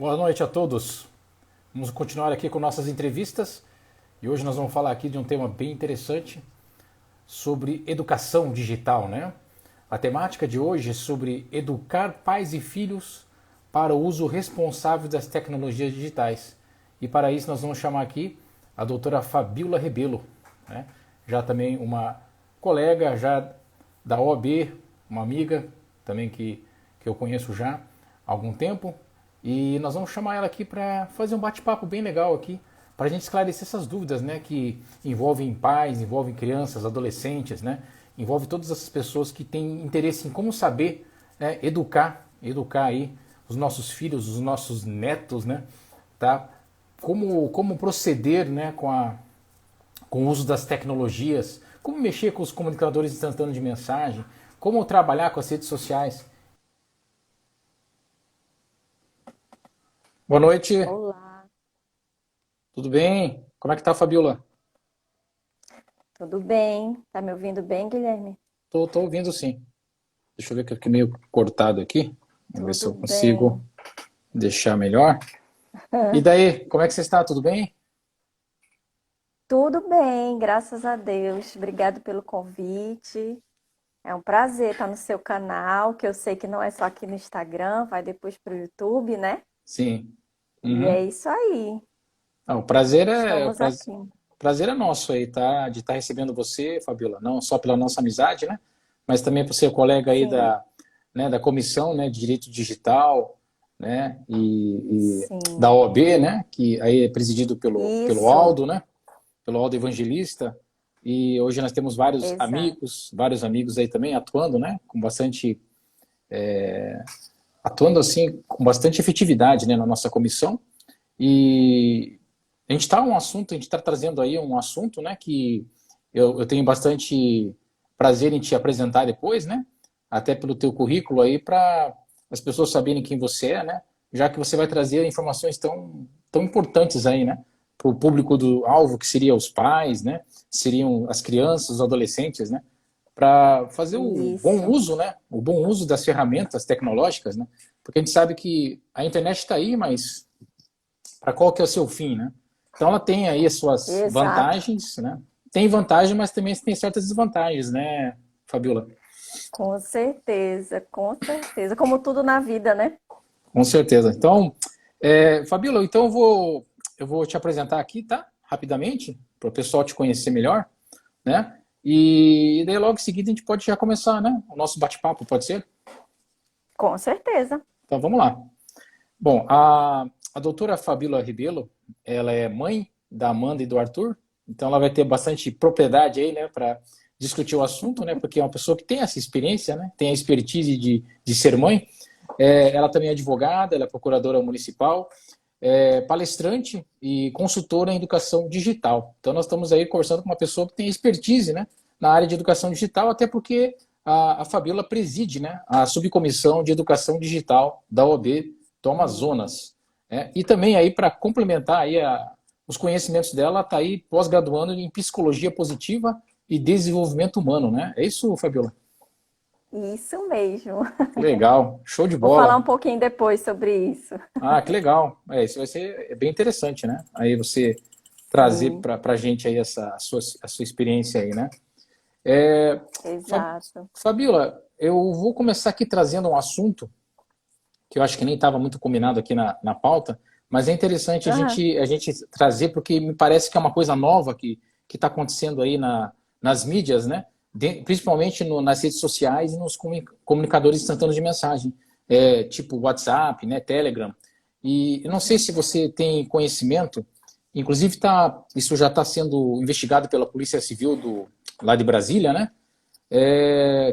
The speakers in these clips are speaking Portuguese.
Boa noite a todos. Vamos continuar aqui com nossas entrevistas e hoje nós vamos falar aqui de um tema bem interessante sobre educação digital, né? A temática de hoje é sobre educar pais e filhos para o uso responsável das tecnologias digitais. E para isso nós vamos chamar aqui a doutora Fabíola Rebelo, né? Já também uma colega já da OAB, uma amiga também que eu conheço já há algum tempo. E nós vamos chamar ela aqui para fazer um bate-papo bem legal aqui, para a gente esclarecer essas dúvidas, né, que envolvem pais, envolvem crianças, adolescentes, né, envolve todas essas pessoas que têm interesse em como saber, né, educar aí os nossos filhos, os nossos netos, né, tá? Como proceder, né, com o uso das tecnologias, como mexer com os comunicadores instantâneos de mensagem, como trabalhar com as redes sociais. Boa noite. Olá, Tudo bem? Como é que tá, Fabiola? tudo bem? Tá me ouvindo bem, Guilherme? Tô ouvindo sim. Deixa eu ver que aqui meio cortado aqui. Vamos ver se Tudo eu consigo bem. deixar melhor. E daí, como é que você está? Tudo bem? Tudo bem, graças a Deus. Obrigado pelo convite. É um prazer estar no seu canal, que eu sei que não é só aqui no Instagram, vai depois para o YouTube, né? Sim. E é Uhum. isso aí. Ah, Estamos aqui. prazer é nosso aí, tá? De estar recebendo você, Fabiola, não só pela nossa amizade, né? Mas também por ser colega aí Sim, da comissão, né, de direito digital, né? E da sim. OAB, né? Que aí é presidido pelo Isso, Aldo, né? Pelo Aldo Evangelista, e hoje nós temos exato. vários amigos aí também atuando, né, atuando assim com bastante efetividade, né, na nossa comissão. E a gente está trazendo aí um assunto, né, que eu tenho bastante prazer em te apresentar depois, né, até pelo teu currículo aí para as pessoas saberem quem você é, né, já que você vai trazer informações tão importantes aí, né, para o público do alvo, que seria os pais, né, seriam as crianças, os adolescentes, né, para fazer o bom Isso, uso, né, o bom uso das ferramentas tecnológicas, né, porque a gente sabe que a internet está aí, mas para qual que é o seu fim, né? Então ela tem aí as suas exato. vantagens, né? Tem vantagem, mas também tem certas desvantagens, né, Fabiola? Com certeza, com certeza. Como tudo na vida, né? Com certeza. Então, Fabiola, então eu vou te apresentar aqui, tá? Rapidamente, para o pessoal te conhecer melhor, né? E daí logo em seguida a gente pode já começar, né? O nosso bate-papo, pode ser? Com certeza. Então vamos lá. Bom, a doutora Fabíola Rebelo, ela é mãe da Amanda e do Arthur, então ela vai ter bastante propriedade aí, né, para discutir o assunto, né, porque é uma pessoa que tem essa experiência, né, tem a expertise de ser mãe. Ela também é advogada, ela é procuradora municipal, palestrante e consultora em educação digital. Então nós estamos aí conversando com uma pessoa que tem expertise, né, na área de educação digital, até porque a Fabíola preside, né, a subcomissão de educação digital da OAB do Amazonas. Né? E também aí para complementar aí os conhecimentos dela, está aí pós-graduando em psicologia positiva e desenvolvimento humano, né? É isso, Fabiola? Isso mesmo. Legal, show de Vou falar bola. um pouquinho depois sobre isso. Ah, que legal. Isso vai ser bem interessante, né? Aí você trazer Sim, para a gente aí a sua experiência aí, né? É, exato. Fabiola, eu vou começar aqui trazendo um assunto que eu acho que nem estava muito combinado aqui na pauta, mas é interessante Aham. a gente trazer, porque me parece que é uma coisa nova que está acontecendo aí nas mídias, né? Principalmente nas redes sociais e nos comunicadores instantâneos de mensagem, tipo WhatsApp, né, Telegram. E eu não sei se você tem conhecimento, inclusive isso já está sendo investigado pela Polícia Civil lá de Brasília, né?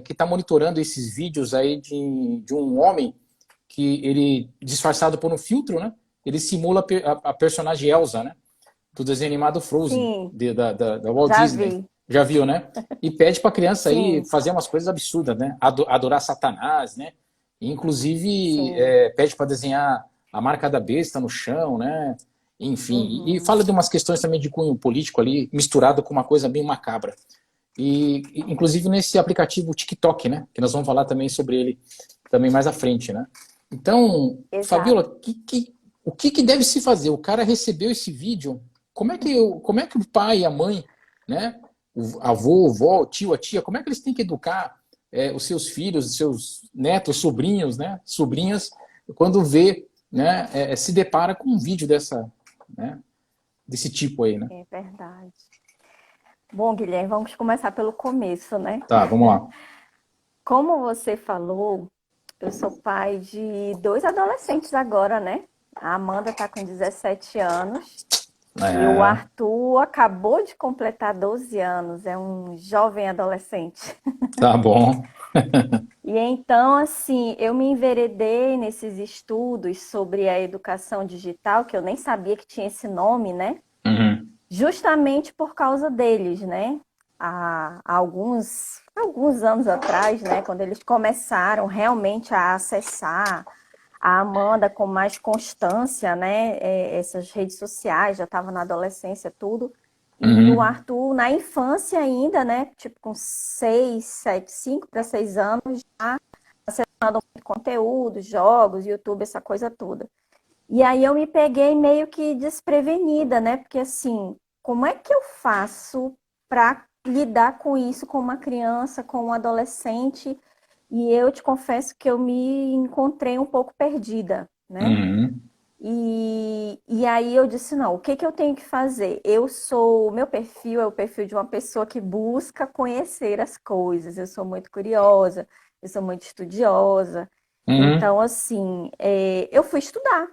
Que está monitorando esses vídeos aí de um homem que ele, disfarçado por um filtro, né? Ele simula a personagem Elsa, né? Do desenho animado Frozen, Sim, da Walt já Disney. vi. Já viu, né? E pede para a criança aí Sim, fazer umas coisas absurdas, né? Adorar Satanás, né? E, inclusive, sim. pede para desenhar a marca da besta no chão, né? Enfim, e Uhum. fala de umas questões também de cunho político ali, misturado com uma coisa bem macabra. Inclusive nesse aplicativo TikTok, né? Que nós vamos falar também sobre ele também mais à frente, né? Então, Fabiola, Exato. o que que deve se fazer? O cara recebeu esse vídeo, como é que o pai e a mãe, né? O avô, o vó, o tio, a tia, como é que eles têm que educar os seus filhos, os seus netos, sobrinhos, né? Sobrinhas, quando vê, né? Se depara com um vídeo né? Desse tipo aí, né? É verdade. Bom, Guilherme, vamos começar pelo começo, né? Tá, vamos lá. Como você falou, eu sou pai de dois adolescentes agora, né? A Amanda tá com 17 anos e o É, Arthur acabou de completar 12 anos, é um jovem adolescente. tá bom. E então, assim, eu me enveredei nesses estudos sobre a educação digital, que eu nem sabia que tinha esse nome, né? Uhum, Justamente por causa deles, né? Há alguns anos atrás, né? Quando eles começaram realmente a acessar a Amanda com mais constância, né? Essas redes sociais, já estava na adolescência, tudo. E o uhum, Arthur, na infância ainda, né? Tipo, com 6, 7, 5 para 6 anos, acessando muito conteúdo, jogos, YouTube, essa coisa toda. E aí eu me peguei meio que desprevenida, né? Porque assim, como é que eu faço para lidar com isso com uma criança, com um adolescente? E eu te confesso que eu me encontrei um pouco perdida, né? uhum. E aí eu disse, não, o que que eu tenho que fazer? O meu perfil é o perfil de uma pessoa que busca conhecer as coisas. Eu sou muito curiosa, eu sou muito estudiosa. Uhum. Então, assim, eu fui estudar.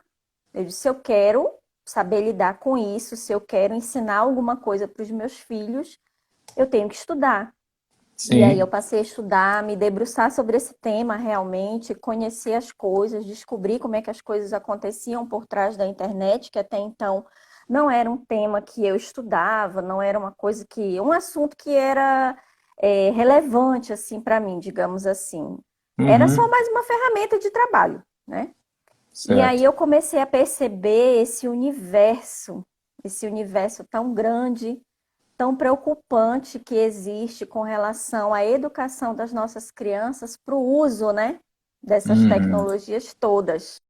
Eu disse, eu quero saber lidar com isso, se eu quero ensinar alguma coisa para os meus filhos, eu tenho que estudar. E aí eu Sim. passei a estudar, me debruçar sobre esse tema realmente, conhecer as coisas, descobrir como é que as coisas aconteciam por trás da internet, que até então não era um tema que eu estudava, não era uma coisa um assunto que era relevante assim para mim, digamos assim. Era só Uhum. mais uma ferramenta de trabalho, né? E aí Certo. eu comecei a perceber esse universo tão grande, tão preocupante que existe com relação à educação das nossas crianças para o uso, né, dessas Uhum. tecnologias todas.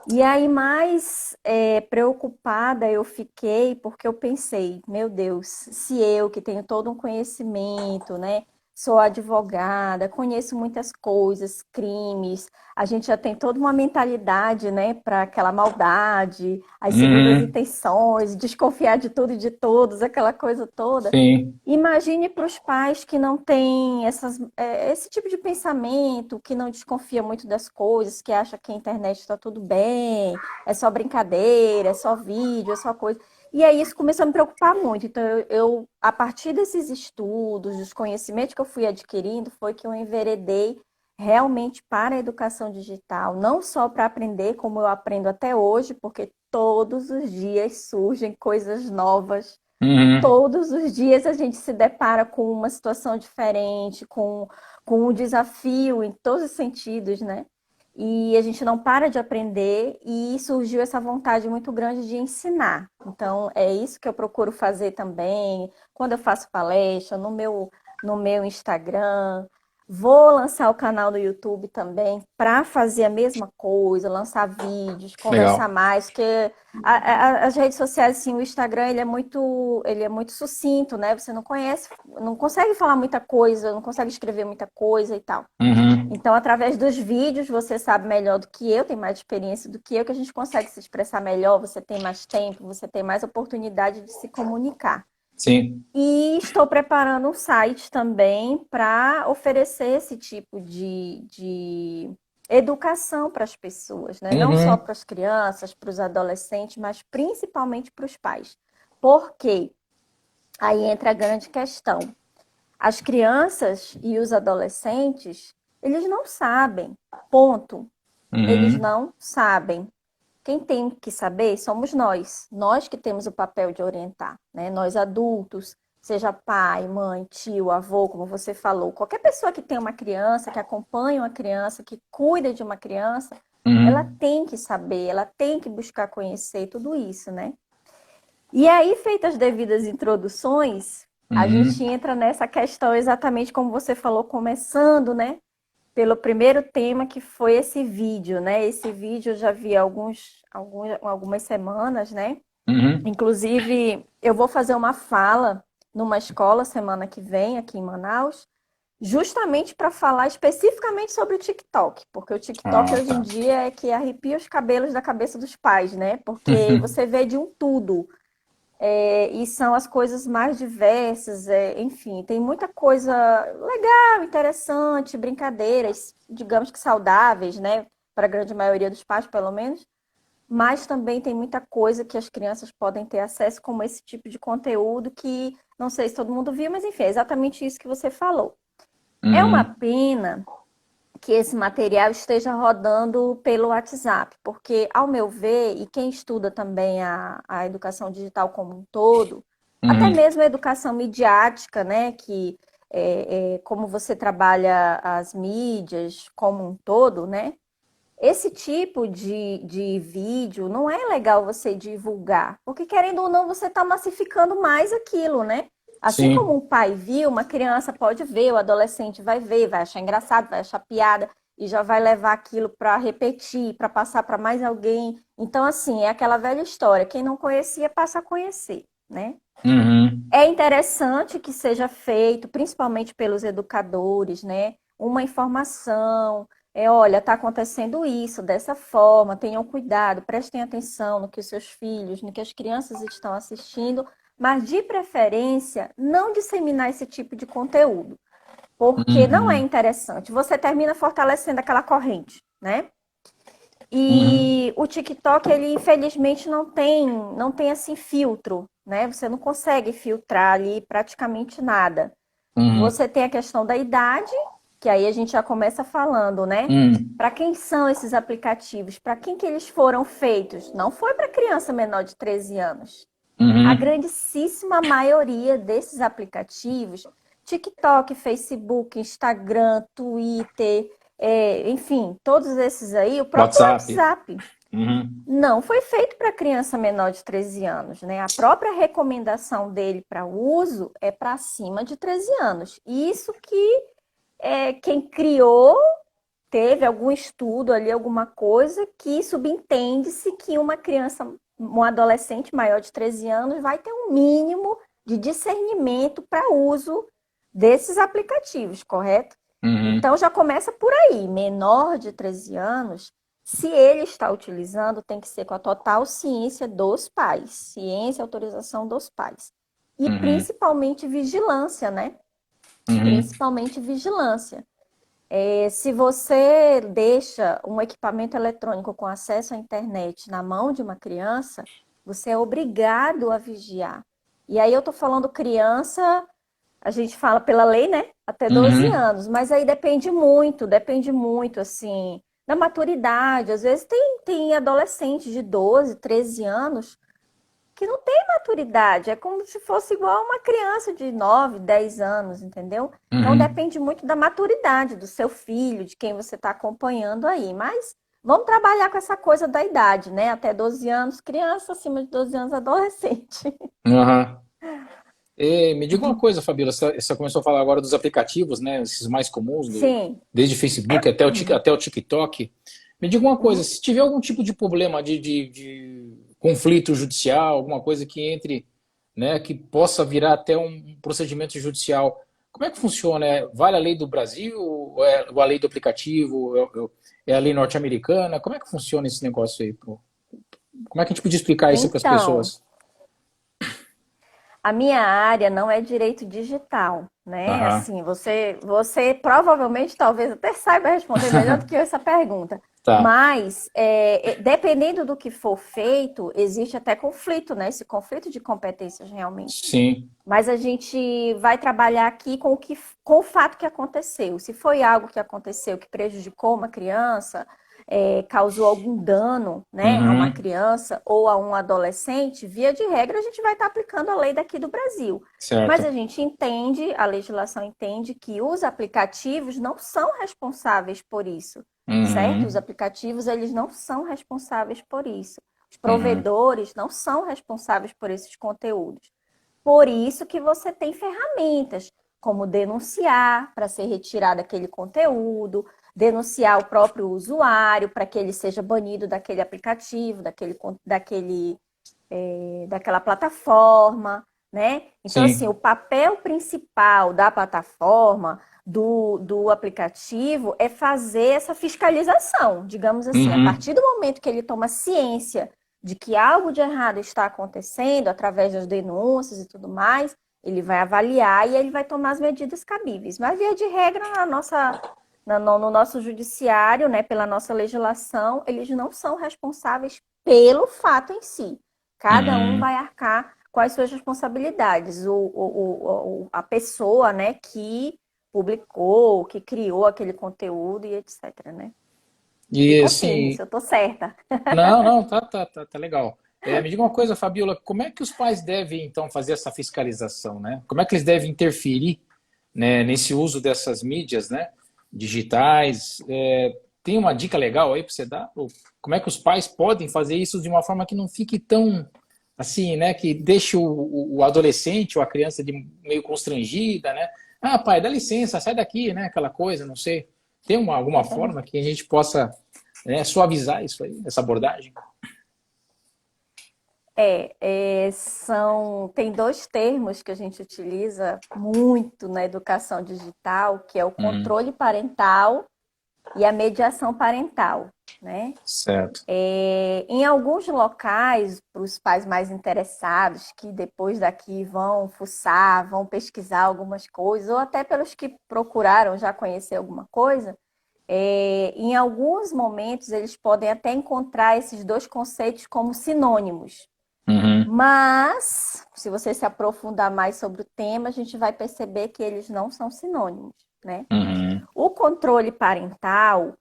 E aí mais preocupada eu fiquei porque eu pensei, meu Deus, se eu que tenho todo um conhecimento, né, sou advogada, conheço muitas coisas, crimes, a gente já tem toda uma mentalidade, né, para aquela maldade, as segundas Uhum. intenções, desconfiar de tudo e de todos, aquela coisa toda. Sim. Imagine para os pais que não têm esse tipo de pensamento, que não desconfia muito das coisas, que acha que a internet está tudo bem, é só brincadeira, é só vídeo, é só coisa. E aí isso começou a me preocupar muito. Então, a partir desses estudos, dos conhecimentos que eu fui adquirindo, foi que eu enveredei realmente para a educação digital, não só para aprender como eu aprendo até hoje, porque todos os dias surgem coisas novas, Uhum. todos os dias a gente se depara com uma situação diferente, com um desafio em todos os sentidos, né? E a gente não para de aprender e surgiu essa vontade muito grande de ensinar. Então, é isso que eu procuro fazer também, quando eu faço palestra, no meu Instagram. Vou lançar o canal no YouTube também para fazer a mesma coisa, lançar vídeos, conversar Legal. mais, porque as redes sociais, assim, o Instagram, ele é muito sucinto, né? Você não conhece, não consegue falar muita coisa, não consegue escrever muita coisa e tal. Uhum. Então, através dos vídeos, você sabe melhor do que eu, tem mais experiência do que eu, que a gente consegue se expressar melhor, você tem mais tempo, você tem mais oportunidade de se comunicar. Sim. E estou preparando um site também para oferecer esse tipo de educação para as pessoas, né? Não só Uhum. para as crianças, para os adolescentes, mas principalmente para os pais. Porque aí entra a grande questão. As crianças e os adolescentes, eles não sabem, ponto. Eles Uhum. não sabem. Quem tem que saber somos nós que temos o papel de orientar, né? Nós adultos, seja pai, mãe, tio, avô, como você falou, qualquer pessoa que tem uma criança, que acompanha uma criança, que cuida de uma criança, ela Uhum. tem que saber, ela tem que buscar conhecer tudo isso, né? E aí, feitas as devidas introduções, a gente Uhum. entra nessa questão exatamente como você falou, começando, né? pelo primeiro tema que foi esse vídeo, né? Esse vídeo eu já vi há algumas semanas, né? Uhum. Inclusive, eu vou fazer uma fala numa escola semana que vem aqui em Manaus, justamente para falar especificamente sobre o TikTok, porque o TikTok Ah, hoje em tá. dia é que arrepia os cabelos da cabeça dos pais, né? Porque você vê de um tudo. E são as coisas mais diversas, enfim, tem muita coisa legal, interessante, brincadeiras, digamos que saudáveis, né? Para a grande maioria dos pais, pelo menos, mas também tem muita coisa que as crianças podem ter acesso, como esse tipo de conteúdo que não sei se todo mundo viu, mas enfim, é exatamente isso que você falou. É uma Uhum. pena que esse material esteja rodando pelo WhatsApp, porque, ao meu ver, e quem estuda também a educação digital como um todo, até Uhum. mesmo a educação midiática, né, que como você trabalha as mídias como um todo, né, esse tipo de vídeo não é legal você divulgar, porque querendo ou não, você está massificando mais aquilo, né? Assim como Sim. um pai viu, uma criança pode ver, o adolescente vai ver, vai achar engraçado, vai achar piada e já vai levar aquilo para repetir, para passar para mais alguém. Então, assim, é aquela velha história: quem não conhecia passa a conhecer, né? Uhum. É interessante que seja feito, principalmente pelos educadores, né? Uma informação, olha, está acontecendo isso, dessa forma, tenham cuidado, prestem atenção no que os seus filhos, no que as crianças estão assistindo, mas de preferência, não disseminar esse tipo de conteúdo, porque não é Uhum. interessante. Você termina fortalecendo aquela corrente, né? Uhum. E o TikTok, ele infelizmente não tem assim filtro, né? Você não consegue filtrar ali praticamente nada. Uhum. Você tem a questão da idade, que aí a gente já começa falando, né? Uhum. Para quem são esses aplicativos? Para quem que eles foram feitos? Não foi para criança menor de 13 anos. A Uhum. grandíssima maioria desses aplicativos, TikTok, Facebook, Instagram, Twitter, enfim, todos esses aí, o próprio WhatsApp. WhatsApp, Uhum. não foi feito para criança menor de 13 anos, né? A própria recomendação dele para uso é para acima de 13 anos. Isso que quem criou teve algum estudo ali, alguma coisa que subentende-se que uma criança, um adolescente maior de 13 anos vai ter um mínimo de discernimento para uso desses aplicativos, correto? Uhum. Então já começa por aí, menor de 13 anos, se ele está utilizando, tem que ser com a total ciência dos pais, ciência e autorização dos pais. E Uhum. principalmente vigilância, né? Uhum. Principalmente vigilância. Se você deixa um equipamento eletrônico com acesso à internet na mão de uma criança, você é obrigado a vigiar. E aí eu estou falando criança, a gente fala pela lei, né? Até 12 Uhum. anos, mas aí depende muito, assim, da maturidade. Às vezes tem adolescente de 12, 13 anos que não tem maturidade, é como se fosse igual uma criança de 9, 10 anos, entendeu? Então Uhum. depende muito da maturidade do seu filho, de quem você está acompanhando aí. Mas vamos trabalhar com essa coisa da idade, né? Até 12 anos, criança, acima de 12 anos, adolescente. Uhum. E me diga uma coisa, Fabíola, você começou a falar agora dos aplicativos, né, esses mais comuns, Sim. desde Facebook até o TikTok. Me diga uma coisa, Uhum. se tiver algum tipo de problema de conflito judicial, alguma coisa que entre, né, que possa virar até um procedimento judicial, como é que funciona? Vale a lei do Brasil ou a lei do aplicativo? É a lei norte-americana? Como é que funciona esse negócio aí? Como é que a gente pode explicar isso para as Então, pessoas? a minha área não é direito digital, né? Aham. Assim, você provavelmente, talvez até saiba responder melhor do que eu essa pergunta. Tá. Mas, dependendo do que for feito, existe até conflito, né? Esse conflito de competências realmente. Sim. Mas a gente vai trabalhar aqui com o fato que aconteceu. Se foi algo que aconteceu que prejudicou uma criança, causou algum dano, né, a uma Uhum. criança ou a um adolescente, via de regra a gente vai estar aplicando a lei daqui do Brasil. Mas a Certo. gente entende, a legislação entende que os aplicativos não são responsáveis por isso, certo? Os Uhum. aplicativos, eles não são responsáveis por isso. Os Uhum. provedores não são responsáveis por esses conteúdos. Por isso que você tem ferramentas como denunciar para ser retirado aquele conteúdo, denunciar o próprio usuário para que ele seja banido daquele aplicativo, daquela plataforma, né? Então, assim, Sim. o papel principal da plataforma, do aplicativo, é fazer essa fiscalização, digamos assim. A Uhum. partir do momento que ele toma ciência de que algo de errado está acontecendo, através das denúncias e tudo mais, ele vai avaliar e ele vai tomar as medidas cabíveis. Mas, via de regra, no nosso judiciário, né, pela nossa legislação, eles não são responsáveis pelo fato em si. Cada um Uhum. vai arcar com as suas responsabilidades. A pessoa, né, que publicou, que criou aquele conteúdo e etc, né? Me E confirme se assim, eu tô certa. não, não, tá legal. Me diga uma coisa, Fabiola, como é que os pais devem então fazer essa fiscalização, né? Como é que eles devem interferir, né, nesse uso dessas mídias, né, digitais? Tem uma dica legal aí para você dar? Ou como é que os pais podem fazer isso de uma forma que não fique tão assim, né, que deixe o adolescente ou a criança meio constrangida, né? Ah, pai, dá licença, sai daqui, né? Aquela coisa, não sei. Tem alguma forma que a gente possa, né, suavizar isso aí, essa abordagem? Tem dois termos que a gente utiliza muito na educação digital, que é o Uhum, controle parental e a mediação parental, né? certo. Em alguns locais, para os pais mais interessados, que depois daqui vão fuçar, vão pesquisar algumas coisas, ou até pelos que procuraram já conhecer alguma coisa, em alguns momentos eles podem até encontrar esses dois conceitos como sinônimos. Uhum, Mas, se você se aprofundar mais sobre o tema, a gente vai perceber que eles não são sinônimos, né? uhum, O controle parental,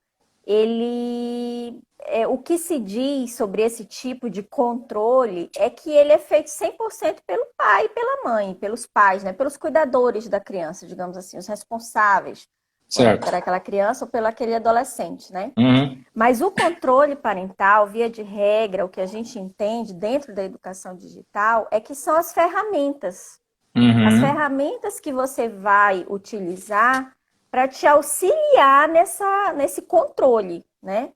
o que se diz sobre esse tipo de controle é que ele é feito 100% pelo pai e pela mãe, pelos pais, né? Pelos cuidadores da criança, digamos assim, os responsáveis por certo. aquela criança ou pelo aquele adolescente, né? Uhum, Mas o controle parental, via de regra, o que a gente entende dentro da educação digital é que são as ferramentas. As uhum, ferramentas que você vai utilizar para te auxiliar nesse controle, né?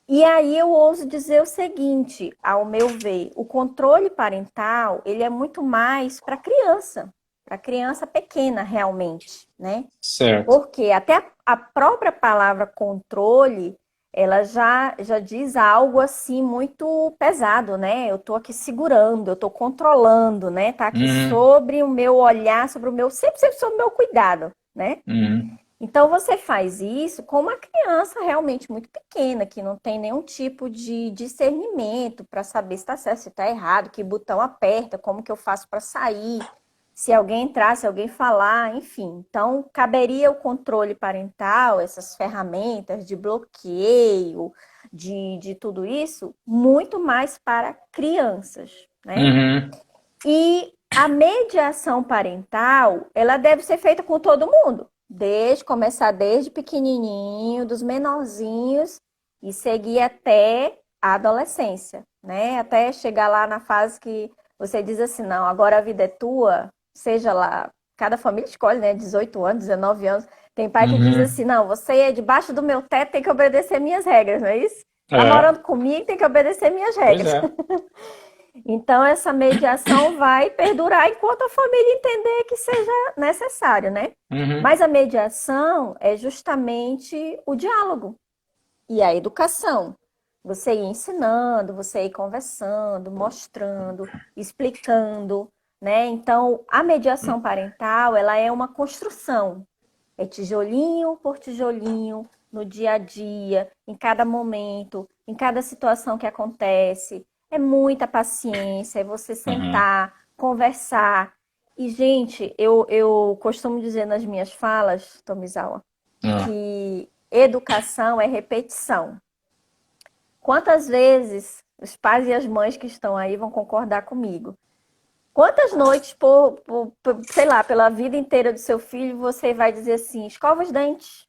E aí eu ouso dizer o seguinte, ao meu ver, o controle parental, ele é muito mais para criança pequena realmente, né? certo. Porque até a própria palavra controle, ela já diz algo assim muito pesado, né? Eu estou aqui segurando, eu estou controlando, né? Tá aqui Uhum, sobre o meu olhar, sempre sobre o meu cuidado, né? uhum, Então você faz isso com uma criança realmente muito pequena, que não tem nenhum tipo de discernimento para saber se está certo, se está errado, que botão aperta, como que eu faço para sair, se alguém entrar, se alguém falar, enfim. Então, caberia o controle parental, essas ferramentas de bloqueio, de tudo isso, muito mais para crianças, né? uhum, E a mediação parental, ela deve ser feita com todo mundo, começar desde pequenininho, dos menorzinhos e seguir até a adolescência, né? Até chegar lá na fase que você diz assim, não, agora a vida é tua, seja lá, cada família escolhe, né? 18 anos, 19 anos. Tem pai que diz uhum. assim, não, você é debaixo do meu teto, tem que obedecer minhas regras, não é isso? Tá É, morando comigo, tem que obedecer minhas pois regras. é. Então, essa mediação vai perdurar enquanto a família entender que seja necessário, né? Uhum, Mas a mediação é justamente o diálogo e a educação. Você ir ensinando, você ir conversando, mostrando, explicando, né? Então, a mediação parental, ela é uma construção. É tijolinho por tijolinho, no dia a dia, em cada momento, em cada situação que acontece. É muita paciência, é você uhum. sentar, conversar. E, gente, eu costumo dizer nas minhas falas, Tomizawa, Ah, que educação é repetição. Quantas vezes os pais e as mães que estão aí vão concordar comigo? Quantas noites, sei lá, pela vida inteira do seu filho, você vai dizer assim: escova os dentes.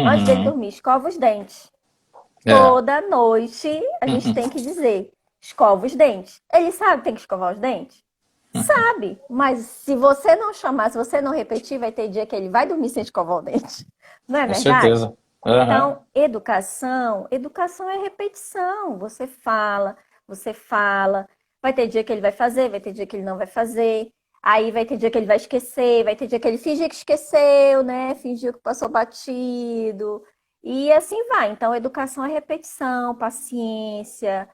Antes dele uhum. dormir, escova os dentes. É. Toda noite a gente tem que dizer: escova os dentes. Ele sabe que tem que escovar os dentes? Sabe, mas se você não chamar, se você não repetir, vai ter dia que ele vai dormir sem escovar o dente. Não é Com verdade? certeza. Aham. Então, educação é repetição. Você fala. Vai ter dia que ele vai fazer, vai ter dia que ele não vai fazer. Aí vai ter dia que ele vai esquecer, vai ter dia que ele finge que esqueceu, né? Fingiu que passou batido. E assim vai. Então, educação é repetição, paciência,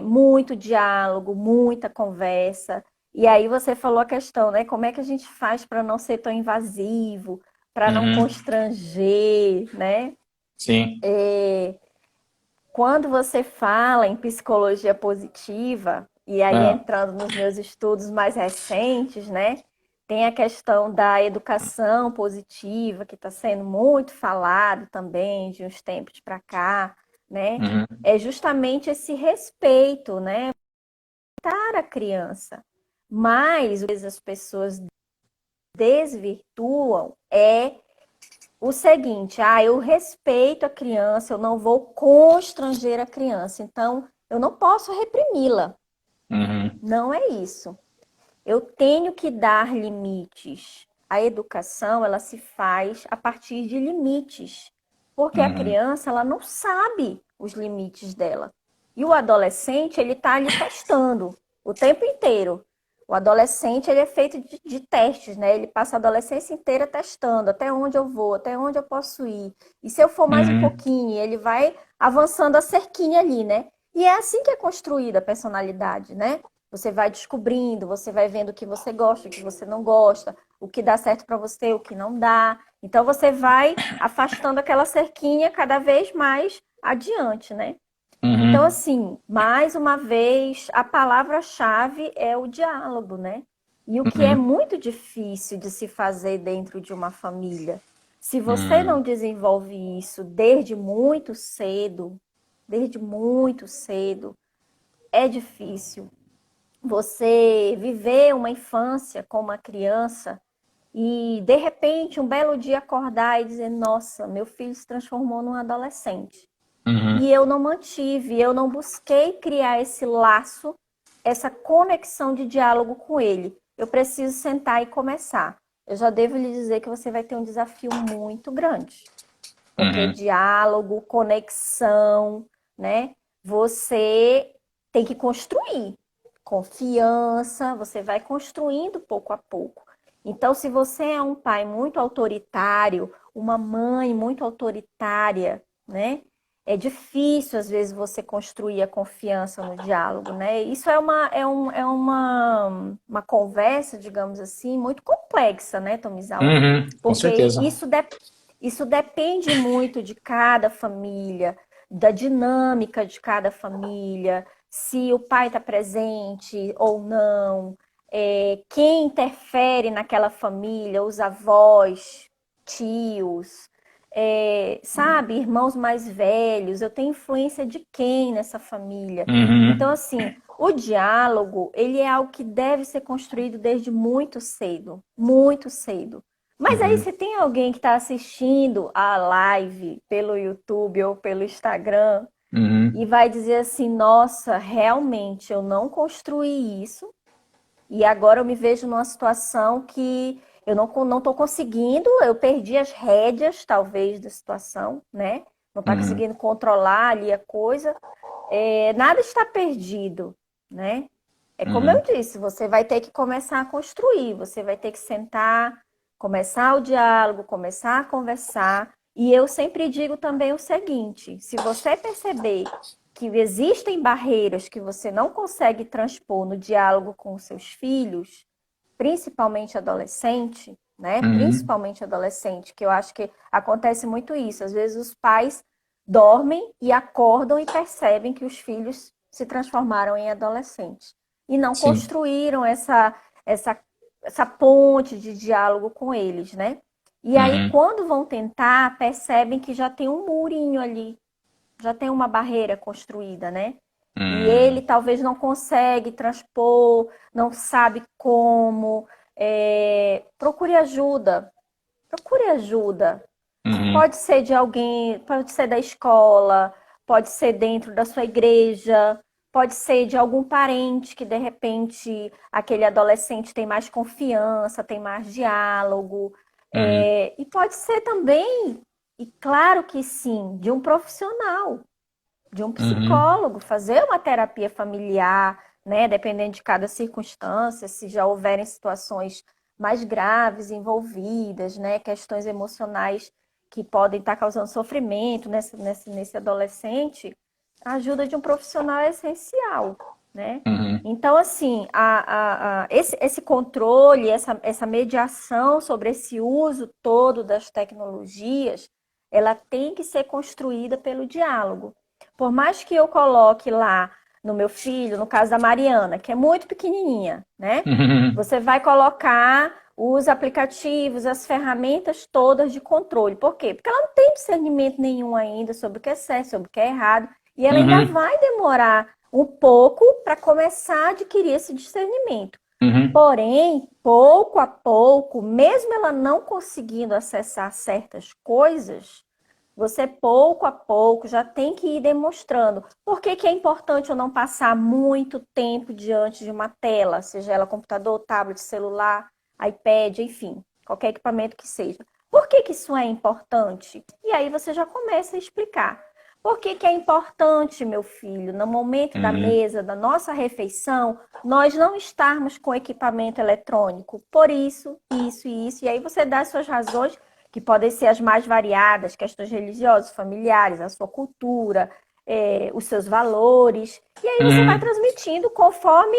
muito diálogo, muita conversa. E aí você falou a questão, né? Como é que a gente faz para não ser tão invasivo, para não Uhum. constranger, né? Sim. Quando você fala em psicologia positiva, e aí Ah. entrando nos meus estudos mais recentes, né? Tem a questão da educação positiva, que está sendo muito falado também de uns tempos para cá, né? Uhum. É justamente esse respeito, né, para a criança. Mas o que as pessoas desvirtuam é o seguinte: eu respeito a criança, eu não vou constranger a criança, então eu não posso reprimi-la. Uhum. Não é isso. Eu tenho que dar limites. A educação, ela se faz a partir de limites, porque a Uhum. criança, ela não sabe os limites dela. E o adolescente, ele está ali testando o tempo inteiro. O adolescente, ele é feito de testes, né? Ele passa a adolescência inteira testando até onde eu vou, até onde eu posso ir. E se eu for mais um Uhum. pouquinho, ele vai avançando a cerquinha ali, né? E é assim que é construída a personalidade, né? Você vai descobrindo, você vai vendo o que você gosta, o que você não gosta, o que dá certo para você, o que não dá. Então você vai afastando aquela cerquinha cada vez mais adiante, né? Então, Uhum. assim, mais uma vez, a palavra-chave é o diálogo, né? E o que é Uhum. muito difícil de se fazer dentro de uma família. Se você não Uhum. desenvolve isso desde muito cedo, é difícil você viver uma infância com uma criança e, de repente, um belo dia acordar e dizer: Nossa, meu filho se transformou num adolescente. Uhum. E eu não mantive, eu não busquei criar esse laço, essa conexão de diálogo com ele. Eu preciso sentar e começar. Eu já devo lhe dizer que você vai ter um desafio muito grande, porque Uhum. diálogo, conexão, né? Você tem que construir confiança, você vai construindo pouco a pouco. Então, se você é um pai muito autoritário, uma mãe muito autoritária, né? É difícil, às vezes, você construir a confiança no diálogo, né? Isso é uma conversa, digamos assim, muito complexa, né, Tomizawa? Uhum. Com Porque certeza. isso depende muito de cada família, da dinâmica de cada família, se o pai está presente ou não, quem interfere naquela família, os avós, tios, sabe, irmãos mais velhos, eu tenho influência de quem nessa família? Então, Uhum. assim, o diálogo, ele é algo que deve ser construído desde muito cedo, muito cedo. Mas aí, Uhum. se tem alguém que está assistindo a live pelo YouTube ou pelo Instagram e Uhum. vai dizer assim: Nossa, realmente eu não construí isso, e agora eu me vejo numa situação que eu não estou conseguindo, eu perdi as rédeas, talvez, da situação, né? Não está Uhum. conseguindo controlar ali a coisa. Nada está perdido, né? É como eu Uhum. disse, você vai ter que começar a construir, você vai ter que sentar, começar o diálogo, começar a conversar. E eu sempre digo também o seguinte: se você perceber que existem barreiras que você não consegue transpor no diálogo com os seus filhos, principalmente adolescente, né? Uhum. Principalmente adolescente, que eu acho que acontece muito isso. Às vezes os pais dormem e acordam e percebem que os filhos se transformaram em adolescentes e não Sim. construíram essa ponte de diálogo com eles, né? E aí, Uhum. quando vão tentar, percebem que já tem um murinho ali, já tem uma barreira construída, né? E ele Uhum. talvez não consegue transpor, não sabe como. Procure ajuda. Procure ajuda. Uhum. Pode ser de alguém, pode ser da escola, pode ser dentro da sua igreja, pode ser de algum parente que de repente aquele adolescente tem mais confiança, tem mais diálogo. Uhum. E pode ser também E claro que sim, de um profissional, de um Uhum. psicólogo, fazer uma terapia familiar, né? Dependendo de cada circunstância, se já houverem situações mais graves envolvidas, né? Questões emocionais que podem estar causando sofrimento nesse adolescente, a ajuda de um profissional é essencial, né? Uhum. Então, assim, esse controle, essa mediação sobre esse uso todo das tecnologias, ela tem que ser construída pelo diálogo. Por mais que eu coloque lá no meu filho, no caso da Mariana, que é muito pequenininha, né? Uhum. Você vai colocar os aplicativos, as ferramentas todas de controle. Por quê? Porque ela não tem discernimento nenhum ainda sobre o que é certo, sobre o que é errado, e ela ainda Uhum. vai demorar um pouco para começar a adquirir esse discernimento. Uhum. Porém, pouco a pouco, mesmo ela não conseguindo acessar certas coisas, você pouco a pouco já tem que ir demonstrando. Por que que é importante eu não passar muito tempo diante de uma tela, seja ela computador, tablet, celular, iPad, enfim, qualquer equipamento que seja. Por que que isso é importante? E aí você já começa a explicar. Por que que é importante, meu filho, no momento da Uhum. mesa, da nossa refeição, nós não estarmos com equipamento eletrônico? Por isso, isso e isso. E aí você dá as suas razões que podem ser as mais variadas, questões religiosas, familiares, a sua cultura, os seus valores. E aí você vai Uhum. transmitindo conforme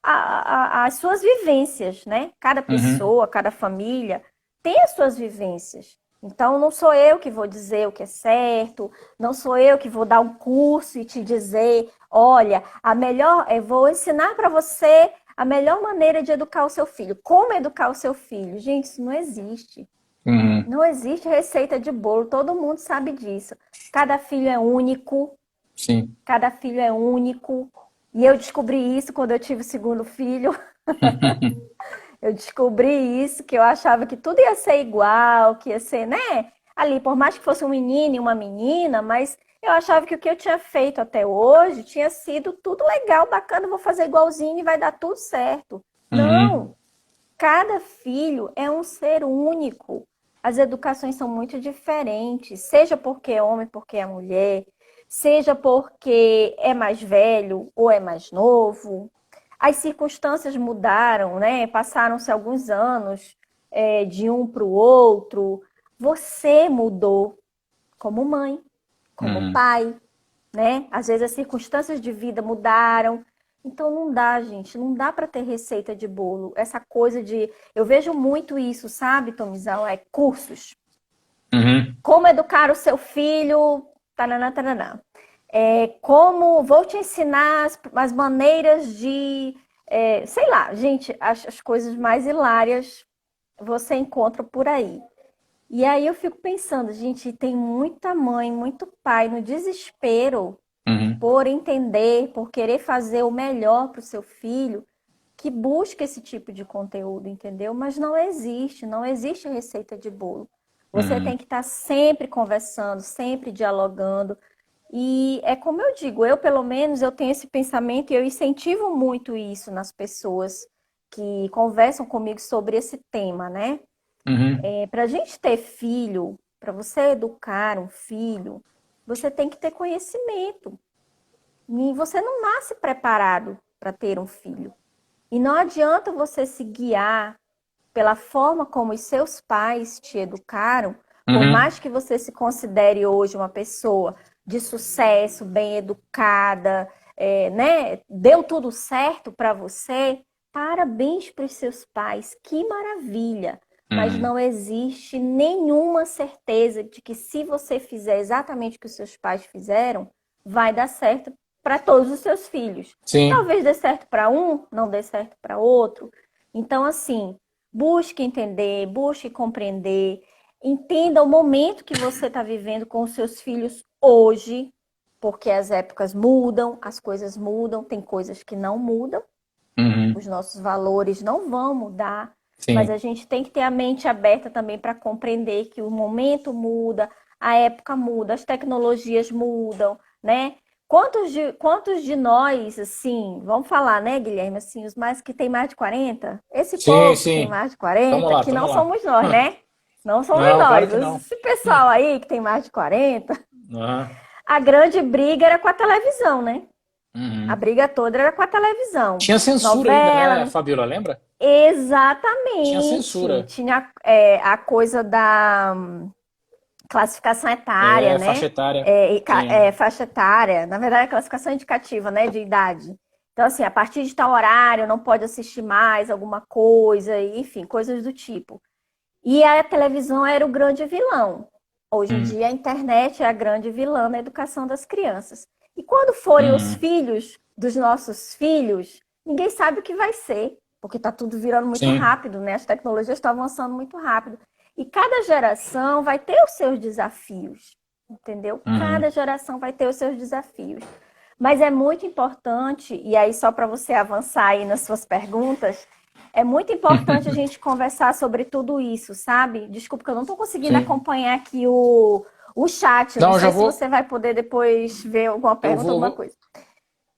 as suas vivências, né? Cada Uhum. pessoa, cada família tem as suas vivências. Então, não sou eu que vou dizer o que é certo, não sou eu que vou dar um curso e te dizer, olha, eu vou ensinar para você a melhor maneira de educar o seu filho. Como educar o seu filho? Gente, isso não existe. Uhum. Não existe receita de bolo, todo mundo sabe disso. Cada filho é único, Sim. cada filho é único. E eu descobri isso quando eu tive o segundo filho. Eu descobri isso, que eu achava que tudo ia ser igual, que ia ser, né? Ali, por mais que fosse um menino e uma menina, mas eu achava que o que eu tinha feito até hoje tinha sido tudo legal, bacana, vou fazer igualzinho e vai dar tudo certo. Uhum. Não, cada filho é um ser único. As educações são muito diferentes, seja porque é homem, porque é mulher, seja porque é mais velho ou é mais novo. As circunstâncias mudaram, né? Passaram-se alguns anos de um para o outro. Você mudou como mãe, como Uhum. pai, né? Às vezes as circunstâncias de vida mudaram. Então não dá, gente, não dá para ter receita de bolo. Essa coisa de, eu vejo muito isso, sabe, Tomizão, cursos. Uhum. Como educar o seu filho, taraná, taraná. Como vou te ensinar as maneiras de, sei lá, gente, as coisas mais hilárias você encontra por aí. E aí eu fico pensando, gente, tem muita mãe, muito pai no desespero Uhum. por entender, por querer fazer o melhor para o seu filho, que busca esse tipo de conteúdo, entendeu? Mas não existe receita de bolo. Você Uhum. tem que estar sempre conversando, sempre dialogando. E é como eu digo, eu pelo menos eu tenho esse pensamento e eu incentivo muito isso nas pessoas que conversam comigo sobre esse tema, né? Uhum. Para a gente ter filho, para você educar um filho, você tem que ter conhecimento. E você não nasce preparado para ter um filho. E não adianta você se guiar pela forma como os seus pais te educaram, por Uhum. mais que você se considere hoje uma pessoa de sucesso, bem educada, né? Deu tudo certo para você. Parabéns para os seus pais, que maravilha! Mas Uhum. não existe nenhuma certeza de que se você fizer exatamente o que os seus pais fizeram, vai dar certo para todos os seus filhos. Sim. Talvez dê certo para um, não dê certo para outro. Então, assim, busque entender, busque compreender, entenda o momento que você está vivendo com os seus filhos hoje, porque as épocas mudam, as coisas mudam, tem coisas que não mudam, Uhum. os nossos valores não vão mudar, mas a Sim. gente tem que ter a mente aberta também para compreender que o momento muda, a época muda, as tecnologias mudam, né? Quantos de nós, assim, vamos falar, né, Guilherme, assim, os mais que tem mais de 40? Esse Sim, povo que tem sim. mais de Tamo 40, lá, que não tamo lá. somos nós, né? Não somos Não, claro nós. que não. Esse pessoal aí que tem mais de 40, Ah, a grande briga era com a televisão, né? A uhum. briga toda era com a televisão. Tinha censura ainda, Novela, né, Fabiola, lembra? Tinha exatamente. censura. Tinha a coisa da classificação etária, É, né? faixa etária. Tinha. Faixa etária. Na verdade, é classificação indicativa, né? De idade. Então, assim, a partir de tal horário não pode assistir mais alguma coisa, enfim, coisas do tipo. E a televisão era o grande vilão. Hoje em Hum, dia, a internet é a grande vilã na educação das crianças. E quando forem os uhum. filhos dos nossos filhos, ninguém sabe o que vai ser, porque está tudo virando muito Sim. rápido, né? As tecnologias estão avançando muito rápido. E cada geração vai ter os seus desafios, entendeu? Cada Uhum. geração vai ter os seus desafios. Mas é muito importante, e aí só para você avançar aí nas suas perguntas, é muito importante a gente conversar sobre tudo isso, sabe? Desculpa que eu não estou conseguindo Sim. acompanhar aqui o chat. Não Não, eu já sei se vou. você vai poder depois ver alguma Eu pergunta, vou, alguma vou, coisa.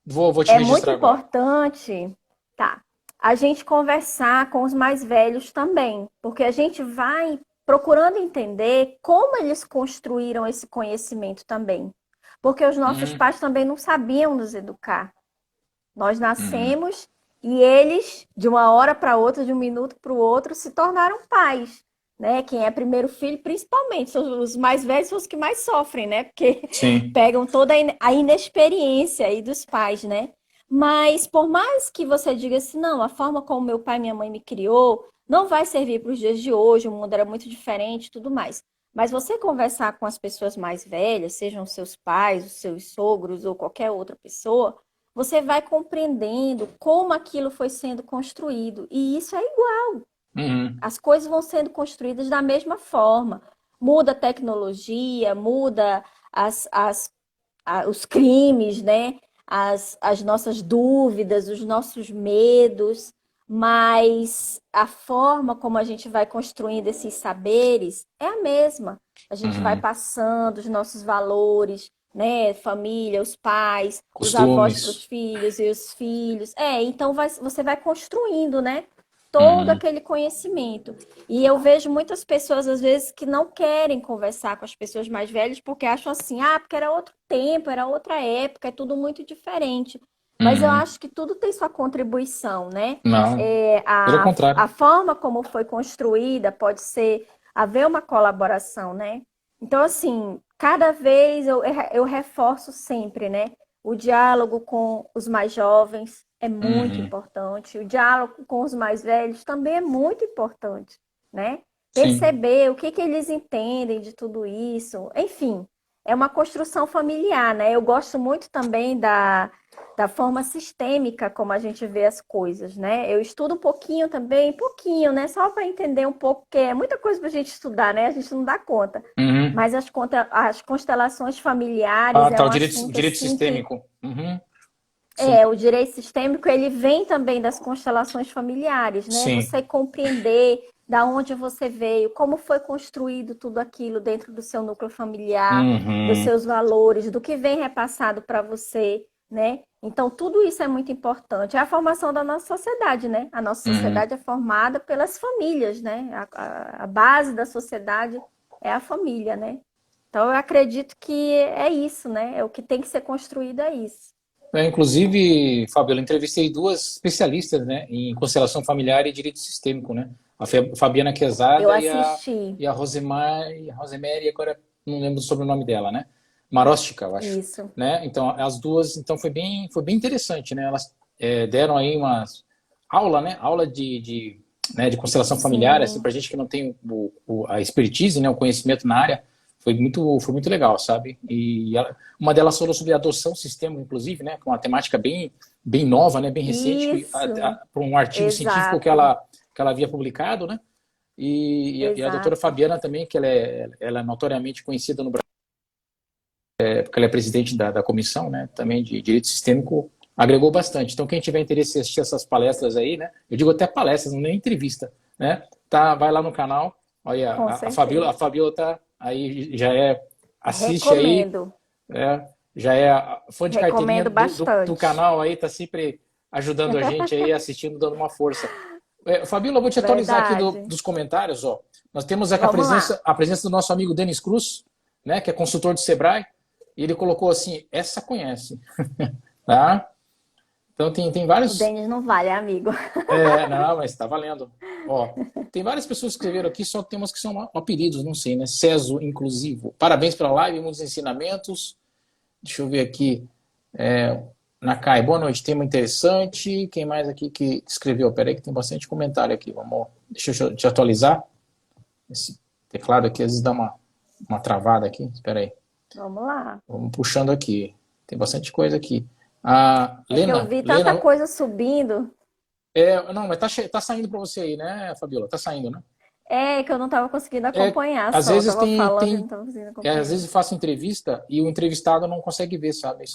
vou te É muito registrar agora. importante, tá? A gente conversar com os mais velhos também, porque a gente vai procurando entender como eles construíram esse conhecimento também. Porque os nossos Uhum. pais também não sabiam nos educar. Nós Uhum. nascemos e eles, de uma hora para outra, de um minuto para o outro, se tornaram pais. Né? Quem é primeiro filho, principalmente, são os mais velhos são os que mais sofrem, né? Porque Sim. pegam toda a inexperiência aí dos pais, né? Mas por mais que você diga assim, não, a forma como meu pai e minha mãe me criou não vai servir para os dias de hoje, o mundo era muito diferente e tudo mais. Mas você conversar com as pessoas mais velhas, sejam seus pais, os seus sogros ou qualquer outra pessoa, você vai compreendendo como aquilo foi sendo construído. E isso é igual. Uhum. As coisas vão sendo construídas da mesma forma. Muda a tecnologia, muda os crimes, né? As nossas dúvidas, os nossos medos, mas a forma como a gente vai construindo esses saberes é a mesma. A gente vai Uhum. passando os nossos valores, né? Família, os pais, os avós para os Costumes. filhos e os filhos. Então você vai construindo, né? Todo Uhum. aquele conhecimento. E eu vejo muitas pessoas, às vezes, que não querem conversar com as pessoas mais velhas porque acham assim, porque era outro tempo, era outra época, é tudo muito diferente. Mas eu Uhum. acho que tudo tem sua contribuição, né? Não, pelo A contrário. forma como foi construída pode ser haver uma colaboração, né? Então, assim, cada vez eu reforço sempre, né? O diálogo com os mais jovens é muito Uhum. importante. O diálogo com os mais velhos também é muito importante, né? Sim. Perceber o que eles entendem de tudo isso. Enfim, é uma construção familiar, né? Eu gosto muito também da forma sistêmica como a gente vê as coisas, né? Eu estudo um pouquinho também, pouquinho, né? Só para entender um pouco, porque é muita coisa para a gente estudar, né? A gente não dá conta. Uhum. Mas as constelações familiares Ah, é tá, um o assunto direito assim que sistêmico. Uhum. Sim. o direito sistêmico, ele vem também das constelações familiares, né? Sim. Você compreender da onde você veio, como foi construído tudo aquilo dentro do seu núcleo familiar, dos Uhum. seus valores, do que vem repassado para você, né? Então, tudo isso é muito importante. É a formação da nossa sociedade, né? A nossa Uhum. sociedade é formada pelas famílias, né? A base da sociedade é a família, né? Então, eu acredito que é isso, né? É o que tem que ser construído, é isso. Inclusive, Fábio, eu entrevistei duas especialistas, né, em constelação familiar e direito sistêmico, né? A Fabiana Eu Quezada assisti e a Rosemary, agora não lembro do sobrenome dela, né? Marostica, eu acho, isso. né? Então, as duas, então foi bem interessante, né? Elas deram aí uma aula, né? Aula né, de constelação familiar, assim, Sim, para gente que não tem a expertise, né, o conhecimento na área, foi muito legal, sabe? Uma delas falou sobre adoção sistêmica, inclusive, né, com uma temática bem nova, né, bem recente, isso, para um artigo científico exato, que ela havia publicado, né? E a doutora exato. Fabiana também, que ela é notoriamente conhecida no Brasil, porque ela é presidente da comissão, né, também de direito sistêmico, agregou bastante. Então, quem tiver interesse em assistir essas palestras aí, né, eu digo até palestras, não é nem entrevista, né, tá, vai lá no canal, olha, Com A certeza. Fabiola tá aí, assiste aí, Recomendo, já é fã de carteirinha recomendo do bastante. canal aí, tá sempre ajudando a gente aí, assistindo, dando uma força. Fabíola, eu vou te atualizar aqui Verdade. dos comentários. Ó. Nós temos aqui Vamos lá. a presença do nosso amigo Denis Cruz, né, que é consultor de Sebrae, e ele colocou assim, essa conhece. Tá? Então tem O vários. Denis não vale, amigo. Não, mas está valendo. Ó, tem várias pessoas que escreveram aqui, só tem umas que são apelidos, não sei, né? Ceso inclusivo. Parabéns pela live, muitos ensinamentos. Deixa eu ver aqui. Nakai, boa noite, tema interessante. Quem mais aqui que escreveu? Peraí que tem bastante comentário aqui. Deixa eu te atualizar. Esse teclado aqui às vezes dá uma travada aqui. Espera aí. Vamos lá. Vamos puxando aqui. Tem bastante coisa aqui. A É que eu vi tanta Lena, coisa subindo. não, mas tá saindo para você aí, né, Fabiola? Tá saindo, né? É que eu não estava conseguindo É, acompanhar às só. Eu vezes tava falando e não estava conseguindo às acompanhar. vezes eu faço entrevista e o entrevistado não consegue ver, sabe?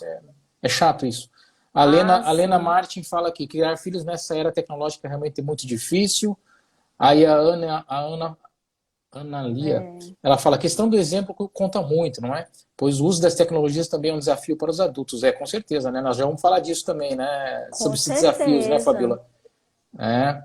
É chato isso. Ah, A Lena sim. Martin fala aqui, criar filhos nessa era tecnológica é realmente muito difícil. Aí Ana Lia, É, ela fala, a questão do exemplo conta muito, não é? Pois o uso das tecnologias também é um desafio para os adultos. Com certeza, né? Nós já vamos falar disso também, né? com Sobre esses desafios, né, certeza. Fabiola? É,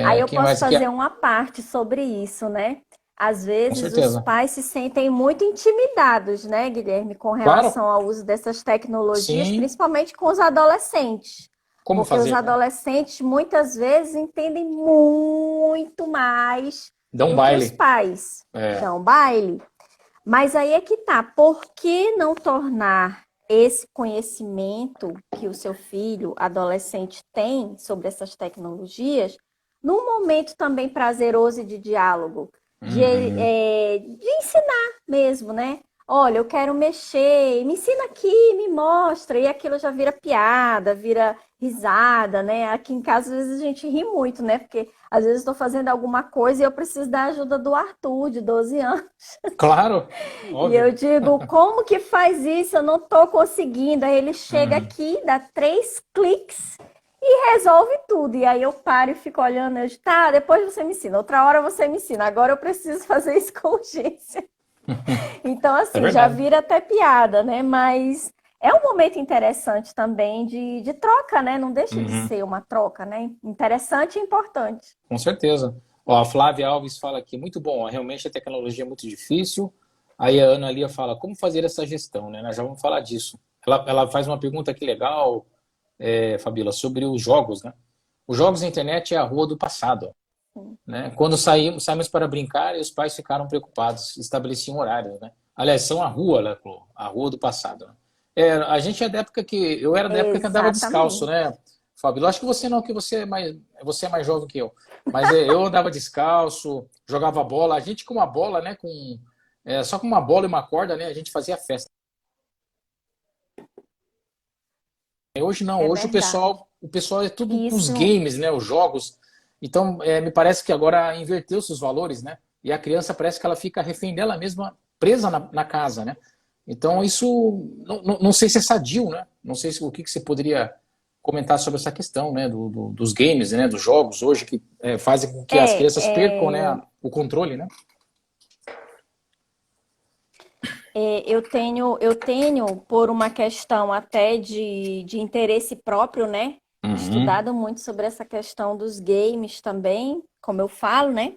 Aí eu quem posso mais aqui? fazer uma parte sobre isso, né? Às Com vezes os certeza. pais se sentem muito intimidados, né, Guilherme, com Claro, relação ao uso dessas tecnologias, sim. principalmente com os adolescentes. Como Porque os fazer, né? adolescentes muitas vezes entendem muito mais Dá um do que os baile. pais. É. Dão baile. Mas aí é que tá. Por que não tornar esse conhecimento que o seu filho adolescente tem sobre essas tecnologias num momento também prazeroso e de diálogo, Uhum. de ensinar mesmo, né? Olha, eu quero mexer, me ensina aqui, me mostra, e aquilo já vira piada, vira risada, né? Aqui em casa, às vezes a gente ri muito, né? Porque às vezes estou fazendo alguma coisa e eu preciso da ajuda do Arthur, de 12 anos. Claro, E eu óbvio. digo, como que faz isso? Eu não estou conseguindo. Aí ele chega Uhum. aqui, dá 3 cliques e resolve tudo. E aí eu paro e fico olhando, eu digo, tá, depois você me ensina, outra hora você me ensina, agora eu preciso fazer isso com urgência. Então, É assim, já verdade. vira até piada, né? Mas é um momento interessante também de troca, né? Não deixa de Uhum. ser uma troca, né? Interessante e importante. Com certeza. Ó, a Flávia Alves fala aqui, muito bom, ó, realmente a tecnologia é muito difícil. Aí a Ana Lia fala, como fazer essa gestão, né? Nós já vamos falar disso. Ela faz uma pergunta aqui legal, Fabíola, sobre os jogos, né? Os jogos na internet é a rua do passado, né? Quando saímos para brincar, e os pais ficaram preocupados, estabeleciam horários, né? Aliás, são a rua, ela falou, a rua do passado, né? A gente é da época que eu era da época que andava descalço, Exatamente. né, Fábio? Eu acho que você não, que você é mais jovem que eu. Mas eu andava descalço, jogava bola, a gente com uma bola, né, só com uma bola e uma corda, né, a gente fazia festa. Hoje não, É hoje verdade. o pessoal é tudo os Isso games, né, os jogos. Então, me parece que agora inverteu-se os valores, né? E a criança parece que ela fica refém dela mesma, presa na casa, né? Então, isso não sei se é sadio, né? Não sei se o que você poderia comentar sobre essa questão, né, dos games, né, dos jogos hoje que fazem com que as crianças percam, né, o controle, né? eu tenho, por uma questão até de interesse próprio, né? Uhum. Estudado muito sobre essa questão dos games também, como eu falo, né?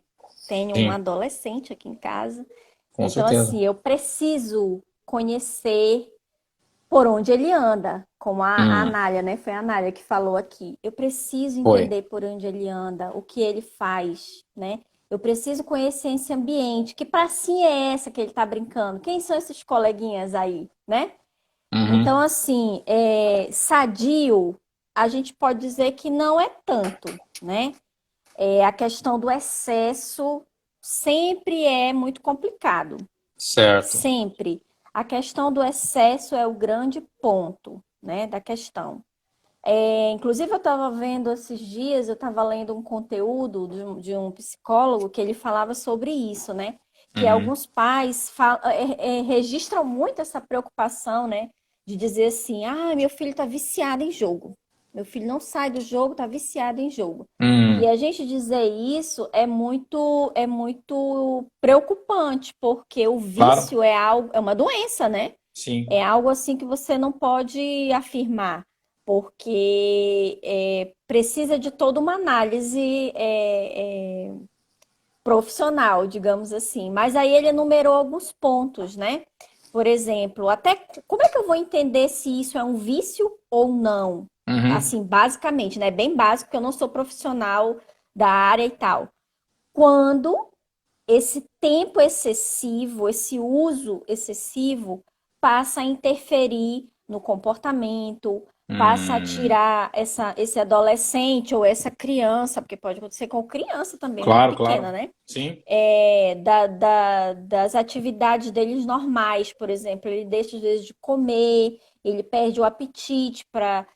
Tenho um Sim, adolescente aqui em casa. com Então, certeza. assim, eu preciso conhecer por onde ele anda, como a Hum, Anália, né? Foi a Anália que falou aqui. Eu preciso foi. entender por onde ele anda, o que ele faz, né? Eu preciso conhecer esse ambiente. Que pracinha é essa que ele tá brincando? Quem são esses coleguinhas aí, né? Uhum. Então, assim, sadio, a gente pode dizer que não é tanto, né? A questão do excesso sempre é muito complicado. Certo. Sempre. A questão do excesso é o grande ponto, né, da questão. Inclusive, eu estava vendo esses dias, eu estava lendo um conteúdo de um psicólogo que ele falava sobre isso, né? Que Uhum. alguns pais registram muito essa preocupação, né? De dizer assim, ah, meu filho está viciado em jogo. Meu filho não sai do jogo, está viciado em jogo. E Hum, a gente dizer isso é muito preocupante, porque o claro, vício é algo, é uma doença, né? sim. É algo assim que você não pode afirmar. porque precisa de toda uma análise profissional, digamos assim. Mas aí ele enumerou alguns pontos, né? Por exemplo, até como é que eu vou entender se isso é um vício ou não? Uhum. Assim, basicamente, né? Bem básico, porque eu não sou profissional da área e tal. Quando esse tempo excessivo, esse uso excessivo, passa a interferir no comportamento, passa a Hum, tirar esse adolescente ou essa criança, porque pode acontecer com criança também, muito claro, pequena, claro. né? Sim. Das atividades deles normais, por exemplo, ele deixa às vezes de comer, ele perde o apetite para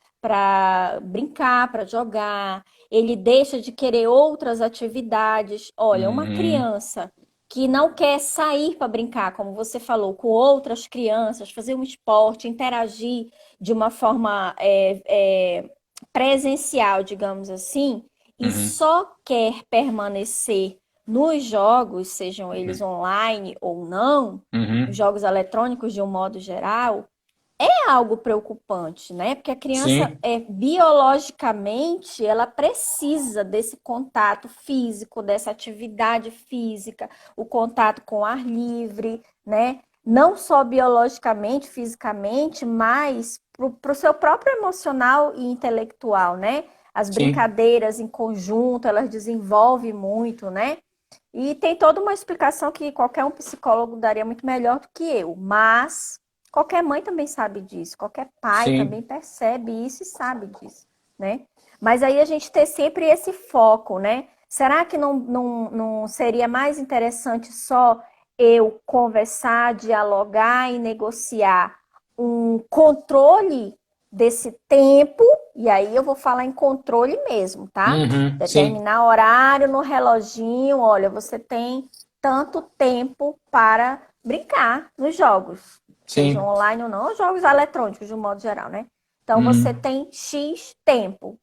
brincar, para jogar, ele deixa de querer outras atividades. Olha, uma Uhum. criança que não quer sair para brincar, como você falou, com outras crianças, fazer um esporte, interagir de uma forma presencial, digamos assim, e Uhum. só quer permanecer nos jogos, sejam eles Uhum. online ou não, os Uhum. jogos eletrônicos de um modo geral, é algo preocupante, né? Porque a criança Sim, biologicamente ela precisa desse contato físico, dessa atividade física, o contato com o ar livre, né? Não só biologicamente, fisicamente, mas para o seu próprio emocional e intelectual, né? As sim, brincadeiras em conjunto, elas desenvolvem muito, né? E tem toda uma explicação que qualquer um psicólogo daria muito melhor do que eu, mas qualquer mãe também sabe disso, qualquer pai também sim. percebe isso e sabe disso, né? Mas aí a gente ter sempre esse foco, né? Será que não seria mais interessante só eu conversar, dialogar e negociar um controle desse tempo? E aí eu vou falar em controle mesmo, tá? Uhum. Sim, Determinar horário no reloginho, olha, você tem tanto tempo para brincar nos jogos, sejam sim. online ou não, jogos eletrônicos de um modo geral, né? Então você Uhum. tem X tempo.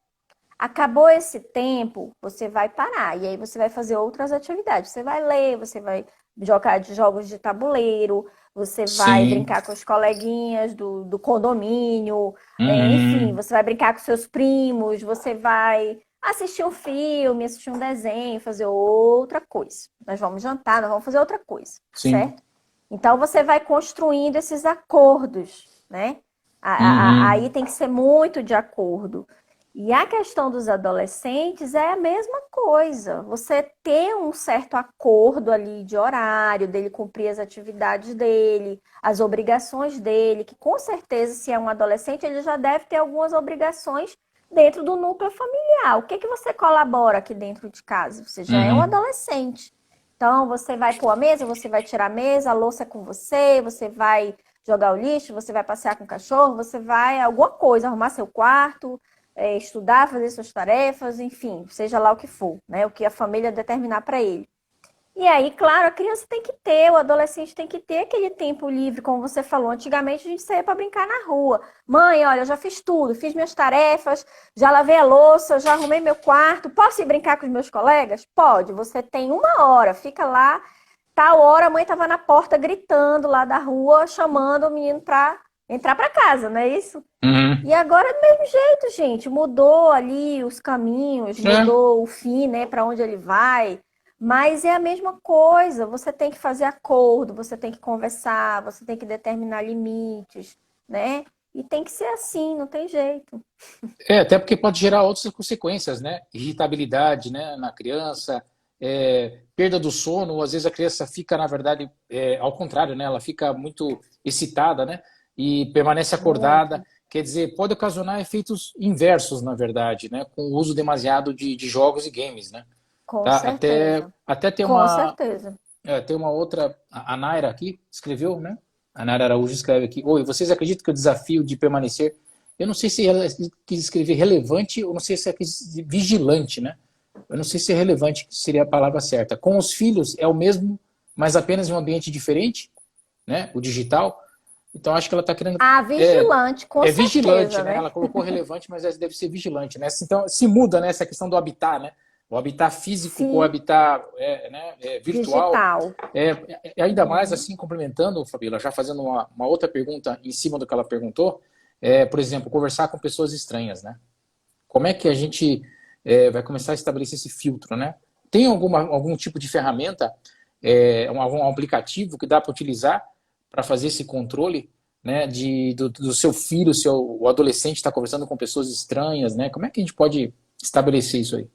Acabou esse tempo, você vai parar e aí você vai fazer outras atividades. Você vai ler, você vai jogar de jogos de tabuleiro, você vai Sim. brincar com os coleguinhas do condomínio, enfim, Uhum. você vai brincar com seus primos, você vai assistir um filme, assistir um desenho, fazer outra coisa. Nós vamos jantar, nós vamos fazer outra coisa, Sim. certo? Então você vai construindo esses acordos, né? Aí Uhum. tem que ser muito de acordo. E a questão dos adolescentes é a mesma coisa. Você ter um certo acordo ali de horário, dele cumprir as atividades dele, as obrigações dele, que com certeza, se é um adolescente, ele já deve ter algumas obrigações dentro do núcleo familiar. O que que você colabora aqui dentro de casa? Você já é um Uhum. adolescente. Então, você vai pôr a mesa, você vai tirar a mesa, a louça é com você, você vai jogar o lixo, você vai passear com o cachorro, você vai alguma coisa, arrumar seu quarto, estudar, fazer suas tarefas, enfim, seja lá o que for, né? O que a família determinar para ele. E aí, claro, a criança tem que ter, o adolescente tem que ter aquele tempo livre, como você falou. Antigamente a gente saía para brincar na rua. Mãe, olha, eu já fiz tudo, fiz minhas tarefas, já lavei a louça, já arrumei meu quarto. Posso ir brincar com os meus colegas? Pode. Você tem uma hora, fica lá. Tal hora a mãe estava na porta gritando lá da rua, chamando o menino para entrar para casa, não é isso? Uhum. E agora, do mesmo jeito, gente, mudou ali os caminhos, É. mudou o fim, né, para onde ele vai, mas é a mesma coisa. Você tem que fazer acordo, você tem que conversar, você tem que determinar limites, né? E tem que ser assim, não tem jeito. Até porque pode gerar outras consequências, né? Irritabilidade, né, na criança, perda do sono. Às vezes a criança fica, na verdade, ao contrário, né? Ela fica muito excitada, né? E permanece acordada. Muito, Quer dizer, pode ocasionar efeitos inversos, na verdade, né? Com o uso demasiado de jogos e games, né? com Tá? Até, certeza. até Com certeza. tem uma outra, a Naira aqui escreveu, né? A Naira Araújo escreve aqui: Oi, vocês acreditam que o desafio de permanecer, eu não sei se ela quis escrever relevante ou não sei se é vigilante, né? Eu não sei se é relevante seria a palavra certa. Com os filhos é o mesmo, mas apenas em um ambiente diferente, né? O digital. Então acho que ela está querendo. Ah, É, vigilante, com é vigilante, certeza, né? né? Ela colocou relevante, mas deve ser vigilante, né? Então se muda, né? Essa questão do habitat, né? O habitat físico com o Sim, habitat virtual. digital. Ainda mais Uhum. assim, complementando, Fabíola, já fazendo uma outra pergunta em cima do que ela perguntou, por exemplo, conversar com pessoas estranhas, né? Como é que a gente vai começar a estabelecer esse filtro, né? Tem algum tipo de ferramenta, algum aplicativo que dá para utilizar para fazer esse controle, né, do seu filho, o adolescente está conversando com pessoas estranhas, né? Como é que a gente pode estabelecer isso aí?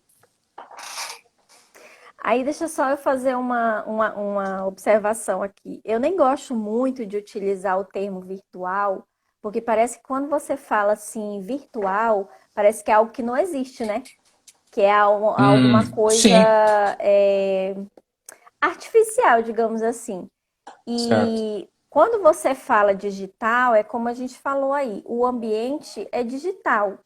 Aí deixa só eu fazer uma observação aqui. Eu nem gosto muito de utilizar o termo virtual, porque parece que quando você fala assim, virtual, parece que é algo que não existe, né? Que é alguma coisa Sim, é, artificial, digamos assim. certo. E quando você fala digital, é como a gente falou aí, o ambiente é digital,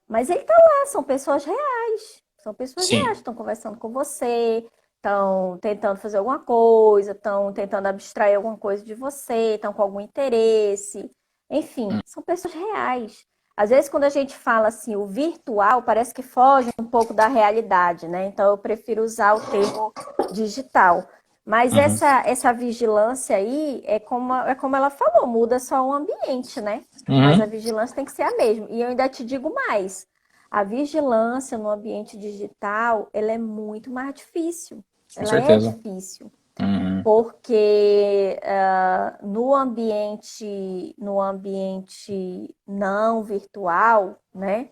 mas ele tá lá, são pessoas reais. São pessoas reais Sim. que estão conversando com você, estão tentando fazer alguma coisa, estão tentando abstrair alguma coisa de você, estão com algum interesse. Enfim, são pessoas reais. Às vezes, quando a gente fala assim, o virtual, parece que foge um pouco da realidade, né? Então, eu prefiro usar o termo digital. Mas Uhum. essa vigilância aí é como ela falou, muda só o ambiente, né? Mas a Uhum. vigilância tem que ser a mesma. E eu ainda te digo mais, a vigilância no ambiente digital, ela é muito mais difícil. Com Ela é certeza. difícil, Uhum. porque no ambiente não virtual, né?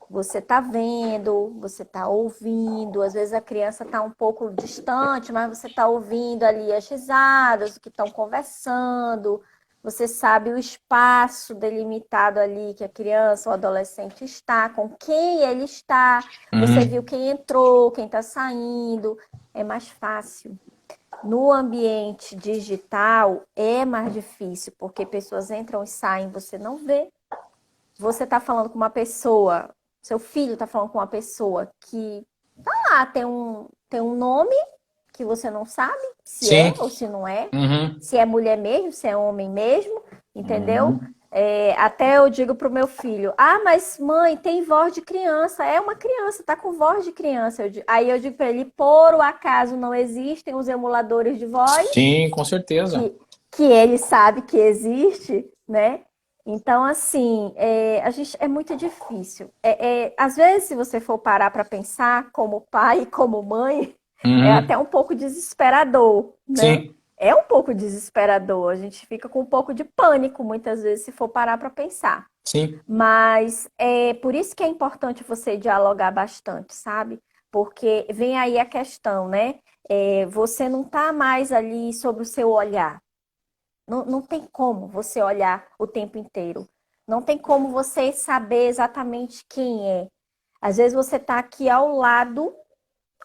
Você está vendo, você está ouvindo, às vezes a criança está um pouco distante, mas você está ouvindo ali as risadas, o que estão conversando, você sabe o espaço delimitado ali que a criança ou adolescente está, com quem ele está, você Uhum. viu quem entrou, quem está saindo, é mais fácil. No ambiente digital é mais difícil, porque pessoas entram e saem, você não vê. Você está falando com uma pessoa, seu filho está falando com uma pessoa que tem um nome que você não sabe se Sim. é ou se não é, Uhum. se é mulher mesmo, se é homem mesmo, entendeu? Uhum. Até eu digo pro meu filho, mas mãe, tem voz de criança, é uma criança, tá com voz de criança. Aí eu digo para ele, por o acaso não existem os emuladores de voz, Sim, com certeza. que, que ele sabe que existe, né? Então, assim, a gente é muito difícil. Às vezes, se você for parar para pensar, como pai e como mãe, é até Uhum. um pouco desesperador, né? Sim, É um pouco desesperador. A gente fica com um pouco de pânico, muitas vezes, se for parar para pensar. sim. Mas é por isso que é importante você dialogar bastante, sabe? Porque vem aí a questão, né? Você não está mais ali sobre o seu olhar. Não, não tem como você olhar o tempo inteiro. Não tem como você saber exatamente quem é. Às vezes você está aqui ao lado,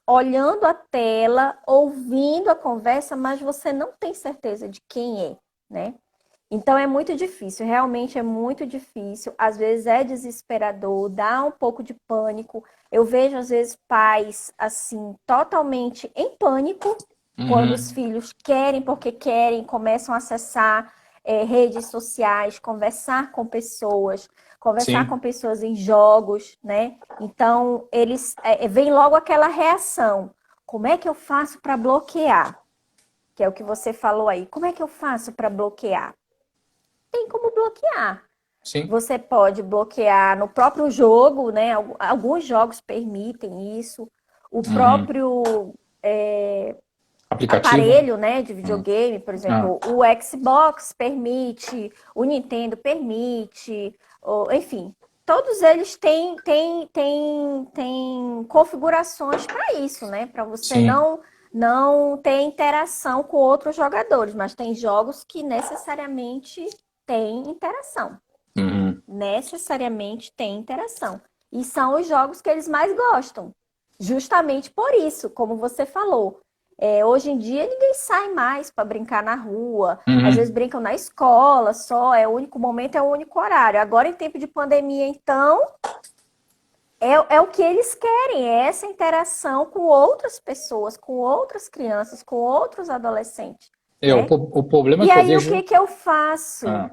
olhando a tela, ouvindo a conversa, mas você não tem certeza de quem é, né? Então é muito difícil, realmente é muito difícil. Às vezes é desesperador, dá um pouco de pânico. Eu vejo às vezes pais assim totalmente em pânico quando os Uhum. filhos querem porque querem, começam a acessar redes sociais, conversar com Sim, pessoas em jogos, né? Então eles vem logo aquela reação. Como é que eu faço para bloquear? Que é o que você falou aí. Como é que eu faço para bloquear? Tem como bloquear. sim. Você pode bloquear no próprio jogo, né? Alguns jogos permitem isso. O Uhum. próprio Aplicativo. aparelho, né, de Uhum. videogame, por Ah, exemplo, o Xbox permite, o Nintendo permite, enfim, todos eles têm configurações para isso, né? Para você sim. não ter interação com outros jogadores, mas tem jogos que necessariamente têm interação. Uhum. Necessariamente têm interação. E são os jogos que eles mais gostam. Justamente por isso, como você falou. Hoje em dia ninguém sai mais para brincar na rua. Às vezes Uhum. brincam na escola só, é o único momento, é o único horário. Agora, em tempo de pandemia, então, é o que eles querem, é essa interação com outras pessoas, com outras crianças, com outros adolescentes, né? O problema E que eu aí, o que vejo. que eu faço? Ah,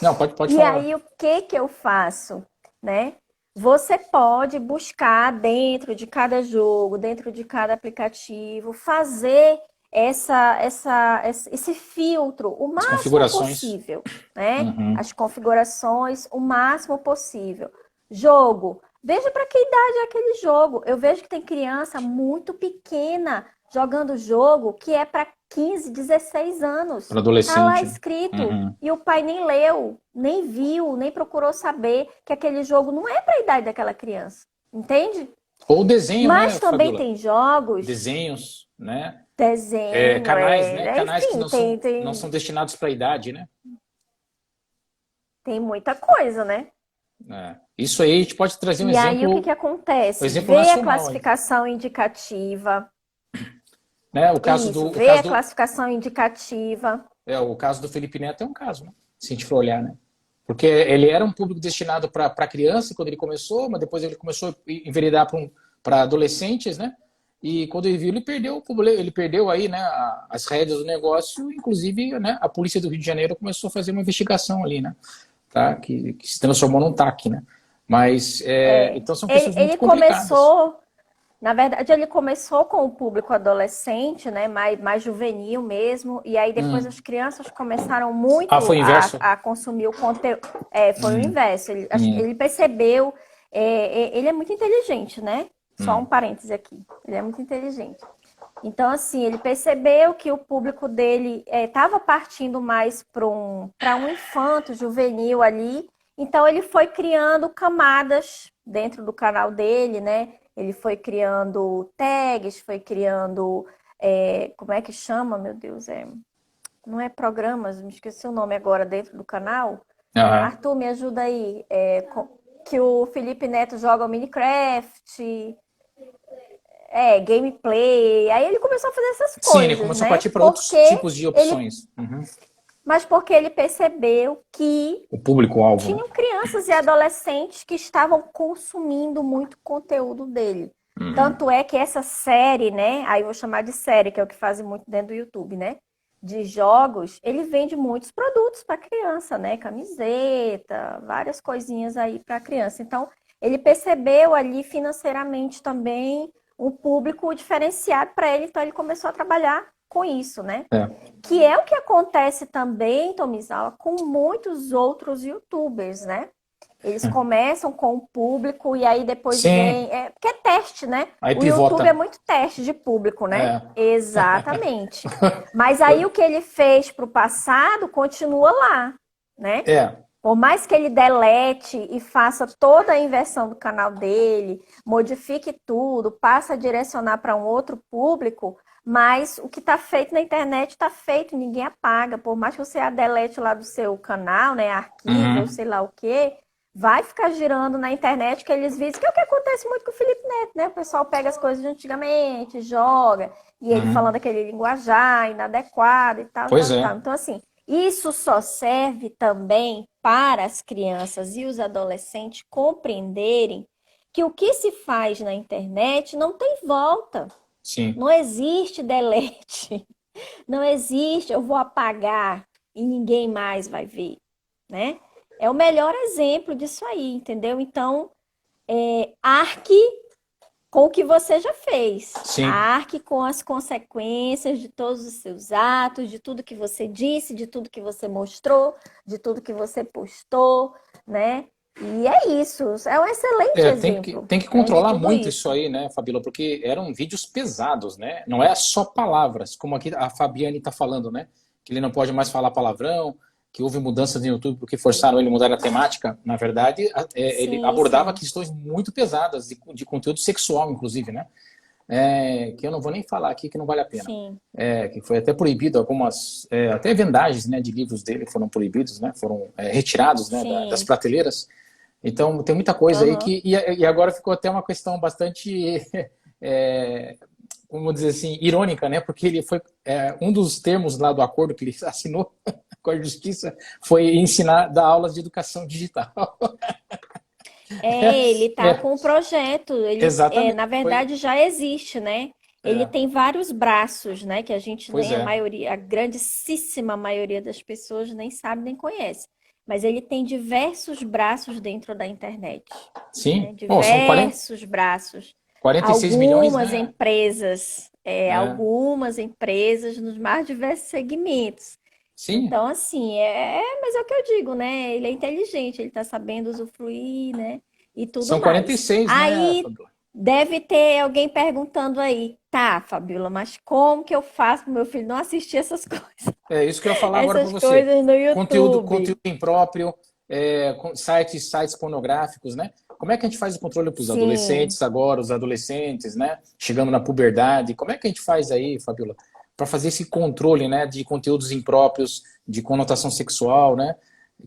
não, pode E falar. aí, o que que eu faço, né? Você pode buscar dentro de cada jogo, dentro de cada aplicativo, fazer esse filtro o As máximo configurações. possível, né? Uhum. As configurações o máximo possível. Jogo. Veja para que idade é aquele jogo. Eu vejo que tem criança muito pequena jogando jogo que é para 15, 16 anos. Para Tá lá adolescente. escrito. Uhum. E o pai nem leu, nem viu, nem procurou saber que aquele jogo não é para a idade daquela criança. Entende? Ou desenho, né, Mas também Fabiola? tem jogos, Desenhos, né? desenho, Canais, né? Canais que enfim, não são destinados para a idade, né? tem muita coisa, né? Isso aí a gente pode trazer E aí o que que um acontece? exemplo Vê a nacional aí, classificação indicativa. né? Isso, vê a classificação indicativa. O caso do Felipe Neto é um caso, né? Se a gente for olhar, né? Porque ele era um público destinado para criança quando ele começou, mas depois ele começou a enveredar para adolescentes, né? E quando ele viu, ele perdeu aí, né, as rédeas do negócio, inclusive, né, a polícia do Rio de Janeiro começou a fazer uma investigação ali, né? Tá? Que se transformou num TAC, né? Mas, então são questões muito Ele complicadas. começou, na verdade, ele começou com o público adolescente, né? Mais juvenil mesmo. E aí depois as crianças começaram Ah, muito foi o inverso? a consumir o conteúdo. Foi o Hum, inverso. hum, Ele percebeu. Ele é muito inteligente, né? Só um hum. parêntese aqui. Ele é muito inteligente. Então, assim, ele percebeu que o público dele estava partindo mais para um infanto juvenil ali. Então, ele foi criando camadas dentro do canal dele, né? Ele foi criando tags, foi criando. Como é que chama, meu Deus? Não é programas, me esqueci o nome agora dentro do canal. Aham. Arthur, me ajuda aí. Que o Felipe Neto joga o Minecraft, gameplay. Aí ele começou a fazer essas Sim, ele coisas, começou a né? partir para outros tipos de opções. Uhum. Mas porque ele percebeu que O público-alvo, né? tinham crianças e adolescentes que estavam consumindo muito conteúdo dele. Uhum. Tanto é que essa série, né? Aí eu vou chamar de série, que é o que fazem muito dentro do YouTube, né? De jogos, ele vende muitos produtos para criança, né? Camiseta, várias coisinhas aí para criança. Então, ele percebeu ali financeiramente também um público diferenciado para ele, então ele começou a trabalhar com isso, né? É. Que é o que acontece também, Tomizawa, com muitos outros YouTubers, né? Eles começam com o público e aí depois Sim, vem. Porque é teste, né? aí O YouTube é pivota. muito teste de público, né? É. Exatamente. Mas aí o que ele fez para o passado continua lá, né? É. Por mais que ele delete e faça toda a inversão do canal dele, modifique tudo, passe a direcionar para um outro público, mas o que está feito na internet está feito, ninguém apaga. Por mais que você a delete lá do seu canal, né, arquivo ou Uhum. sei lá o quê, vai ficar girando na internet que eles visam, que é o que acontece muito com o Felipe Neto, né? O pessoal pega as coisas de antigamente, joga, e ele falando Uhum. aquele linguajar inadequado e tal, Pois tal, é. tal. Então, assim, isso só serve também para as crianças e os adolescentes compreenderem que o que se faz na internet não tem volta. Sim. Não existe delete. Não existe eu vou apagar e ninguém mais vai ver, né? É o melhor exemplo disso aí, entendeu? Então, arque com o que você já fez. Sim. Arque com as consequências de todos os seus atos, de tudo que você disse, de tudo que você mostrou, de tudo que você postou, né? E é isso. É um excelente exemplo, Tem que né, de controlar tudo muito isso isso. aí, né, Fabíola? Porque eram vídeos pesados, né? Não é só palavras, como aqui a Fabiane está falando, né? Que ele não pode mais falar palavrão, que houve mudanças no YouTube porque forçaram ele a mudar a temática. Na verdade, ele Sim, abordava sim, questões muito pesadas, de conteúdo sexual, inclusive, né? Que eu não vou nem falar aqui, que não vale a pena. sim. Que foi até proibido algumas, até vendagens, né, de livros dele foram proibidos, né? Foram retirados, né, das Sim. prateleiras. Então, tem muita coisa aí Aham. que. E agora ficou até uma questão bastante, é, vamos dizer assim, irônica, né? Porque ele foi. Um dos termos lá do acordo que ele assinou com a justiça foi ensinar, dar aulas de educação digital. Ele tá É, com o projeto. exatamente. Na verdade, já existe, né? Ele É, tem vários braços, né? Que a gente pois nem a é. maioria, a grandíssima maioria das pessoas nem sabe nem conhece. Mas ele tem diversos braços dentro da internet, né? Sim. Bom, são Diversos braços. 46 milhões, Algumas né? empresas, né? algumas empresas nos mais diversos segmentos. Sim, Então, assim, mas é o que eu digo, né? Ele é inteligente, ele tá sabendo usufruir, né? E tudo são quarenta e mais. seis, né, Aí Fabiola? deve ter alguém perguntando aí, tá, Fabiola, mas como que eu faço pro meu filho não assistir essas coisas, É isso que eu ia falar agora para essas você. coisas no Conteúdo YouTube? impróprio, sites pornográficos, né? Como é que a gente faz o controle para os Sim, adolescentes agora, os adolescentes, né? Chegando na puberdade. Como é que a gente faz aí, Fabiola, para fazer esse controle, né, de conteúdos impróprios, de conotação sexual, né?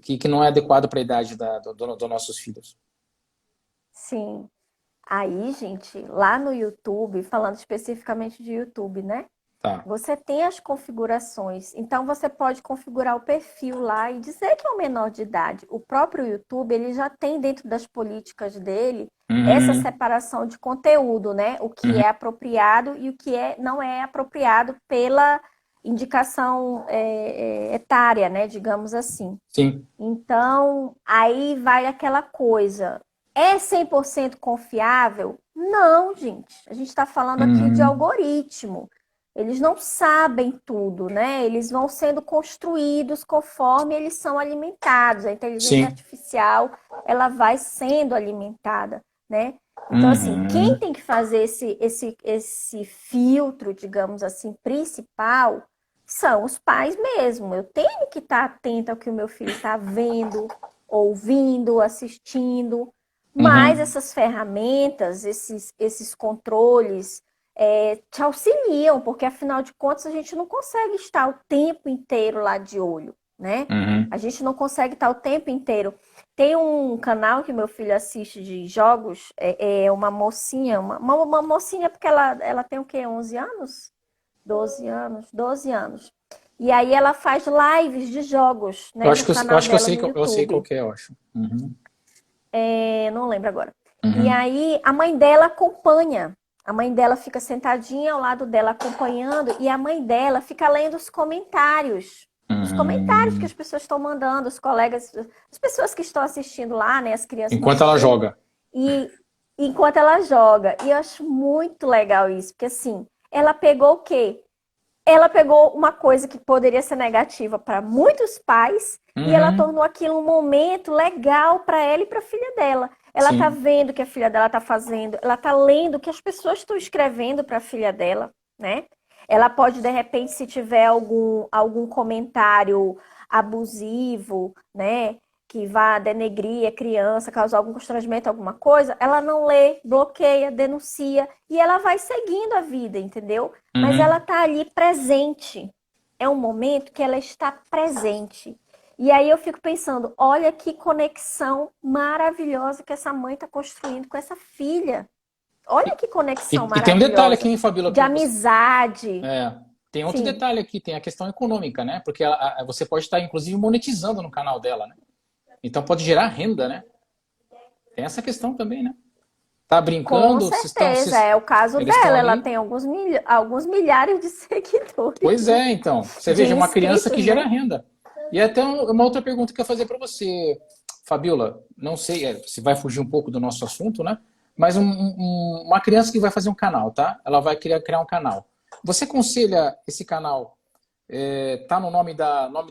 Que não é adequado para a idade dos nossos filhos. sim. Aí, gente, lá no YouTube, falando especificamente de YouTube, né? Tá. Você tem as configurações, então você pode configurar o perfil lá e dizer que é um menor de idade. O próprio YouTube, ele já tem dentro das políticas dele essa Uhum, separação de conteúdo, né? O que uhum, é apropriado e o que não é apropriado pela indicação etária, né? Digamos assim. sim. Então, aí vai aquela coisa. É 100% confiável? Não, gente. A gente está falando aqui de Uhum, algoritmo. Eles não sabem tudo, né? Eles vão sendo construídos conforme eles são alimentados. A inteligência sim. artificial, ela vai sendo alimentada, né? Então, assim, quem Uhum, tem que fazer esse filtro, digamos assim, principal, são os pais mesmo. Eu tenho que estar atenta ao que o meu filho está vendo, ouvindo, assistindo. Mas uhum, essas ferramentas, esses controles, te auxiliam, porque afinal de contas a gente não consegue estar o tempo inteiro lá de olho, né? uhum. A gente não consegue estar o tempo inteiro. Tem um canal que meu filho assiste de jogos, é uma mocinha, uma mocinha, porque ela tem o quê? 11 anos? 12 anos? 12 anos. E aí ela faz lives de jogos, né, no Eu canal acho que dela no eu sei qual YouTube. que é, eu acho. Uhum, Não lembro agora. E uhum, aí a mãe dela acompanha. A mãe dela fica sentadinha ao lado dela acompanhando e a mãe dela fica lendo os comentários. Os comentários que uhum. as pessoas estão mandando, os colegas, as pessoas que estão assistindo lá, né, as crianças estão Enquanto ela assistindo, joga. e enquanto ela joga. E eu acho muito legal isso, porque assim, ela pegou o quê? Ela pegou uma coisa que poderia ser negativa para muitos pais e ela Uhum, tornou aquilo um momento legal para ela e para a filha dela. Ela tá sim. vendo o que a filha dela tá fazendo, ela tá lendo o que as pessoas estão escrevendo para a filha dela, né? Ela pode, de repente, se tiver algum comentário abusivo, né? Que vá denegrir a criança, causar algum constrangimento, alguma coisa, ela não lê, bloqueia, denuncia e ela vai seguindo a vida, entendeu? Mas ela Uhum. está ali presente. É um momento que ela está presente. E aí eu fico pensando, olha que conexão maravilhosa que essa mãe está construindo com essa filha. Olha E, que conexão e tem um detalhe aqui, maravilhosa hein, Fabíola, de que você. amizade. É, tem outro Sim, detalhe aqui, tem a questão econômica, né? Porque você pode estar, inclusive, monetizando no canal dela, né? Então pode gerar renda, né? Tem essa questão também, né? Tá com brincando, certeza. É o caso eles estão dela. Ela ali. tem alguns milhares de seguidores, Pois né? é, então. Você De veja, uma criança que inscritos, gera né? renda. E até uma outra pergunta que eu ia fazer para você, Fabiola. Não sei se vai fugir um pouco do nosso assunto, né? Mas uma criança que vai fazer um canal, tá? Ela vai querer criar um canal. Você aconselha esse canal tá no nome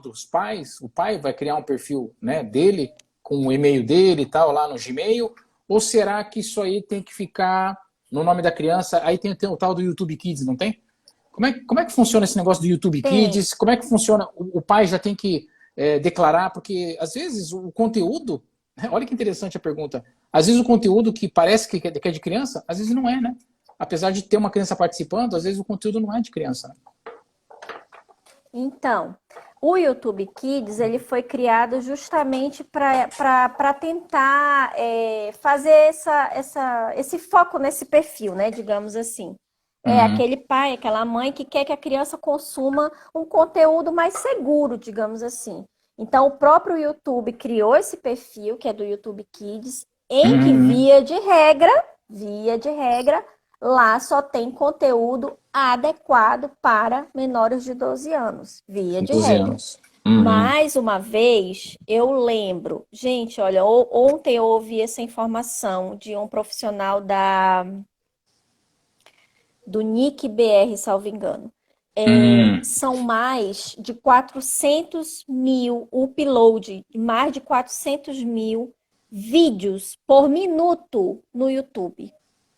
dos pais? O pai vai criar um perfil, né, dele com o e-mail dele e tal lá no Gmail? Ou será que isso aí tem que ficar no nome da criança? Aí tem o tal do YouTube Kids, não tem? Como é que funciona esse negócio do YouTube Tem. Kids? Como é que funciona? O pai já tem que declarar, porque às vezes o conteúdo, olha que interessante a pergunta, às vezes o conteúdo que parece que é de criança, às vezes não é, né? Apesar de ter uma criança participando, às vezes o conteúdo não é de criança. Né? Então, o YouTube Kids ele foi criado justamente para tentar fazer esse foco nesse perfil, né? Digamos assim. É Uhum, aquele pai, aquela mãe que quer que a criança consuma um conteúdo mais seguro, digamos assim. Então, o próprio YouTube criou esse perfil, que é do YouTube Kids, em que, uhum, via de regra, lá só tem conteúdo adequado para menores de 12 anos, via de 12 regra. anos. Uhum. Mais uma vez, eu lembro, gente, olha, ontem eu ouvi essa informação de um profissional do Nick BR, salvo engano. Hum, São mais de 400 mil upload, mais de 400 mil vídeos por minuto no YouTube.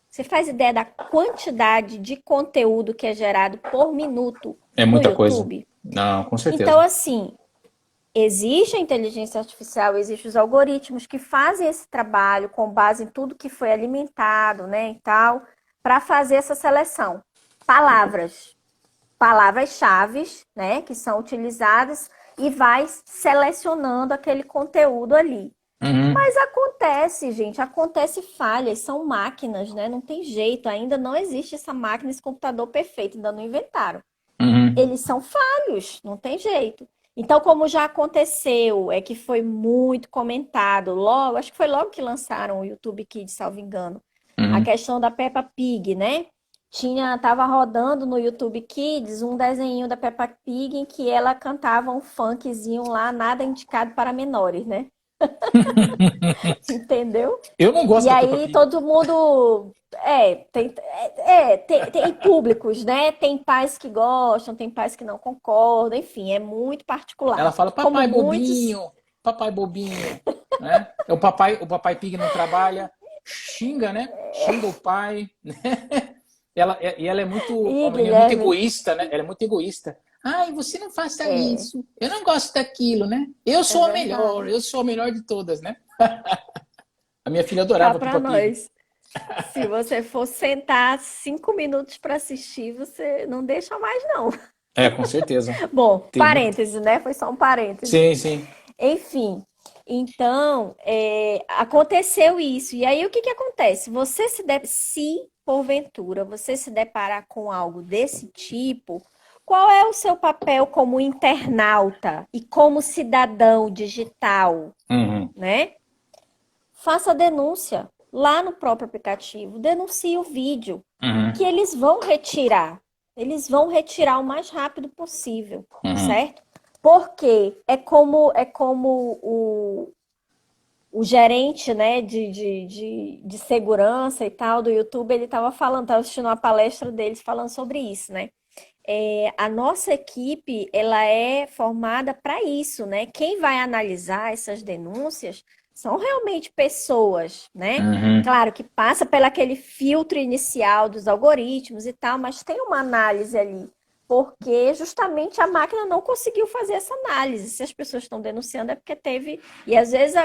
Você faz ideia da quantidade de conteúdo que é gerado por minuto é no muita coisa. YouTube? Não, com Então, certeza. assim, existe a inteligência artificial, existem os algoritmos que fazem esse trabalho com base em tudo que foi alimentado, né, e tal, para fazer essa seleção. Palavras-chave, né, que são utilizadas e vai selecionando aquele conteúdo ali. Uhum, Mas acontece, gente, acontece falhas, são máquinas, né? Não tem jeito, ainda não existe essa máquina, esse computador perfeito, ainda não inventaram. uhum. Eles são falhos, não tem jeito. Então, como já aconteceu, é que foi muito comentado, logo, acho que foi logo que lançaram o YouTube Kids, salvo engano, a Uhum. questão da Peppa Pig, né? Tava rodando no YouTube Kids um desenho da Peppa Pig em que ela cantava um funkzinho lá, nada indicado para menores, né? Entendeu? Eu não gosto E da Peppa aí Pig. todo mundo tem públicos, né? Tem pais que gostam, tem pais que não concordam, enfim, é muito Ela particular. fala, Como muitos. papai bobinho, né? O papai Pig não trabalha, xinga, né? Xinga o pai, né? Ela é muito, Ih, uma menina muito Guilherme, egoísta, né? Ela é muito egoísta. Ai, você não faça é, isso. Eu não gosto daquilo, né? Eu é sou a melhor, verdade. eu sou a melhor de todas, né? A minha filha Cá adorava pra Peppa Pig. nós. Se você for sentar 5 minutos para assistir, você não deixa mais, não. É, com certeza. Bom, Tem muito. parêntese, né? Foi só um parêntese. Sim, sim. Enfim, então aconteceu isso. E aí o que que acontece? Se porventura você se deparar com algo desse tipo, qual é o seu papel como internauta e como cidadão digital, Uhum, né? Faça a denúncia lá no próprio aplicativo, denuncie o vídeo que uhum, eles vão retirar. Eles vão retirar o mais rápido possível, uhum. certo? Porque é como o gerente, né, de segurança e tal do YouTube, ele estava falando, estava assistindo uma palestra deles falando sobre isso, né? A nossa equipe, ela é formada para isso, né? Quem vai analisar essas denúncias são realmente pessoas, né? Uhum. Claro que passa pelo aquele filtro inicial dos algoritmos e tal, mas tem uma análise ali, porque justamente a máquina não conseguiu fazer essa análise. Se as pessoas estão denunciando é porque teve, e às vezes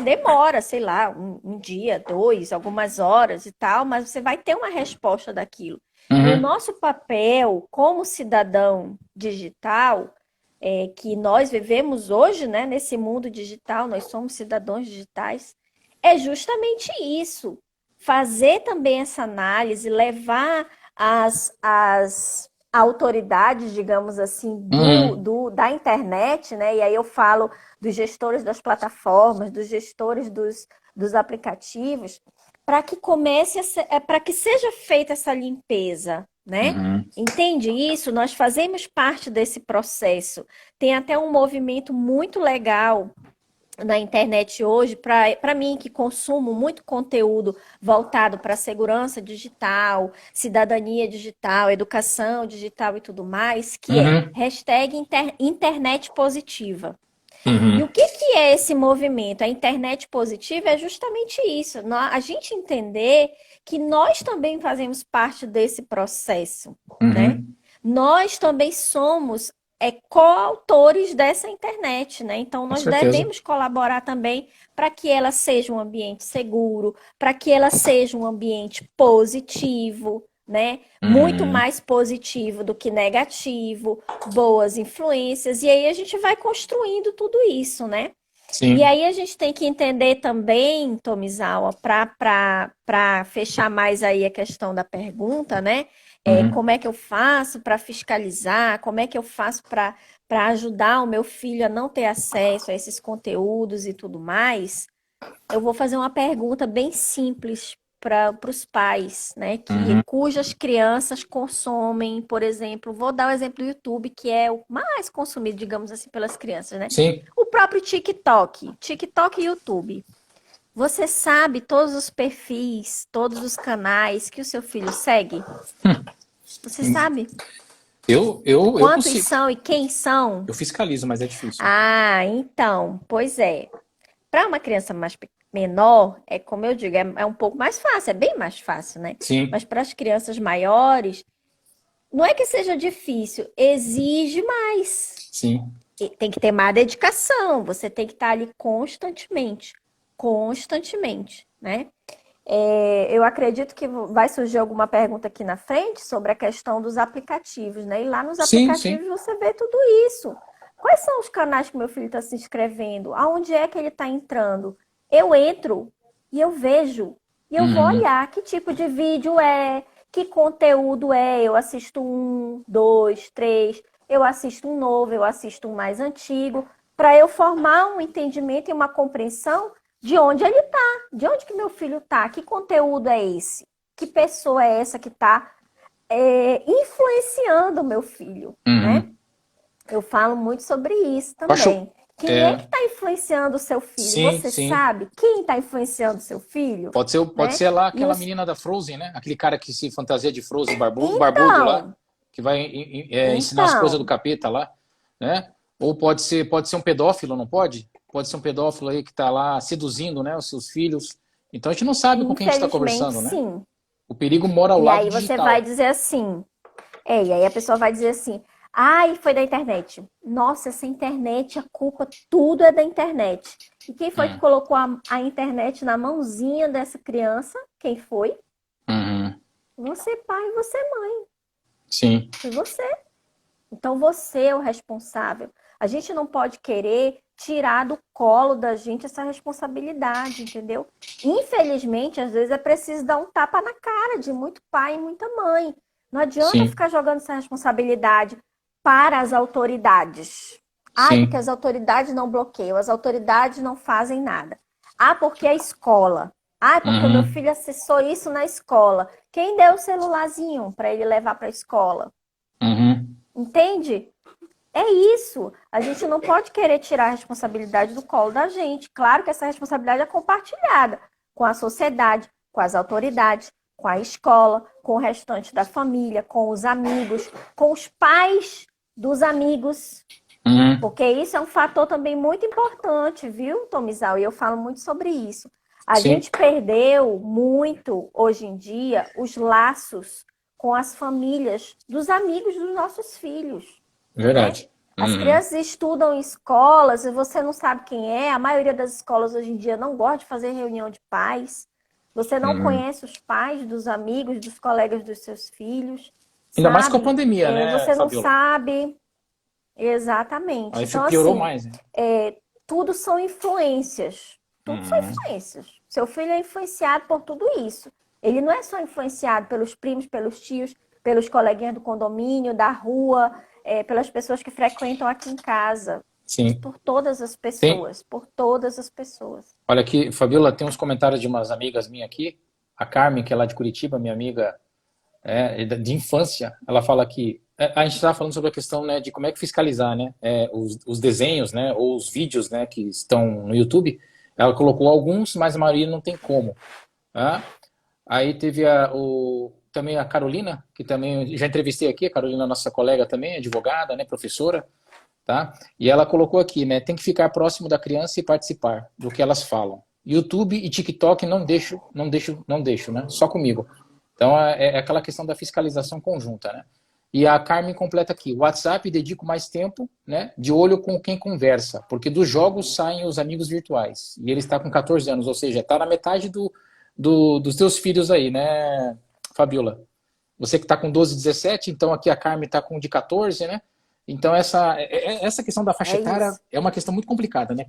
demora, sei lá, um dia, dois, algumas horas e tal, mas você vai ter uma resposta daquilo. E o Uhum. nosso papel como cidadão digital, que nós vivemos hoje, né, nesse mundo digital, nós somos cidadãos digitais, é justamente isso. Fazer também essa análise, levar as autoridades, digamos assim, Uhum. da internet, né? E aí eu falo dos gestores das plataformas, dos gestores dos aplicativos, para que para que seja feita essa limpeza, né? Uhum. Entende isso? Nós fazemos parte desse processo. Tem até um movimento muito legal na internet hoje, para mim que consumo muito conteúdo voltado para segurança digital, cidadania digital, educação digital e tudo mais, que é Uhum. hashtag internet positiva. E Uhum. o que, que é esse movimento? A internet positiva é justamente isso, a gente entender que nós também fazemos parte desse processo, né? Uhum. Nós também somos coautores dessa internet, né? Então, Com nós certeza. devemos colaborar também para que ela seja um ambiente seguro, para que ela seja um ambiente positivo, né? Muito Uhum. mais positivo do que negativo, boas influências, e aí a gente vai construindo tudo isso, né? E Sim. aí a gente tem que entender também, Tomizawa, para fechar mais aí a questão da pergunta, né? Uhum. Como é que eu faço para fiscalizar? Como é que eu faço para ajudar o meu filho a não ter acesso a esses conteúdos e tudo mais? Eu vou fazer uma pergunta bem simples para os pais, né? Uhum. Cujas crianças consomem, por exemplo, vou dar o exemplo do YouTube, que é o mais consumido, digamos assim, pelas crianças, né? Sim. O próprio TikTok, TikTok e YouTube. Você sabe todos os perfis, todos os canais que o seu filho segue? Você sabe Eu quantos consigo. são e quem são? Eu fiscalizo, mas é difícil. Ah, então, pois é. Para uma criança menor, é como eu digo, é um pouco mais fácil, é bem mais fácil, né? Sim, Mas para as crianças maiores, não é que seja difícil, exige mais. sim. E tem que ter mais dedicação, você tem que estar ali constantemente, constantemente, né? Eu acredito que vai surgir alguma pergunta aqui na frente sobre a questão dos aplicativos, né? E lá nos Sim, sim. aplicativos você vê tudo isso. Quais são os canais que meu filho está se inscrevendo? Aonde é que ele está entrando? Eu entro e eu vejo. E eu vou Uhum. olhar que tipo de vídeo é, que conteúdo é. Eu assisto um, dois, três, eu assisto um novo, eu assisto um mais antigo, para eu formar um entendimento e uma compreensão de onde ele está. De onde que meu filho está? Que conteúdo é esse? Que pessoa é essa que está influenciando o meu filho, né? Uhum. Eu falo muito sobre isso Eu acho. também. Quem é que É, está influenciando o seu filho? sim, Você sim. sabe quem está influenciando o seu filho? Pode Né? ser lá E aquela os... menina da Frozen, né? Aquele cara que se fantasia de Frozen barbudo lá, Então, que vai ensinar as coisas do então, capeta lá, né? Ou pode ser um pedófilo, não pode? Pode ser um pedófilo aí que está lá seduzindo, né, os seus filhos. Então a gente não sabe com quem a gente está infelizmente, conversando, né? sim. O perigo mora ao E lado aí você vai digital. dizer assim, e aí a pessoa vai dizer assim, ai, foi da internet. Nossa, essa internet, a culpa, tudo é da internet. E quem foi que Hum. colocou a internet na mãozinha dessa criança? Quem foi? Uhum. Você, pai, você, mãe. Sim, Foi você. Então você é o responsável. A gente não pode querer tirar do colo da gente essa responsabilidade, entendeu? Infelizmente, às vezes é preciso dar um tapa na cara de muito pai e muita mãe. Não adianta sim, ficar jogando essa responsabilidade para as autoridades. Ah, porque sim. as autoridades não bloqueiam, as autoridades não fazem nada. Ah, porque a escola. Ah, porque o meu Uhum. filho acessou isso na escola. Quem deu o celularzinho para ele levar para a escola? Uhum. Entende? É isso. A gente não pode querer tirar a responsabilidade do colo da gente. Claro que essa responsabilidade é compartilhada com a sociedade, com as autoridades, com a escola, com o restante da família, com os amigos, com os pais dos amigos. Uhum. Porque isso é um fator também muito importante, viu, Tomizal? E eu falo muito sobre isso. A Sim, gente perdeu muito, hoje em dia, os laços com as famílias dos amigos dos nossos filhos, né? verdade. As Uhum. crianças estudam em escolas e você não sabe quem é. A maioria das escolas hoje em dia não gosta de fazer reunião de pais. Você não Uhum. conhece os pais dos amigos, dos colegas dos seus filhos, Ainda mais com a sabe? pandemia, né, Você não Fabiola? sabe exatamente. Aí Então, piorou assim, mais, né? tudo são influências. Tudo são Uhum. influências. Seu filho é influenciado por tudo isso. Ele não é só influenciado pelos primos, pelos tios, pelos coleguinhas do condomínio, da rua, pelas pessoas que frequentam aqui em casa. Sim. Por todas as Tem, pessoas. Por todas as pessoas. olha aqui, Fabiola, tem uns comentários de umas amigas minhas aqui. A Carmen, que é lá de Curitiba, minha amiga de infância, ela fala que a gente estava falando sobre a questão, né, de como é que fiscalizar, né, os desenhos, né, ou os vídeos, né, que estão no YouTube. Ela colocou alguns, mas a maioria não tem como. Tá? Aí teve também a Carolina, que também já entrevistei aqui. A Carolina, nossa colega também, advogada, né, professora, tá? E ela colocou aqui, né, tem que ficar próximo da criança e participar do que elas falam. YouTube e TikTok não deixo, né? Só comigo. Então é aquela questão da fiscalização conjunta, né? E a Carmen completa aqui: WhatsApp dedico mais tempo, né? De olho com quem conversa, porque dos jogos saem os amigos virtuais. E ele está com 14 anos, ou seja, está na metade dos teus filhos aí, né, Fabiola? Você que está com 12, 17, então aqui a Carmen está com de 14, né? Então essa questão da faixa É etária isso. é uma questão muito complicada, né?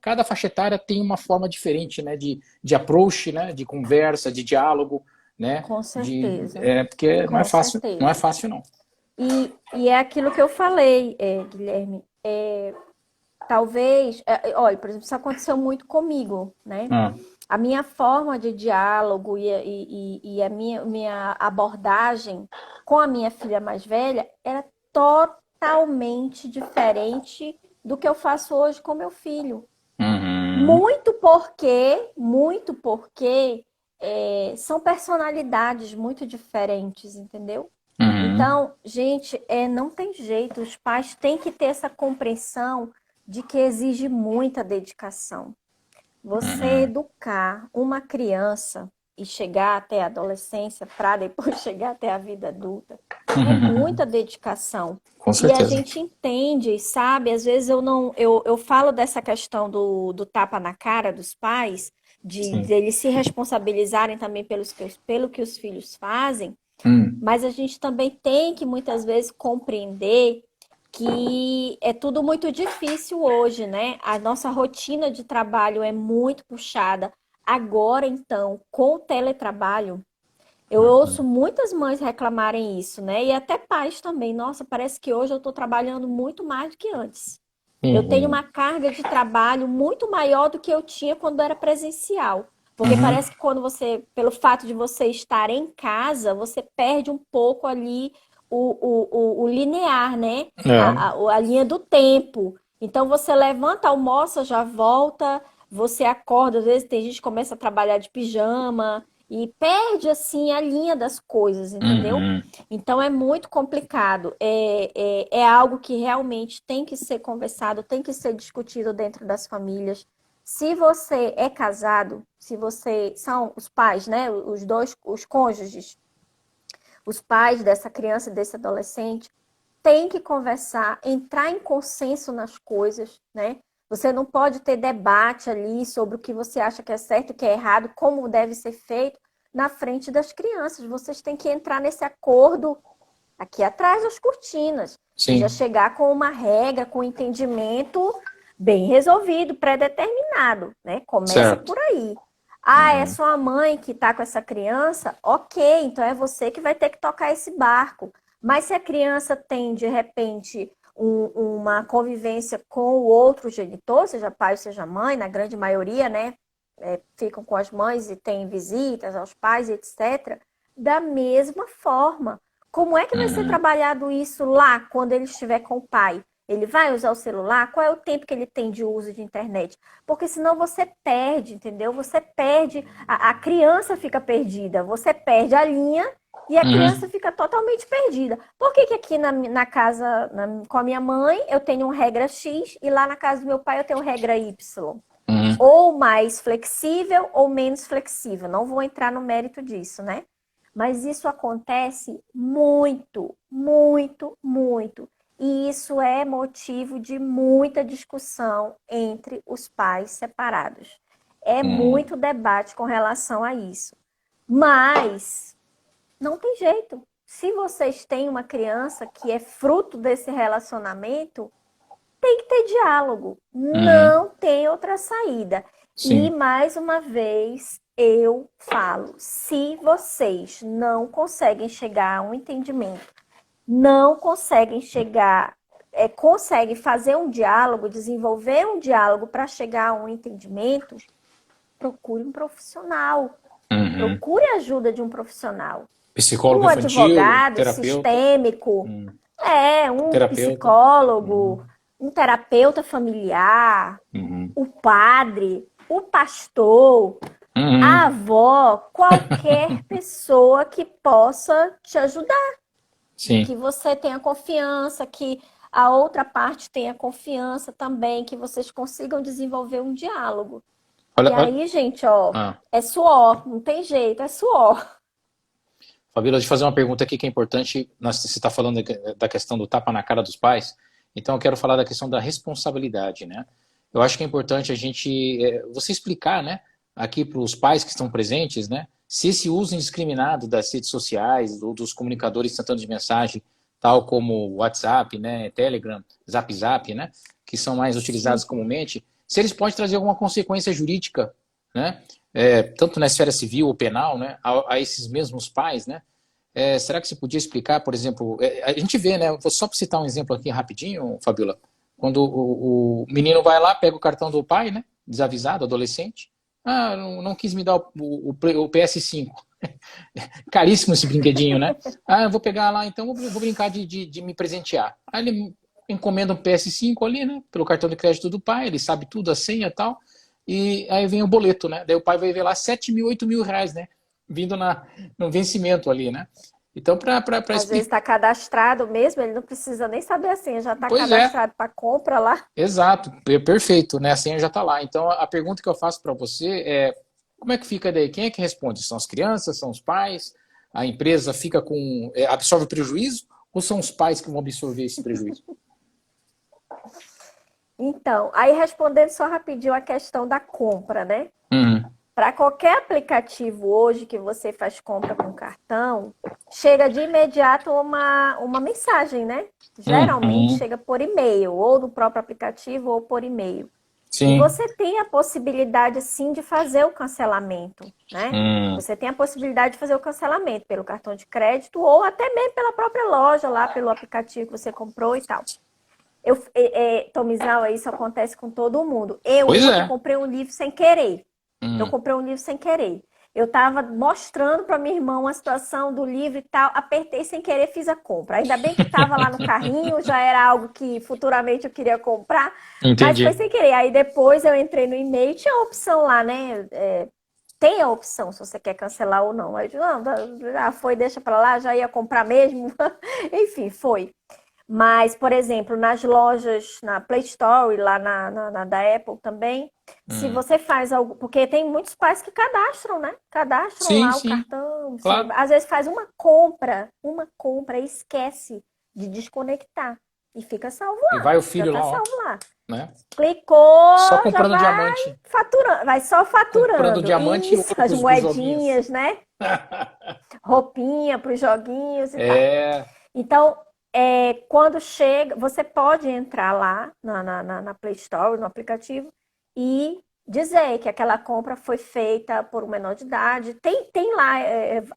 Cada faixa etária tem uma forma diferente, né? De approach, né? De conversa, de diálogo, né? Com certeza. Porque Com não é certeza. fácil não. E é aquilo que eu falei, Guilherme. Talvez, olha, por exemplo, isso aconteceu muito comigo, né? Ah, A minha forma de diálogo e a minha abordagem com a minha filha mais velha era totalmente diferente do que eu faço hoje com meu filho. uhum, Muito porque são personalidades muito diferentes, entendeu? Uhum. Então, gente, não tem jeito, os pais têm que ter essa compreensão de que exige muita dedicação. Você Uhum. educar uma criança e chegar até a adolescência para depois chegar até a vida adulta é muita dedicação. Com E a certeza. gente entende, sabe? Às vezes eu não, eu falo dessa questão do tapa na cara dos pais, de Sim. eles se responsabilizarem também pelo que os filhos fazem, Hum. mas a gente também tem que muitas vezes compreender que é tudo muito difícil hoje, né? A nossa rotina de trabalho é muito puxada. Agora, então, com o teletrabalho, eu ouço Uhum. muitas mães reclamarem isso, né? E até pais também. Nossa, parece que hoje eu estou trabalhando muito mais do que antes. Eu tenho uma Uhum. carga de trabalho muito maior do que eu tinha quando era presencial. Porque Uhum. parece que quando você, pelo fato de você estar em casa, você perde um pouco ali o linear, né? É. A linha do tempo. Então você levanta, almoça, já volta, você acorda, às vezes tem gente que começa a trabalhar de pijama e perde assim a linha das coisas, entendeu? Uhum. Então é muito complicado. É algo que realmente tem que ser conversado, tem que ser discutido dentro das famílias. Se você é casado, se você são os pais, né? Os dois, os cônjuges, os pais dessa criança, desse adolescente, tem que conversar, entrar em consenso nas coisas, né? Você não pode ter debate ali sobre o que você acha que é certo, o que é errado, como deve ser feito na frente das crianças. Vocês têm que entrar nesse acordo aqui atrás das cortinas e já Sim. chegar com uma regra, com um entendimento bem resolvido, pré-determinado, né? Começa Certo. por aí. Ah, é Uhum. sua mãe que está com essa criança? Ok, então é você que vai ter que tocar esse barco. Mas se a criança tem, de repente, uma convivência com o outro genitor, seja pai, seja mãe, na grande maioria, né? Ficam com as mães e têm visitas aos pais, etc. Da mesma forma. Como é que vai ser Uhum. trabalhado isso lá, quando ele estiver com o pai? Ele vai usar o celular? Qual é o tempo que ele tem de uso de internet? Porque senão você perde, entendeu? Você perde, a criança fica perdida, você perde a linha e a criança Uhum. fica totalmente perdida. Por que, que aqui na casa, com a minha mãe, eu tenho regra X e lá na casa do meu pai eu tenho regra Y? Uhum. Ou mais flexível ou menos flexível. Não vou entrar no mérito disso, né? Mas isso acontece muito, muito, muito. E isso é motivo de muita discussão entre os pais separados. É Uhum. muito debate com relação a isso. Mas não tem jeito. Se vocês têm uma criança que é fruto desse relacionamento, tem que ter diálogo. Uhum. Não tem outra saída. E Sim. mais uma vez eu falo, se vocês não conseguem chegar a um entendimento, não conseguem chegar, conseguem fazer um diálogo, desenvolver um diálogo para chegar a um entendimento, procure um profissional. Uhum. Procure a ajuda de um profissional. Psicólogo Um infantil, advogado terapeuta. sistêmico, Uhum. um Terapeuta. psicólogo, Uhum. um terapeuta familiar, Uhum. o padre, o pastor, a Uhum. avó, qualquer pessoa que possa te ajudar, que Sim. você tenha confiança, que a outra parte tenha confiança também, que vocês consigam desenvolver um diálogo. Olha, E olha. aí, gente, ó, Ah. é suor, não tem jeito, é suor. Fabíola, deixa eu fazer uma pergunta aqui que é importante. Você está falando da questão do tapa na cara dos pais, então eu quero falar da questão da responsabilidade, né? Eu acho que é importante a gente, você explicar, né, aqui para os pais que estão presentes, né, se esse uso indiscriminado das redes sociais ou dos comunicadores instantâneos de mensagem, tal como WhatsApp, né, Telegram, Zap Zap, né, que são mais utilizados Sim. comumente, se eles podem trazer alguma consequência jurídica, né, tanto na esfera civil ou penal, né, a esses mesmos pais, né? Será que você podia explicar, por exemplo, a gente vê, né? Vou só citar um exemplo aqui rapidinho, Fabiola. Quando o menino vai lá, pega o cartão do pai, né? Desavisado, adolescente. Ah, não quis me dar o PS5. Caríssimo esse brinquedinho, né? Ah, eu vou pegar lá, então vou brincar de me presentear. Aí ele encomenda um PS5 ali, né? Pelo cartão de crédito do pai, ele sabe tudo, a senha e tal. E aí vem o boleto, né? Daí o pai vai ver lá 7 mil, 8 mil reais, né? Vindo no vencimento ali, né? Então, para Às vezes explicar. está cadastrado mesmo, ele não precisa nem saber a senha, já está Pois é, cadastrado para compra lá. exato, perfeito, né? A senha já está lá. Então, a pergunta que eu faço para você é: como é que fica daí? Quem é que responde? São as crianças? São os pais? A empresa fica com. Absorve o prejuízo? Ou são os pais que vão absorver esse prejuízo? Então, aí respondendo só rapidinho a questão da compra, né? Uhum. Para qualquer aplicativo hoje que você faz compra com cartão, chega de imediato uma mensagem, né? Geralmente Uhum. chega por e-mail, ou no próprio aplicativo, ou por e-mail. E Sim. você tem a possibilidade, sim, de fazer o cancelamento, né? Hum. Você tem a possibilidade de fazer o cancelamento pelo cartão de crédito ou até mesmo pela própria loja, lá pelo aplicativo que você comprou e tal. Tomizão, isso acontece com todo mundo. Eu Pois ontem é. comprei um livro sem querer. Eu Hum. comprei um livro sem querer. Eu estava mostrando para minha irmã uma situação do livro e tal, apertei sem querer, fiz a compra. Ainda bem que estava lá no carrinho, já era algo que futuramente eu queria comprar, mas foi Entendi. sem querer. Aí depois eu entrei no e-mail, tinha a opção lá, né? Tem a opção se você quer cancelar ou não. Aí eu disse, não, já foi, deixa para lá, já ia comprar mesmo. Enfim, foi. Mas, por exemplo, nas lojas, na Play Store, lá na da Apple também, se Hum. você faz algo. Porque tem muitos pais que cadastram, né? Cadastram Sim, lá o sim, cartão. claro. Às vezes faz uma compra e esquece de desconectar. E fica salvo E lá. vai o Já filho tá lá, ó, salvo lá. né? Só Clicou, já comprando vai diamante. faturando, vai só Comprando faturando. diamante e Isso, ouro as pros joguinhos. moedinhas, né? Roupinha para os joguinhos e tal. É. Então, quando chega, você pode entrar lá na Play Store, no aplicativo, e dizer que aquela compra foi feita por um menor de idade. Tem lá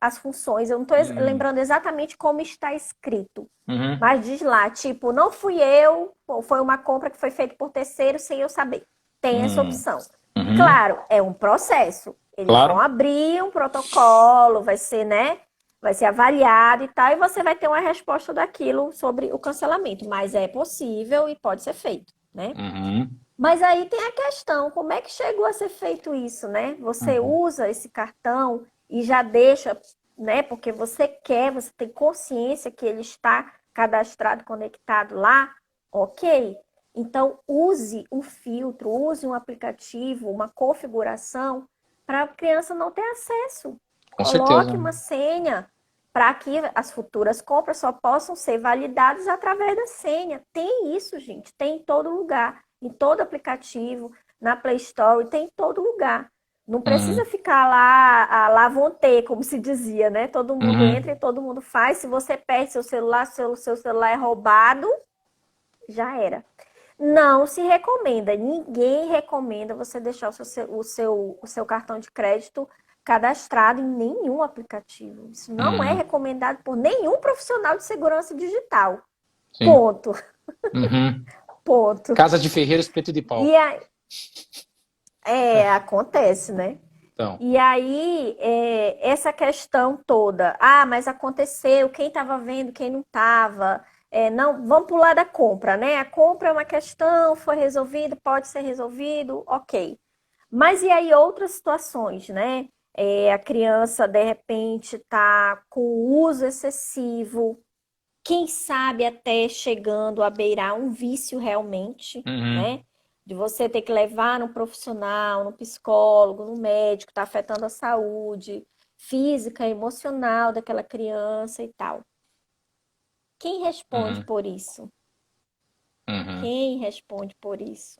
as funções, eu não estou Hum. lembrando exatamente como está escrito, Uhum. mas diz lá, tipo, não fui eu, ou foi uma compra que foi feita por terceiro sem eu saber. Tem essa Hum. opção. Uhum. Claro, é um processo. Eles vão Claro. abrir um protocolo, vai ser, né? Vai ser avaliado e tal, e você vai ter uma resposta daquilo sobre o cancelamento. Mas é possível e pode ser feito, né? Uhum. Mas aí tem a questão, como é que chegou a ser feito isso, né? Você Uhum. usa esse cartão e já deixa, né? Porque você quer, você tem consciência que ele está cadastrado, conectado lá, ok? Então use um filtro, use um aplicativo, uma configuração para a criança não ter acesso. Com certeza. Coloque uma senha para que as futuras compras só possam ser validadas através da senha. Tem isso, gente, tem em todo lugar, em todo aplicativo, na Play Store, tem em todo lugar. Não precisa Uhum. ficar lá vão ter, como se dizia, né? Todo mundo entra Uhum. e todo mundo faz. Se você perde seu celular, seu celular é roubado, já era. Não se recomenda, ninguém recomenda você deixar o seu cartão de crédito cadastrado em nenhum aplicativo. Isso não é Uhum. recomendado por nenhum profissional de segurança digital. Sim. Ponto. Uhum. Ponto. Casa de ferreiro, espeto de pau. E aí, acontece, né? Então. E aí, essa questão toda, mas aconteceu, quem estava vendo, quem não estava, não, vamos pular da compra, né? A compra é uma questão, foi resolvido, pode ser resolvido, ok. Mas e aí outras situações, né? A criança, de repente, está com uso excessivo, quem sabe até chegando a beirar um vício realmente, Uhum. né? De você ter que levar no profissional, no psicólogo, no médico, tá afetando a saúde física, emocional daquela criança e tal. Quem responde Uhum. por isso? Uhum. Quem responde por isso?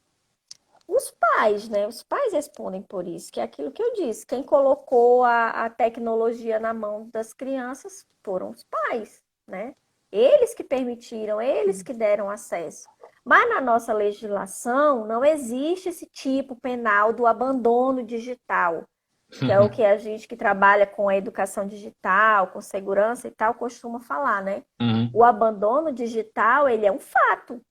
Os pais, né? Os pais respondem por isso, que é aquilo que eu disse. Quem colocou a tecnologia na mão das crianças foram os pais, né? Eles que permitiram, eles que deram acesso. Mas na nossa legislação não existe esse tipo penal do abandono digital, que é o que a gente que trabalha com a educação digital, com segurança e tal, costuma falar, né? Uhum. O abandono digital, ele é um fato.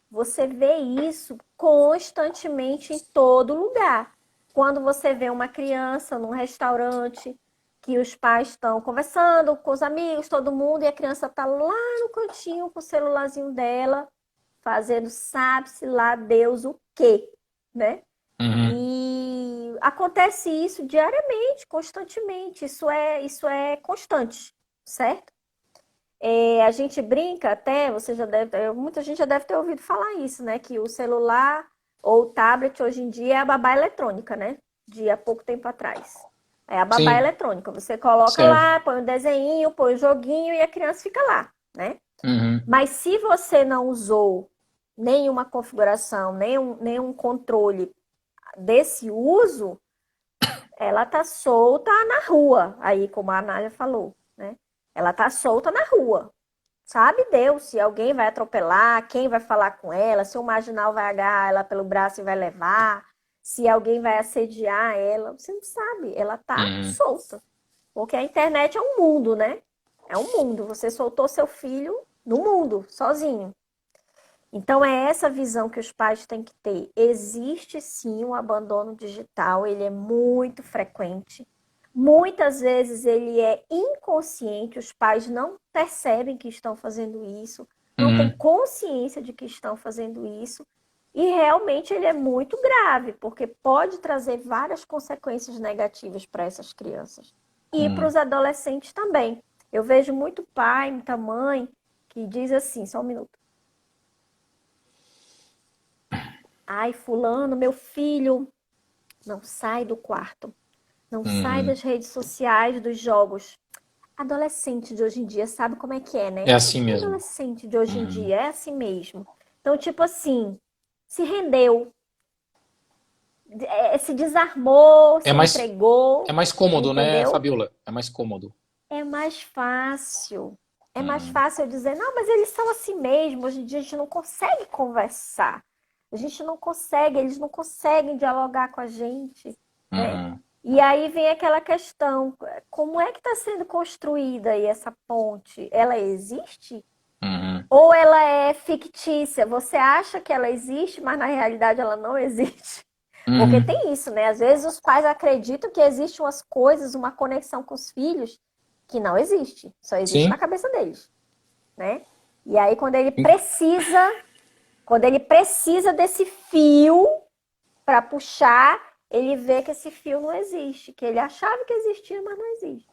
Você vê isso constantemente em todo lugar. Quando você vê uma criança num restaurante, que os pais estão conversando com os amigos, todo mundo, e a criança está lá no cantinho com o celularzinho dela, fazendo sabe-se lá Deus o quê, né? Uhum. E acontece isso diariamente, constantemente. Isso é constante, certo? A gente brinca até, você já deve, muita gente já deve ter ouvido falar isso, né? Que o celular ou o tablet hoje em dia é a babá eletrônica, né? De há pouco tempo atrás. É a babá Sim, eletrônica. Você coloca certo. lá, põe um desenho, põe um joguinho e a criança fica lá, né? Uhum. Mas se você não usou nenhuma configuração, nenhum controle desse uso, ela tá solta na rua, aí como a Nádia falou, né? Ela tá solta na rua. Sabe Deus se alguém vai atropelar, quem vai falar com ela, se o marginal vai agarrar ela pelo braço e vai levar, se alguém vai assediar ela, você não sabe, ela tá Uhum. solta. Porque a internet é um mundo, né? É um mundo. Você soltou seu filho no mundo, sozinho. Então é essa visão que os pais têm que ter. Existe sim um abandono digital, ele é muito frequente. Muitas vezes ele é inconsciente, os pais não percebem que estão fazendo isso, não têm Uhum. consciência de que estão fazendo isso. E realmente ele é muito grave, porque pode trazer várias consequências negativas para essas crianças. E para Uhum. os adolescentes também. Eu vejo muito pai, muita mãe que diz assim, só um minuto. Ai, fulano, meu filho, não sai do quarto, não sai Uhum. das redes sociais, dos jogos. Adolescente de hoje em dia sabe como é que é, É né? assim mesmo. Adolescente de hoje em Uhum. dia é assim mesmo. Então, tipo assim, se rendeu, se desarmou, É se mais, é entregou, mais cômodo, né, entendeu? Fabiola? É mais cômodo. É mais fácil. É mais Uhum. fácil eu dizer, não, mas eles são assim mesmo. Hoje em dia a gente não consegue conversar. A gente não consegue, eles não conseguem dialogar com a gente, né? Uhum. E aí vem aquela questão, como é que está sendo construída aí essa ponte? Ela existe? Uhum. Ou ela é fictícia? Você acha que ela existe, mas na realidade ela não existe? Porque Uhum. tem isso, né? Às vezes os pais acreditam que existem umas coisas, uma conexão com os filhos que não existe, só existe na Sim. cabeça deles, né? E aí quando ele precisa desse fio para puxar, ele vê que esse fio não existe, que ele achava que existia, mas não existe.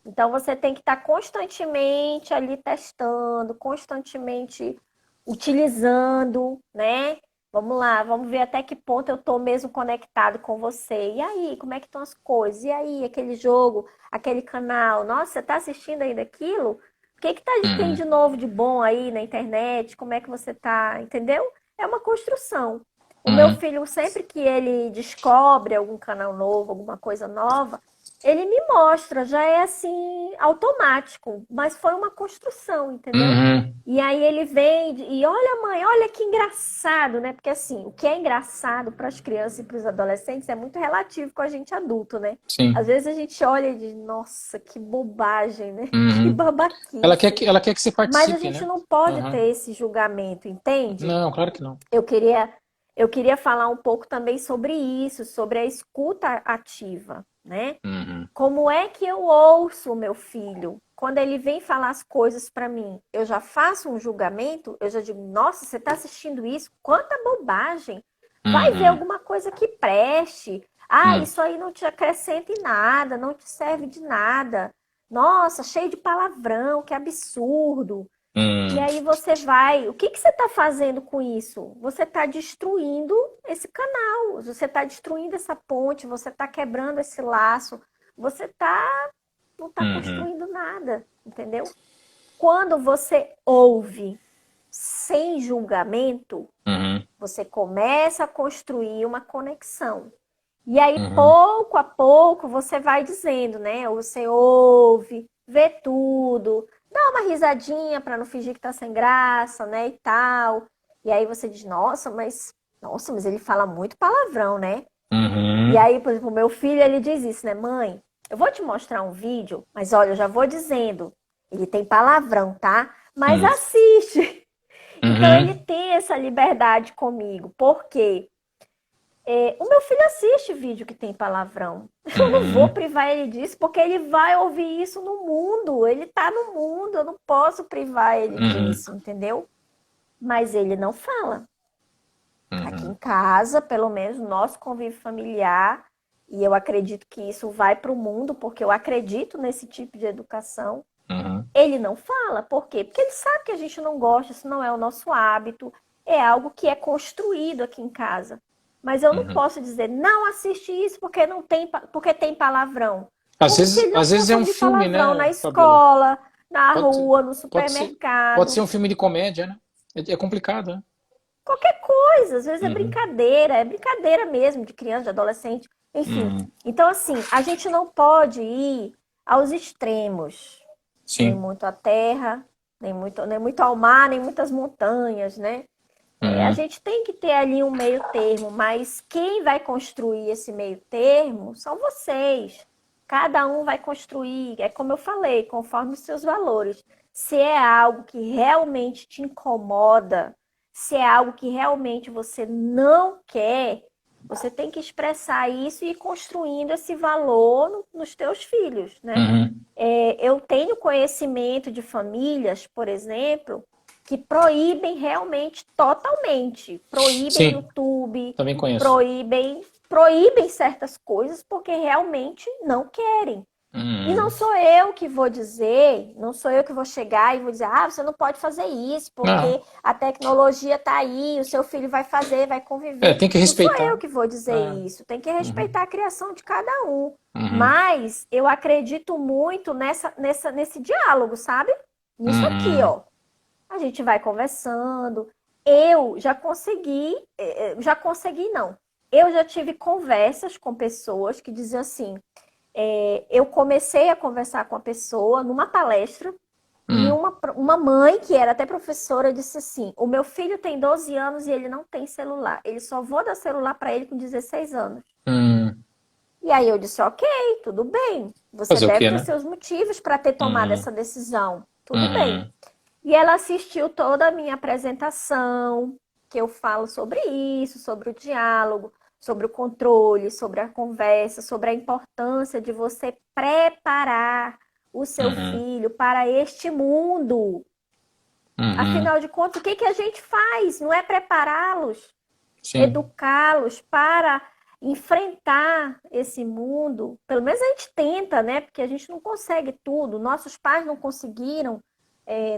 Então você tem que estar constantemente ali testando, constantemente utilizando, né? Vamos lá, vamos ver até que ponto eu estou mesmo conectado com você. E aí, como é que estão as coisas? E aí, aquele jogo, aquele canal? Nossa, você está assistindo aí daquilo? O que tem de Uhum. novo de bom aí na internet? Como é que você está? Entendeu? É uma construção. O meu Uhum. filho, sempre que ele descobre algum canal novo, alguma coisa nova, ele me mostra, já é assim, automático, mas foi uma construção, entendeu? Uhum. E aí ele vem e olha, mãe, olha que engraçado, né? Porque assim, o que é engraçado para as crianças e para os adolescentes é muito relativo com a gente adulto, né? Às Sim. vezes a gente olha e diz, nossa, que bobagem, né? Que Uhum. babaquice. Ela quer que você Mas a participe, gente né? não pode Uhum. ter esse julgamento, entende? Não, claro que não. Eu queria, eu queria falar um pouco também sobre isso, sobre a escuta ativa, né? Uhum. Como é que eu ouço o meu filho? Quando ele vem falar as coisas para mim, eu já faço um julgamento, eu já digo, nossa, você está assistindo isso? Quanta bobagem! Vai ver Uhum. alguma coisa que preste. Ah, Uhum. isso aí não te acrescenta em nada, não te serve de nada. Nossa, cheio de palavrão, que absurdo. E Uhum. aí você vai, o que que você está fazendo com isso? Você está destruindo esse canal, você está destruindo essa ponte, você está quebrando esse laço, você não está Uhum. construindo nada, entendeu? Quando você ouve sem julgamento, Uhum. você começa a construir uma conexão. E aí, Uhum. pouco a pouco, você vai dizendo, né? Você ouve, vê tudo, dá uma risadinha para não fingir que tá sem graça, né? E tal. E aí você diz, nossa, mas ele fala muito palavrão, né? E Uhum. aí, por exemplo, meu filho, ele diz isso, né? Mãe, eu vou te mostrar um vídeo, mas olha, eu já vou dizendo, ele tem palavrão, tá? Mas Uhum. assiste. Então, ele Uhum. tem essa liberdade comigo. Por quê? O meu filho assiste vídeo que tem palavrão. Eu não vou Uhum. privar ele disso, porque ele vai ouvir isso no mundo. Ele tá no mundo, eu não posso privar ele Uhum. disso, entendeu? Mas ele não fala. Aqui em Uhum. casa, pelo menos, nosso convívio familiar, e eu acredito que isso vai para o mundo, porque eu acredito nesse tipo de educação. Uhum. Ele não fala, por quê? Porque ele sabe que a gente não gosta, isso não é o nosso hábito, é algo que é construído aqui em casa. Mas eu não Uhum. posso dizer, não assiste isso porque não tem, porque tem palavrão. Como se ele não Às vezes fosse é um ouvir filme, palavrão na né, Fabiola? escola, na Pode, rua, no pode ser, pode ser supermercado. um filme de comédia, né? É complicado, né? Qualquer coisa, às vezes Uhum. é brincadeira mesmo, de criança, de adolescente, enfim. Uhum. Então, assim, a gente não pode ir aos extremos, nem Sim. muito à terra, nem muito ao mar, nem muitas montanhas, né? A Uhum. gente tem que ter ali um meio termo, mas quem vai construir esse meio termo são vocês. Cada um vai construir, é como eu falei, conforme os seus valores. Se é algo que realmente te incomoda, se é algo que realmente você não quer, você tem que expressar isso e ir construindo esse valor nos teus filhos, né? Uhum. Eu tenho conhecimento de famílias, por exemplo, que proíbem realmente totalmente, proíbem Sim, YouTube, também conheço. proíbem certas coisas porque realmente não querem. E não Uhum. sou eu que vou dizer, não sou eu que vou chegar e vou dizer, ah, você não pode fazer isso, Não, porque a tecnologia está aí, o seu filho vai fazer, vai conviver. tem que Não sou respeitar. eu que vou dizer É. isso, tem que Uhum. respeitar a criação de cada um. Uhum. Mas eu acredito muito nesse diálogo, sabe? Nisso aqui, Uhum. ó. A gente vai conversando. Já consegui não. Eu já tive conversas com pessoas que diziam assim, eu comecei a conversar com a pessoa numa palestra e Uhum. uma mãe, que era até professora, disse assim: o meu filho tem 12 anos e ele não tem celular. Ele só vou dar celular para ele com 16 anos. Uhum. E aí eu disse: ok, tudo bem. Você Fazer o deve quê, ter né? seus motivos para ter tomado Uhum. essa decisão. Tudo bem. Uhum. E ela assistiu toda a minha apresentação, que eu falo sobre isso, sobre o diálogo, sobre o controle, sobre a conversa, sobre a importância de você preparar o seu Uhum. filho para este mundo. Uhum. Afinal de contas, o que que a gente faz? Não é prepará-los, Sim. educá-los para enfrentar esse mundo. Pelo menos a gente tenta, né? Porque a gente não consegue tudo. Nossos pais não conseguiram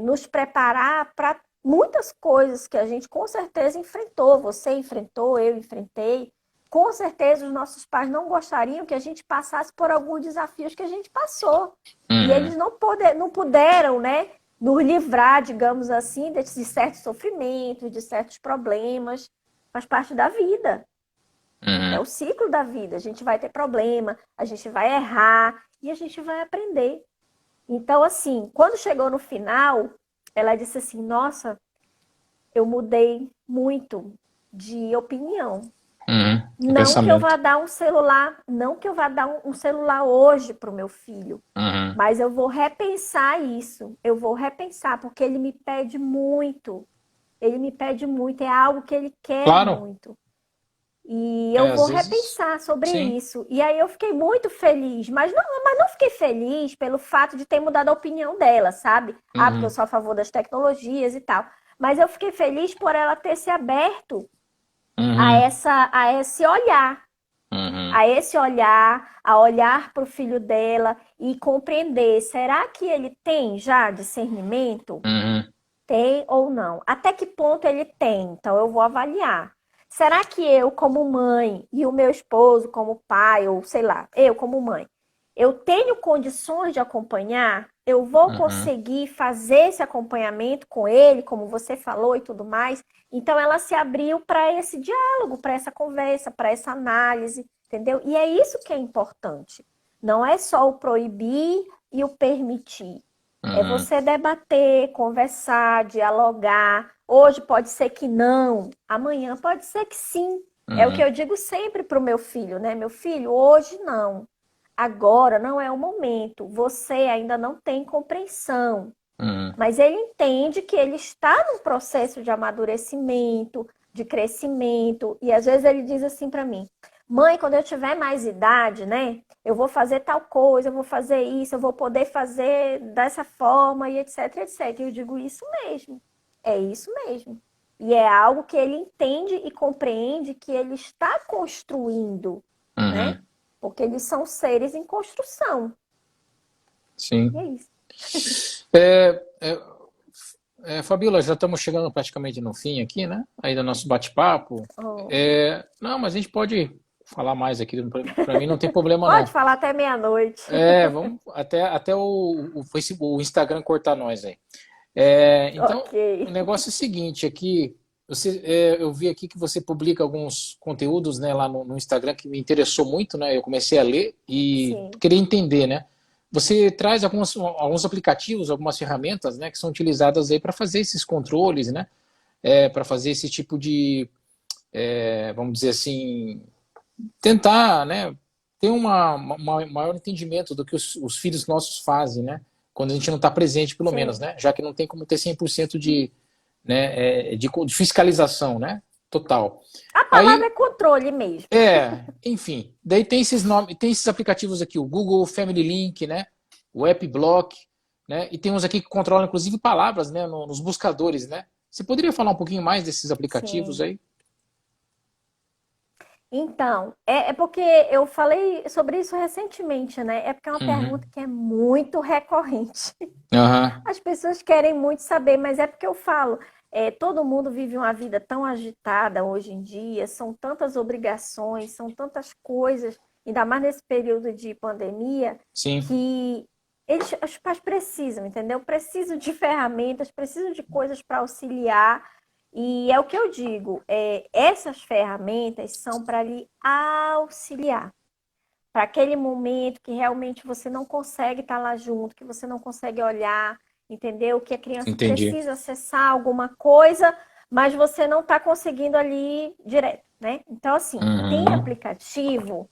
nos preparar para muitas coisas que a gente com certeza enfrentou. Você enfrentou, eu enfrentei. Com certeza os nossos pais não gostariam que a gente passasse por alguns desafios que a gente passou. E eles Uhum. não puderam, né, nos livrar, digamos assim, de certos sofrimentos, de certos problemas. Faz parte da vida. É Uhum. o ciclo da vida. A gente vai ter problema, a gente vai errar e a gente vai aprender. Então, assim, quando chegou no final, ela disse assim: Nossa, eu mudei muito de opinião. Uhum. O Não que eu vá pensamento. dar um celular, não que eu vá dar um celular hoje para o meu filho, Uhum. mas eu vou repensar isso. Eu vou repensar, porque ele me pede muito. Ele me pede muito, é algo que ele quer Claro. muito. E eu Às vou vezes, repensar sobre sim. isso. E aí eu fiquei muito feliz, mas não fiquei feliz pelo fato de ter mudado a opinião dela, sabe? Ah, porque eu Uhum. sou a favor das tecnologias e tal. Mas eu fiquei feliz por ela ter se aberto Uhum. Uhum. a esse olhar, a olhar para o filho dela e compreender, será que ele tem já discernimento? Uhum. Tem ou não? Até que ponto ele tem? Então eu vou avaliar. Será que eu, como mãe, e o meu esposo, como pai, ou sei lá, eu, como mãe, eu tenho condições de acompanhar? Eu vou Uhum. conseguir fazer esse acompanhamento com ele, como você falou e tudo mais? Então ela se abriu para esse diálogo, para essa conversa, para essa análise, entendeu? E é isso que é importante. Não é só o proibir e o permitir. É Uhum. você debater, conversar, dialogar. Hoje pode ser que não, amanhã pode ser que sim. É o que Uhum. eu digo sempre para o meu filho, né? Meu filho, hoje não. Agora não é o momento. Você ainda não tem compreensão. Uhum. Mas ele entende que ele está num processo de amadurecimento, de crescimento. E às vezes ele diz assim para mim: Mãe, quando eu tiver mais idade, né? Eu vou fazer tal coisa, eu vou fazer isso, eu vou poder fazer dessa forma e etc, etc. E eu digo: Isso mesmo. É isso mesmo. E é algo que ele entende e compreende que ele está construindo, né? Uhum. Porque eles são seres em construção. E Sim. é isso. É, é, Fabiola, já estamos chegando praticamente no fim aqui, né? Aí do nosso bate-papo. Oh, Não, mas a gente pode falar mais aqui. Para mim não tem problema pode não. falar até meia-noite. Vamos até o Facebook, o Instagram cortar nós aí. Então, Ok. o negócio é o seguinte, aqui, eu vi aqui que você publica alguns conteúdos, né, lá no Instagram que me interessou muito, né? Eu comecei a ler e Sim, queria entender, né? Você traz alguns aplicativos, algumas ferramentas, né, que são utilizadas aí para fazer esses controles, né? Para fazer esse tipo de, vamos dizer assim, tentar, né, ter maior entendimento do que os filhos nossos fazem, né? Quando a gente não está presente, pelo menos, sim. né? Já que não tem como ter 100% de fiscalização, né? Total. A palavra Aí, é controle mesmo. enfim, daí tem esses nomes, tem esses aplicativos aqui, o Google Family Link, né? O AppBlock, né? E tem uns aqui que controlam, inclusive, palavras, né? Nos buscadores, né? Você poderia falar um pouquinho mais desses aplicativos Sim. aí? Então, é porque eu falei sobre isso recentemente, né? É porque é uma pergunta Uhum. que é muito recorrente. Aham. As pessoas querem muito saber, mas é porque eu falo, todo mundo vive uma vida tão agitada hoje em dia, são tantas obrigações, são tantas coisas, ainda mais nesse período de pandemia, Sim, que os pais precisam, entendeu? Precisam de ferramentas, precisam de coisas para auxiliar. E é o que eu digo, essas ferramentas são para lhe auxiliar para aquele momento que realmente você não consegue estar lá junto, que você não consegue olhar, entendeu? Que a criança entendi. precisa acessar alguma coisa, mas você não está conseguindo ali direto, né? Então, assim, tem Uhum. aplicativo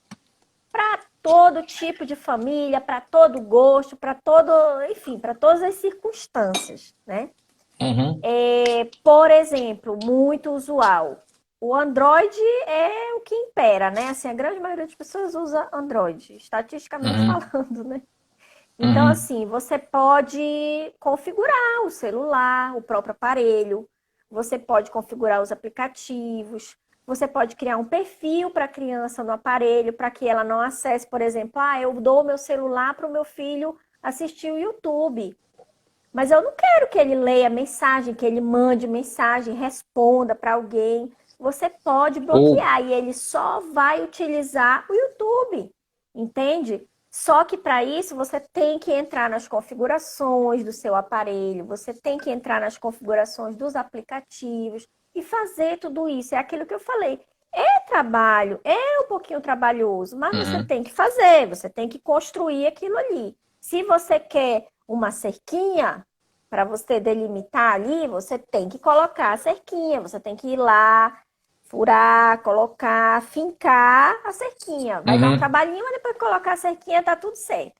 para todo tipo de família, para todo gosto, para todo, enfim, para todas as circunstâncias, né? Uhum. Por exemplo, muito usual. O Android é o que impera, né? Assim, a grande maioria das pessoas usa Android, estatisticamente Uhum. falando, né? Então, Uhum. assim, você pode configurar o celular, o próprio aparelho, você pode configurar os aplicativos, você pode criar um perfil para a criança no aparelho, para que ela não acesse, por exemplo, eu dou o meu celular para o meu filho assistir o YouTube. Mas eu não quero que ele leia mensagem, que ele mande mensagem, responda para alguém. Você pode Ou, bloquear e ele só vai utilizar o YouTube, entende? Só que para isso você tem que entrar nas configurações do seu aparelho, você tem que entrar nas configurações dos aplicativos e fazer tudo isso. É aquilo que eu falei. É trabalho, é um pouquinho trabalhoso, mas você uhum. tem que fazer, você tem que construir aquilo ali. Se você quer uma cerquinha, para você delimitar ali, você tem que colocar a cerquinha, você tem que ir lá, furar, colocar, fincar a cerquinha. Vai dar um Uhum. trabalhinho, mas depois que colocar a cerquinha, tá tudo certo.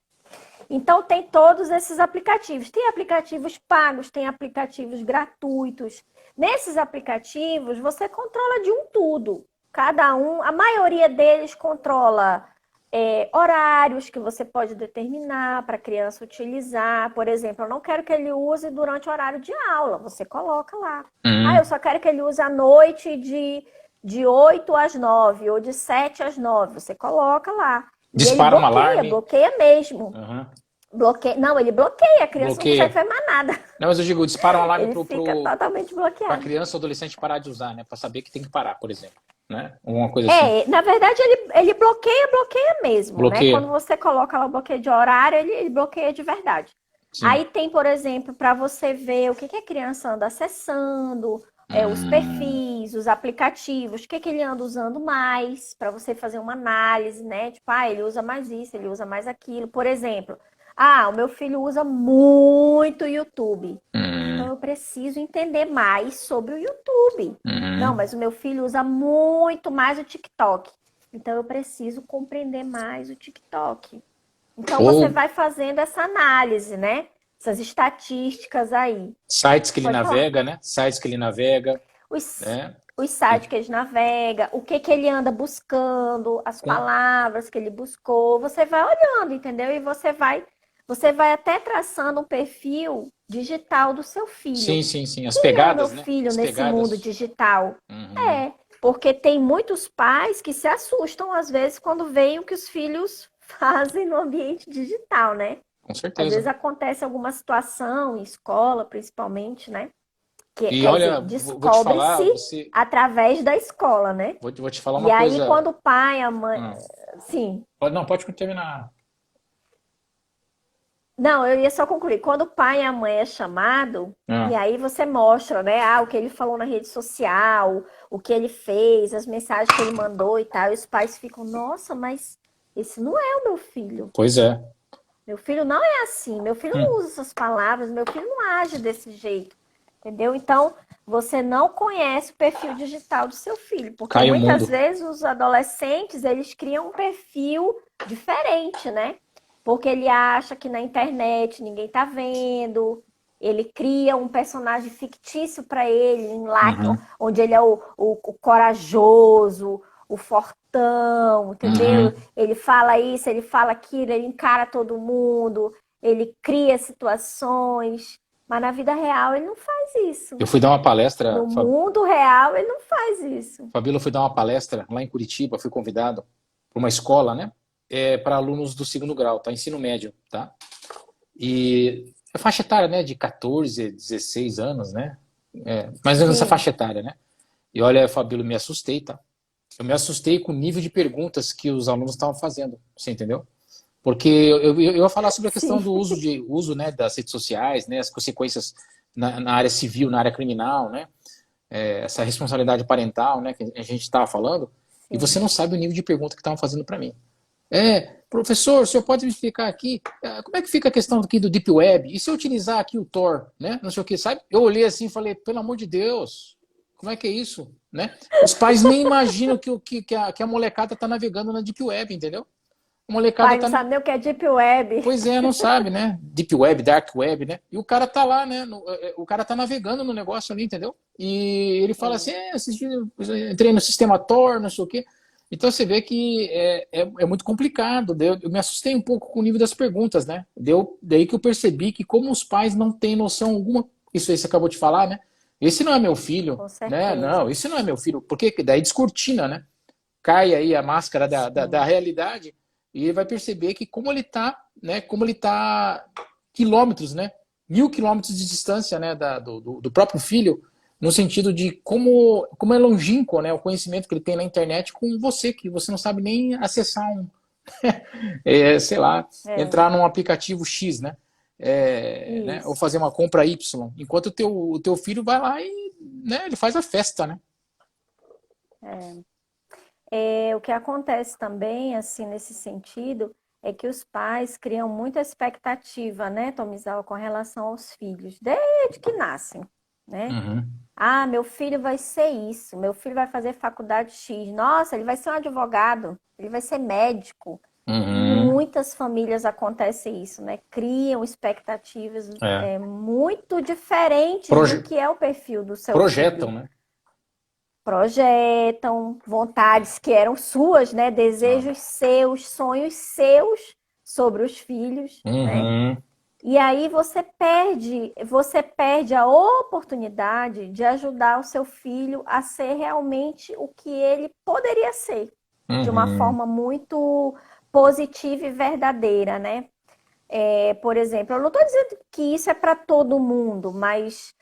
Então tem todos esses aplicativos. Tem aplicativos pagos, tem aplicativos gratuitos. Nesses aplicativos, você controla de um tudo. Cada um, a maioria deles controla horários que você pode determinar para a criança utilizar. Por exemplo, eu não quero que ele use durante o horário de aula. Você coloca lá. Eu Uhum. só quero que ele use à noite de 8 às 9 ou de 7 às 9. Você coloca lá. E ele Dispara um bloqueia, alarme. bloqueia mesmo. Uhum. Bloqueia. Não, ele bloqueia, a criança não consegue Bloqueia. fazer mais nada. Não, mas eu digo, dispara um alarme Ele fica totalmente pra bloqueado. criança ou adolescente parar de usar, né? Pra saber que tem que parar, por exemplo. Né? Alguma coisa assim. Na verdade, ele bloqueia, bloqueia mesmo, né? Quando Bloqueia. você coloca lá o bloqueio de horário, ele bloqueia de verdade. Aí Sim. tem, por exemplo, para você ver o que a criança anda acessando, os Hum. perfis, os aplicativos, o que ele anda usando mais, para você fazer uma análise, né? Tipo, ele usa mais isso, ele usa mais aquilo. Por exemplo, o meu filho usa muito YouTube. Então Hum. eu preciso entender mais sobre o YouTube. Não, Uhum. mas o meu filho usa muito mais o TikTok. Então eu preciso compreender mais o TikTok. Então você Ou vai fazendo essa análise, né? Essas estatísticas aí. sites que ele Pode falar. navega, né? Sites que ele navega, Os, né? os sites que ele navega, o que ele anda buscando, as Com... palavras que ele buscou. Você vai olhando, entendeu? E você vai até traçando um perfil digital do seu filho. Sim, sim, sim. As Quem é o meu pegadas, né? filho As nesse mundo pegadas. digital? Uhum. Porque tem muitos pais que se assustam às vezes quando veem o que os filhos fazem no ambiente digital, né? Com Às vezes certeza. acontece alguma situação, em escola principalmente, né? Que E quer dizer, olha, vou te falar, descobre-se através da escola, né? vou te falar E uma aí, coisa. quando o pai, a mãe. Ah, Sim. não, pode terminar. Não, eu ia só concluir. Quando o pai e a mãe é chamado, e Ah, aí você mostra, né? Ah, o que ele falou na rede social, o que ele fez, as mensagens que ele mandou e tal. E os pais ficam, nossa, mas esse não é o meu filho. pois é. Meu filho não é assim. Meu filho não Hum, usa essas palavras. Meu filho não age desse jeito. Entendeu? Então, você não conhece o perfil digital do seu filho. Porque cai o muitas mundo. vezes os adolescentes, eles criam um perfil diferente, né? Porque ele acha que na internet ninguém tá vendo. Ele cria um personagem fictício para ele, lá Uhum, onde ele é o corajoso, o fortão, entendeu? uhum. Ele fala isso, ele fala aquilo, ele encara todo mundo, ele cria situações, mas na vida real ele não faz Eu isso. fui dar uma palestra, No mundo real ele não faz isso. Fabíola, eu fui dar uma palestra lá em Curitiba, fui convidado para uma escola, né? Para alunos do segundo grau, tá? Ensino médio, tá? E a faixa etária, né? De 14, 16 anos, né? Mais ou menos essa Sim, faixa etária, né? E olha, Fabíola, me assustei, tá? Eu me assustei com o nível de perguntas que os alunos estavam fazendo, você entendeu? Porque eu ia falar sobre a questão sim, do uso, né, das redes sociais, né, as consequências na área civil, na área criminal, né, essa responsabilidade parental, né, que a gente estava falando, e você sim. não sabe o nível de pergunta que estavam fazendo para mim. Professor, o senhor pode me explicar aqui como é que fica a questão aqui do Deep Web? E se eu utilizar aqui o Tor, né? Não sei o que, sabe? Eu olhei assim e falei, pelo amor de Deus, como é que é isso? Né? Os pais nem imaginam que a molecada está navegando na Deep Web, entendeu? A molecada Pai não tá. sabe nem o que é Deep Web. Pois é, não sabe, né? Deep Web, Dark Web, né? E o cara tá lá, né? O cara tá navegando no negócio ali, entendeu? E ele fala assim: entrei no sistema Tor, não sei o quê. Então você vê que é muito complicado. Eu me assustei um pouco com o nível das perguntas, né? Daí que eu percebi que, como os pais não têm noção alguma, isso aí você acabou de falar, né? Esse não é meu filho, Com né? Não, certeza. esse não é meu filho. Porque daí descortina, né? Cai aí a máscara da Sim. realidade e ele vai perceber que como ele está, né, como ele está quilômetros, né, 1.000 quilômetros de distância, né, do próprio filho, no sentido de como é longínquo, né, o conhecimento que ele tem na internet com você, que você não sabe nem acessar sei lá, É, entrar num aplicativo X, né, ou isso. fazer uma compra Y, enquanto o teu filho vai lá e, né, ele faz a festa, né? O que acontece também, assim, nesse sentido, é que os pais criam muita expectativa, né, Tomizawa, com relação aos filhos, desde que nascem, né? Uhum. Ah, meu filho vai ser isso, meu filho vai fazer faculdade X, nossa, ele vai ser um advogado, ele vai ser médico. Uhum. Muitas famílias acontece isso, né? Criam expectativas É. muito diferentes do Proje- que é o perfil do seu projetam, filho. né? Projetam vontades que eram suas, né? Ah. Desejos seus, sonhos seus sobre os filhos, né? Uhum. E aí você perde a oportunidade de ajudar o seu filho a ser realmente o que ele poderia ser, de uma Uhum. forma muito positiva e verdadeira, né? Por exemplo, eu não estou dizendo que isso é para todo mundo, mas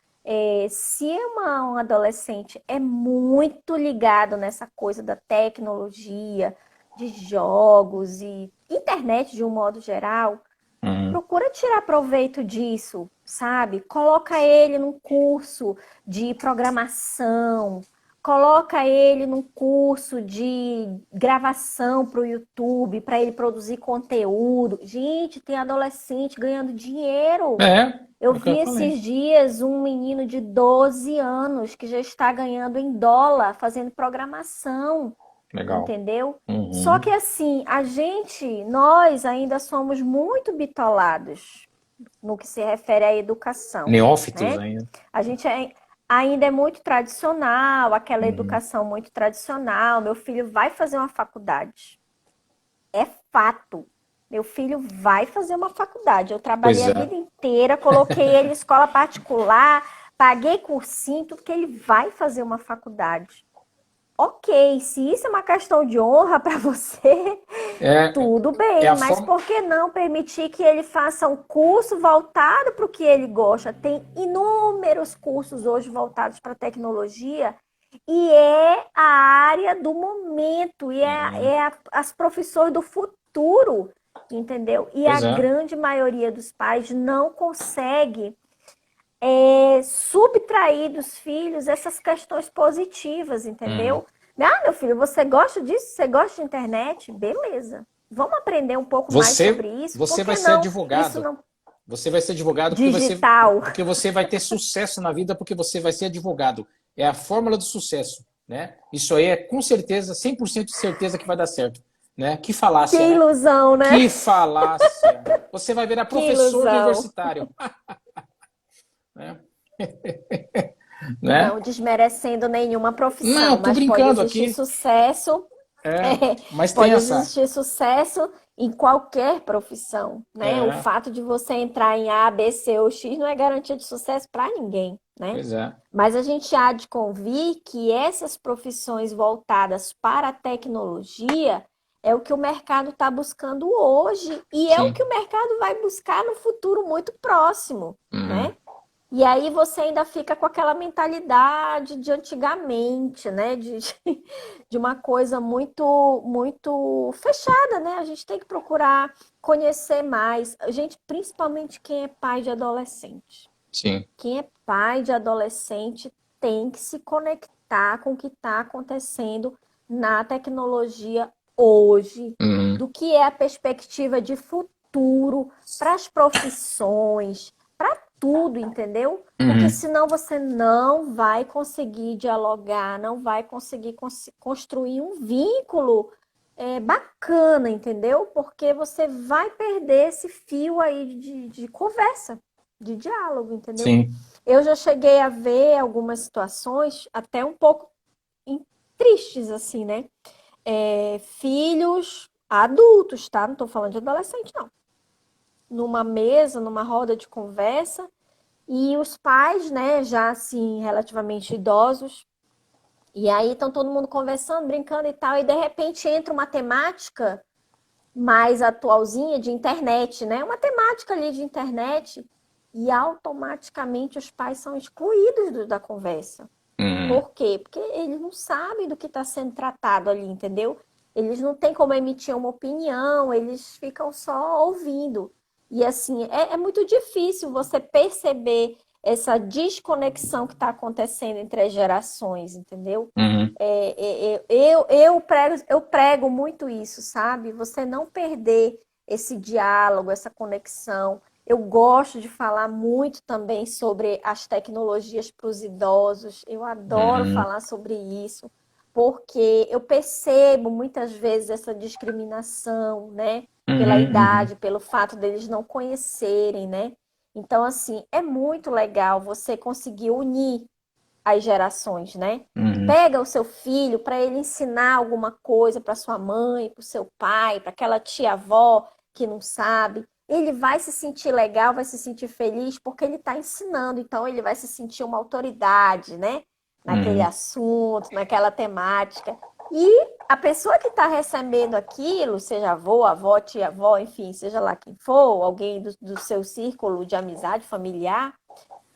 se um adolescente é muito ligado nessa coisa da tecnologia, de jogos e internet de um modo geral, Uhum. procura tirar proveito disso, sabe? Coloca ele num curso de programação, coloca ele num curso de gravação para o YouTube, para ele produzir conteúdo. Gente, tem adolescente ganhando dinheiro. Eu É o que vi eu falei. esses dias um menino de 12 anos que já está ganhando em dólar fazendo programação. Legal. Entendeu? Só que Uhum. assim, nós ainda somos muito bitolados no que se refere à educação, Neófitos né? ainda. A gente ainda é muito tradicional, aquela Uhum. educação muito tradicional. Meu filho vai fazer uma faculdade. É fato. Meu filho vai fazer uma faculdade. Eu trabalhei Pois a é. vida inteira, coloquei ele em escola particular, paguei cursinho, tudo que ele vai fazer uma faculdade. ok, se isso é uma questão de honra para você, É, tudo é bem, a mas forma. por que não permitir que ele faça um curso voltado para o que ele gosta? Tem inúmeros cursos hoje voltados para tecnologia e é a área do momento, e Uhum. as profissões do futuro, entendeu? E a Pois é. grande maioria dos pais não consegue subtrair dos filhos essas questões positivas, Uhum. entendeu? Ah, meu filho, você gosta disso? Você gosta de internet? Beleza. Vamos aprender um pouco mais Você, sobre isso? Por você vai que ser não? Isso advogado. não. Você vai ser advogado Digital. porque você vai ter sucesso na vida, porque você vai ser advogado. É a fórmula do sucesso, né? Isso aí é com certeza, 100% de certeza que vai dar certo, né? Que Que falácia, né? ilusão, né? Que falácia. Você vai virar Que professor ilusão. universitário, né? Né? Não desmerecendo nenhuma Não, profissão, tô mas pode brincando existir aqui. sucesso. Mas tem Pode essa. existir sucesso em qualquer profissão, né? O É, fato de você entrar em A, B, C ou X não é garantia de sucesso para ninguém, né? pois é. Mas a gente há de convir que essas profissões voltadas para a tecnologia é o que o mercado está buscando hoje e é o Sim. que o mercado vai buscar no futuro muito próximo, Uhum. né? E aí você ainda fica com aquela mentalidade de antigamente, né? De uma coisa muito fechada, né? A gente tem que procurar conhecer mais. Gente, principalmente quem é pai de adolescente. Sim. Quem é pai de adolescente tem que se conectar com o que está acontecendo na tecnologia hoje, Uhum. do que é a perspectiva de futuro para as profissões, para tudo, entendeu? Porque Uhum. senão você não vai conseguir dialogar, não vai conseguir construir um vínculo bacana, entendeu? Porque você vai perder esse fio aí de conversa, de diálogo, entendeu? Sim. Eu já cheguei a ver algumas situações até um pouco tristes, assim, né? Filhos adultos, tá? Não tô falando de adolescente, não. Numa mesa, numa roda de conversa, e os pais, né, já assim, relativamente idosos, e aí estão todo mundo conversando, brincando e tal, e de repente entra uma temática mais atualzinha de internet, né? Uma temática ali de internet, e automaticamente os pais são excluídos da conversa. Uhum. Por quê? Porque eles não sabem do que está sendo tratado ali, entendeu? Eles não têm como emitir uma opinião, eles ficam só ouvindo. E assim, é muito difícil você perceber essa desconexão que está acontecendo entre as gerações, entendeu? Uhum. Eu prego muito isso, sabe? Você não perder esse diálogo, essa conexão. Eu gosto de falar muito também sobre as tecnologias para os idosos. Eu adoro Uhum. falar sobre isso, porque eu percebo muitas vezes essa discriminação, né? Pela Uhum. Uhum. idade, pelo fato deles não conhecerem, né? Então, assim, é muito legal você conseguir unir as gerações, né? Uhum. Pega o seu filho para ele ensinar alguma coisa para sua mãe, para o seu pai, para aquela tia-avó que não sabe. Ele vai se sentir legal, vai se sentir feliz porque ele está ensinando. Então, ele vai se sentir uma autoridade, né? Naquele Uhum. assunto, naquela temática. E a pessoa que está recebendo aquilo, seja avô, avó, tia-avó, enfim, seja lá quem for, alguém do seu círculo de amizade familiar,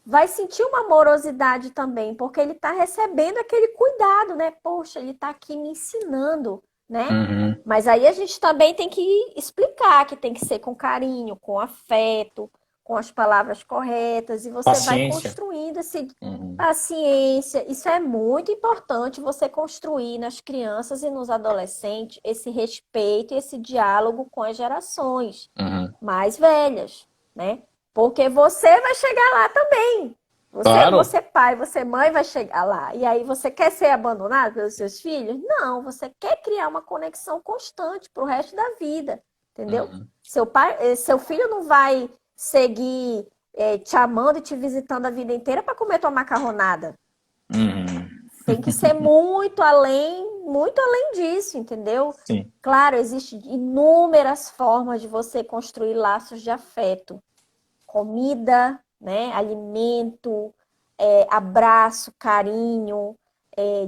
vai sentir uma amorosidade também, porque ele está recebendo aquele cuidado, né? Poxa, ele está aqui me ensinando, né? Uhum. Mas aí a gente também tem que explicar que tem que ser com carinho, com afeto, com as palavras corretas, e você vai Paciência. construindo esse Uhum. paciência. Isso é muito importante você construir nas crianças e nos adolescentes esse respeito e esse diálogo com as gerações Uhum. mais velhas, né? Porque você vai chegar lá também. Você, Claro. você pai, você mãe vai chegar lá. E aí você quer ser abandonado pelos seus filhos? Não, você quer criar uma conexão constante para o resto da vida, entendeu? Uhum. Seu filho não vai seguir te amando e te visitando a vida inteira para comer tua macarronada. Uhum. Tem que ser muito além disso, entendeu? Sim. Claro, existem inúmeras formas de você construir laços de afeto. Comida, né? Alimento, abraço, carinho,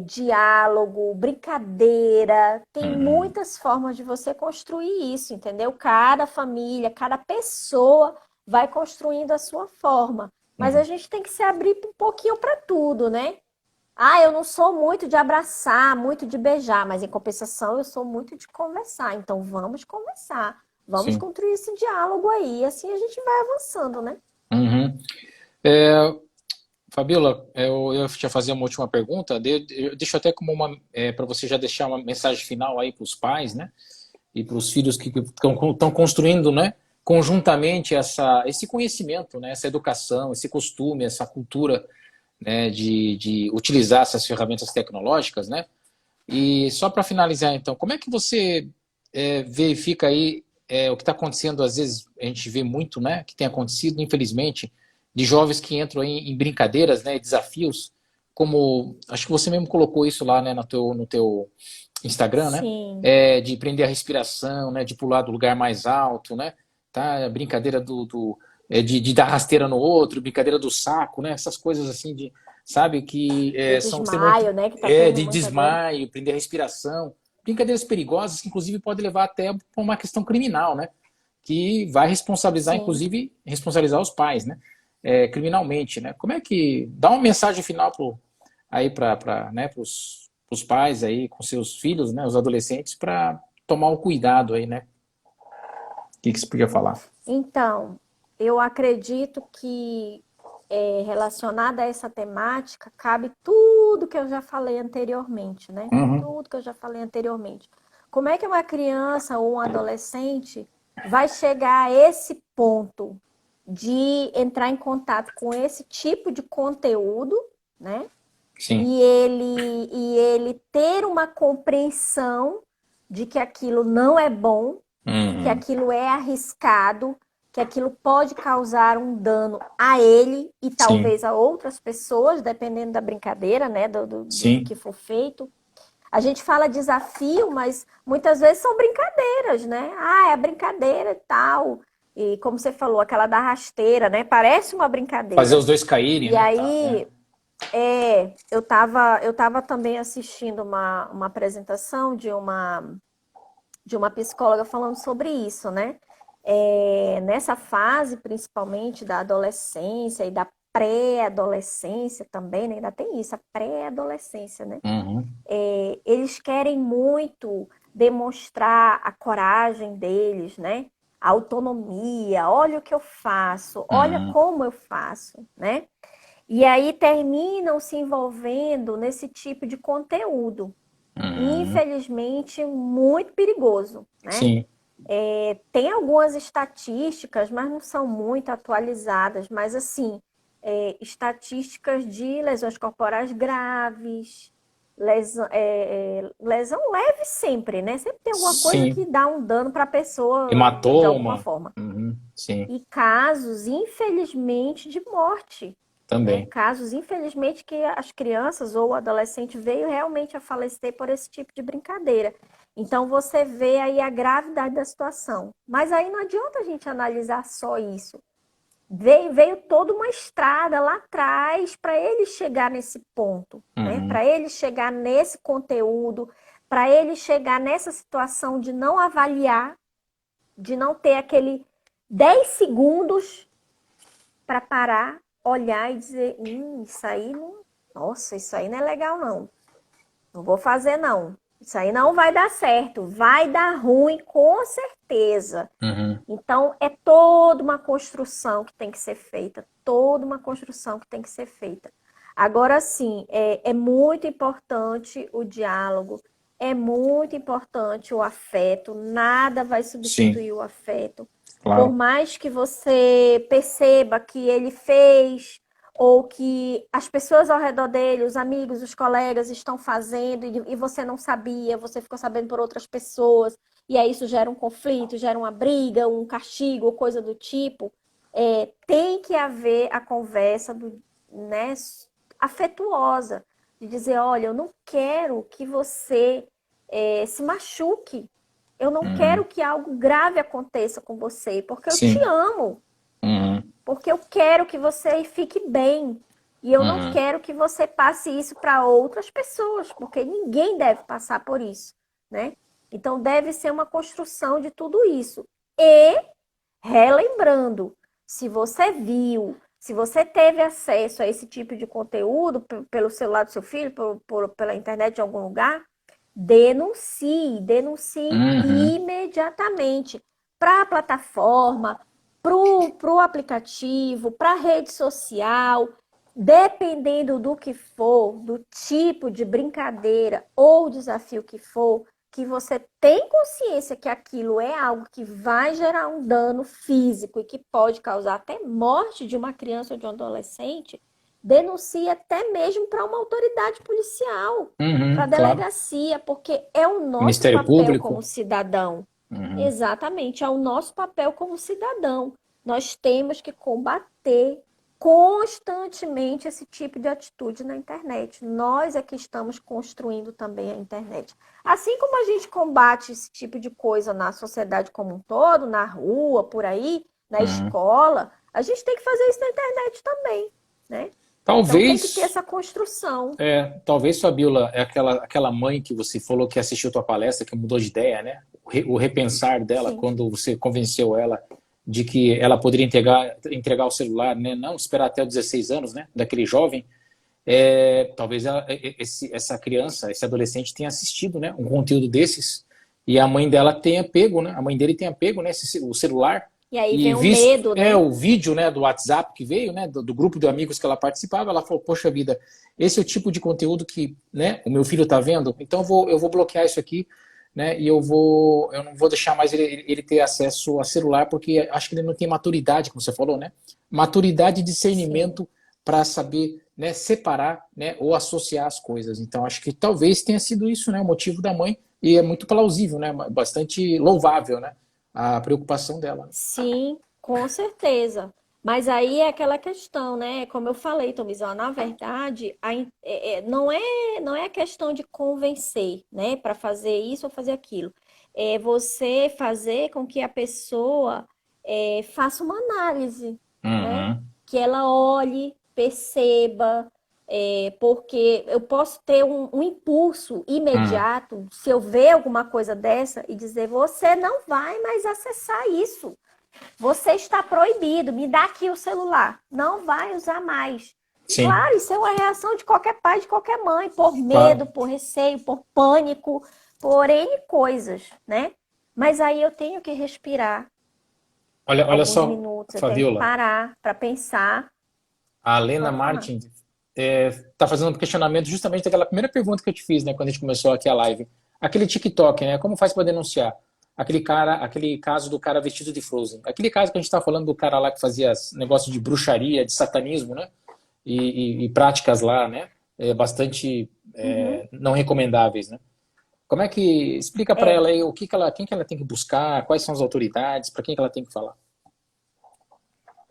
diálogo, brincadeira. Tem Uhum. muitas formas de você construir isso, entendeu? Cada família, cada pessoa vai construindo a sua forma. Mas a Uhum. gente tem que se abrir um pouquinho para tudo, né? Ah, eu não sou muito de abraçar, muito de beijar, mas em compensação eu sou muito de conversar. Então vamos conversar, vamos Sim. construir esse diálogo aí, assim a gente vai avançando, né? Uhum. É, Fabiola, eu te fazer uma última pergunta. Eu deixo até como uma para você já deixar uma mensagem final aí para os pais, né? E para os filhos que estão construindo, né? Conjuntamente esse conhecimento, né? Essa educação, esse costume, essa cultura, né? De utilizar essas ferramentas tecnológicas, né? E só para finalizar, então, como é que você verifica aí o que está acontecendo? Às vezes a gente vê muito, né, que tem acontecido, infelizmente, de jovens que entram em brincadeiras, né, desafios, como acho que você mesmo colocou isso lá, né, no teu Instagram, né, Sim, de prender a respiração, né, de pular do lugar mais alto, né, tá, a brincadeira de dar rasteira no outro, brincadeira do saco, né, essas coisas assim de, sabe, que do são extremamente desmaio, né? Que tá tendo de muito agora. desmaio, prender a respiração, brincadeiras perigosas que inclusive pode levar até para uma questão criminal, né? Que vai responsabilizar, Sim. inclusive, responsabilizar os pais, né? Criminalmente, né? Como é que dá uma mensagem final aí para né, os pais aí com seus filhos, né? Os adolescentes para tomar o cuidado aí, né? O que você podia falar? Então, eu acredito que relacionada a essa temática, cabe tudo que eu já falei anteriormente, né? Uhum. Tudo que eu já falei anteriormente. Como é que uma criança ou um adolescente vai chegar a esse ponto de entrar em contato com esse tipo de conteúdo, né? Sim. E ele ter uma compreensão de que aquilo não é bom, que Uhum. aquilo é arriscado, que aquilo pode causar um dano a ele e Sim. talvez a outras pessoas, dependendo da brincadeira, né, do Sim. que for feito. A gente fala desafio, mas muitas vezes são brincadeiras, né? Ah, é brincadeira e tal. E como você falou, aquela da rasteira, né? Parece uma Fazer brincadeira. os dois caírem, E né? Tá, aí, eu tava também assistindo uma apresentação de uma psicóloga falando sobre isso, né? Nessa fase, principalmente da adolescência e da pré-adolescência também, né? Ainda tem isso, a pré-adolescência, né? Uhum. Eles querem muito demonstrar a coragem deles, né? A autonomia, olha o que eu faço, olha Uhum. como eu faço, né? E aí terminam se envolvendo nesse tipo de conteúdo, Uhum. infelizmente muito perigoso, né? Sim. Tem algumas estatísticas, mas não são muito atualizadas, mas assim, estatísticas de lesões corporais graves, lesão leve sempre, né? Sempre tem alguma coisa que Sim. dá um dano para a pessoa de alguma Hematoma. forma. Uhum. Sim. E casos, infelizmente, de morte, né? Também. Casos, infelizmente, que as crianças ou o adolescente veio realmente a falecer por esse tipo de brincadeira. Então você vê aí a gravidade da situação. Mas aí não adianta a gente analisar só isso. Veio toda uma estrada lá atrás para ele chegar nesse ponto, né? Uhum. Para ele chegar nesse conteúdo, para ele chegar nessa situação de não avaliar, de não ter aquele 10 segundos para parar, olhar e dizer, isso aí não, nossa, isso aí não é legal não. Não vou fazer não. Isso aí não vai dar certo, vai dar ruim com certeza. Uhum. Então é toda uma construção que tem que ser feita, toda uma construção que tem que ser feita. Agora sim, é muito importante o diálogo, é muito importante o afeto, nada vai Sim, substituir o afeto. Por claro. mais que você perceba que ele fez, ou que as pessoas ao redor dele, os amigos, os colegas estão fazendo e você não sabia, você ficou sabendo por outras pessoas, e aí isso gera um conflito, gera uma briga, um castigo, ou coisa do tipo, tem que haver a conversa né, afetuosa, de dizer, olha, eu não quero que você se machuque, eu não quero Uhum. que algo grave aconteça com você, porque eu te Sim. amo, Uhum. porque eu quero que você fique bem. E eu não Uhum. quero que você passe isso para outras pessoas, porque ninguém deve passar por isso, né? Então deve ser uma construção de tudo isso. E relembrando, se você viu, se você teve acesso a esse tipo de conteúdo pelo celular do seu filho, pela internet de algum lugar, denuncie Uhum. imediatamente para a plataforma, para o aplicativo, para a rede social, dependendo do que for, do tipo de brincadeira ou desafio que você tem consciência que aquilo é algo que vai gerar um dano físico e que pode causar até morte de uma criança ou de um adolescente, denuncie até mesmo para uma autoridade policial, para a Uhum. Claro. delegacia, porque é o nosso Ministério papel como Público. cidadão. Uhum. Exatamente, é o nosso papel como cidadão. Nós temos que combater constantemente esse tipo de atitude na internet. Nós é que estamos construindo também a internet. Assim como a gente combate esse tipo de coisa na sociedade como um todo, na rua, por aí, na Uhum. escola, a gente tem que fazer isso na internet também, né? Então tem que ter Talvez, essa construção. talvez, Fabiola, é aquela mãe que você falou que assistiu tua palestra, que mudou de ideia, né? O repensar dela Sim. quando você convenceu ela de que ela poderia entregar o celular, né? Não esperar até os 16 anos, né? Daquele jovem. Talvez essa criança, esse adolescente tenha assistido, né? Um conteúdo desses e a mãe dela tenha pego, né? A mãe dele tenha pego, né? O celular E aí e vem o visto medo, né? o vídeo, né, do WhatsApp que veio, né, do grupo de amigos que ela participava. Ela falou: poxa vida, esse é o tipo de conteúdo que, né, o meu filho está vendo, então eu vou bloquear isso aqui, né, e eu não vou deixar mais ele ter acesso a celular, porque acho que ele não tem maturidade, como você falou, né, maturidade e Sim. discernimento para saber, né, separar, né, ou associar as coisas. Então acho que talvez tenha sido isso, né, o motivo da mãe, e é muito plausível, né, bastante louvável, né, a preocupação dela. Sim, com certeza. Mas aí é aquela questão, né? Como eu falei, Tomizão, na verdade, não é a questão de convencer, né? Para fazer isso ou fazer aquilo. É você fazer com que a pessoa faça uma análise, né? Uhum. Que ela olhe, perceba, porque eu posso ter um impulso Hum. imediato se eu ver alguma coisa dessa e dizer, você não vai mais acessar isso. Você está proibido, me dá aqui o celular. Não vai usar mais. Sim, Claro, isso é uma reação de qualquer pai, de qualquer mãe, por medo, claro. por receio, por pânico, por N coisas, né? Mas aí eu tenho que respirar Olha alguns só, minutos, eu tenho que Fabiola, parar para pensar. a Lena Pode falar. Martin está fazendo um questionamento justamente daquela primeira pergunta que eu te fiz, né, quando a gente começou aqui a live. Aquele TikTok, né? Como faz para denunciar? Aquele caso do cara vestido de Frozen. Aquele caso que a gente está falando do cara lá que fazia negócio de bruxaria, de satanismo, né? E práticas lá, né? Bastante Uhum. não recomendáveis, né? Como é que explica para É, ela aí quem que ela tem que buscar, quais são as autoridades, para quem que ela tem que falar?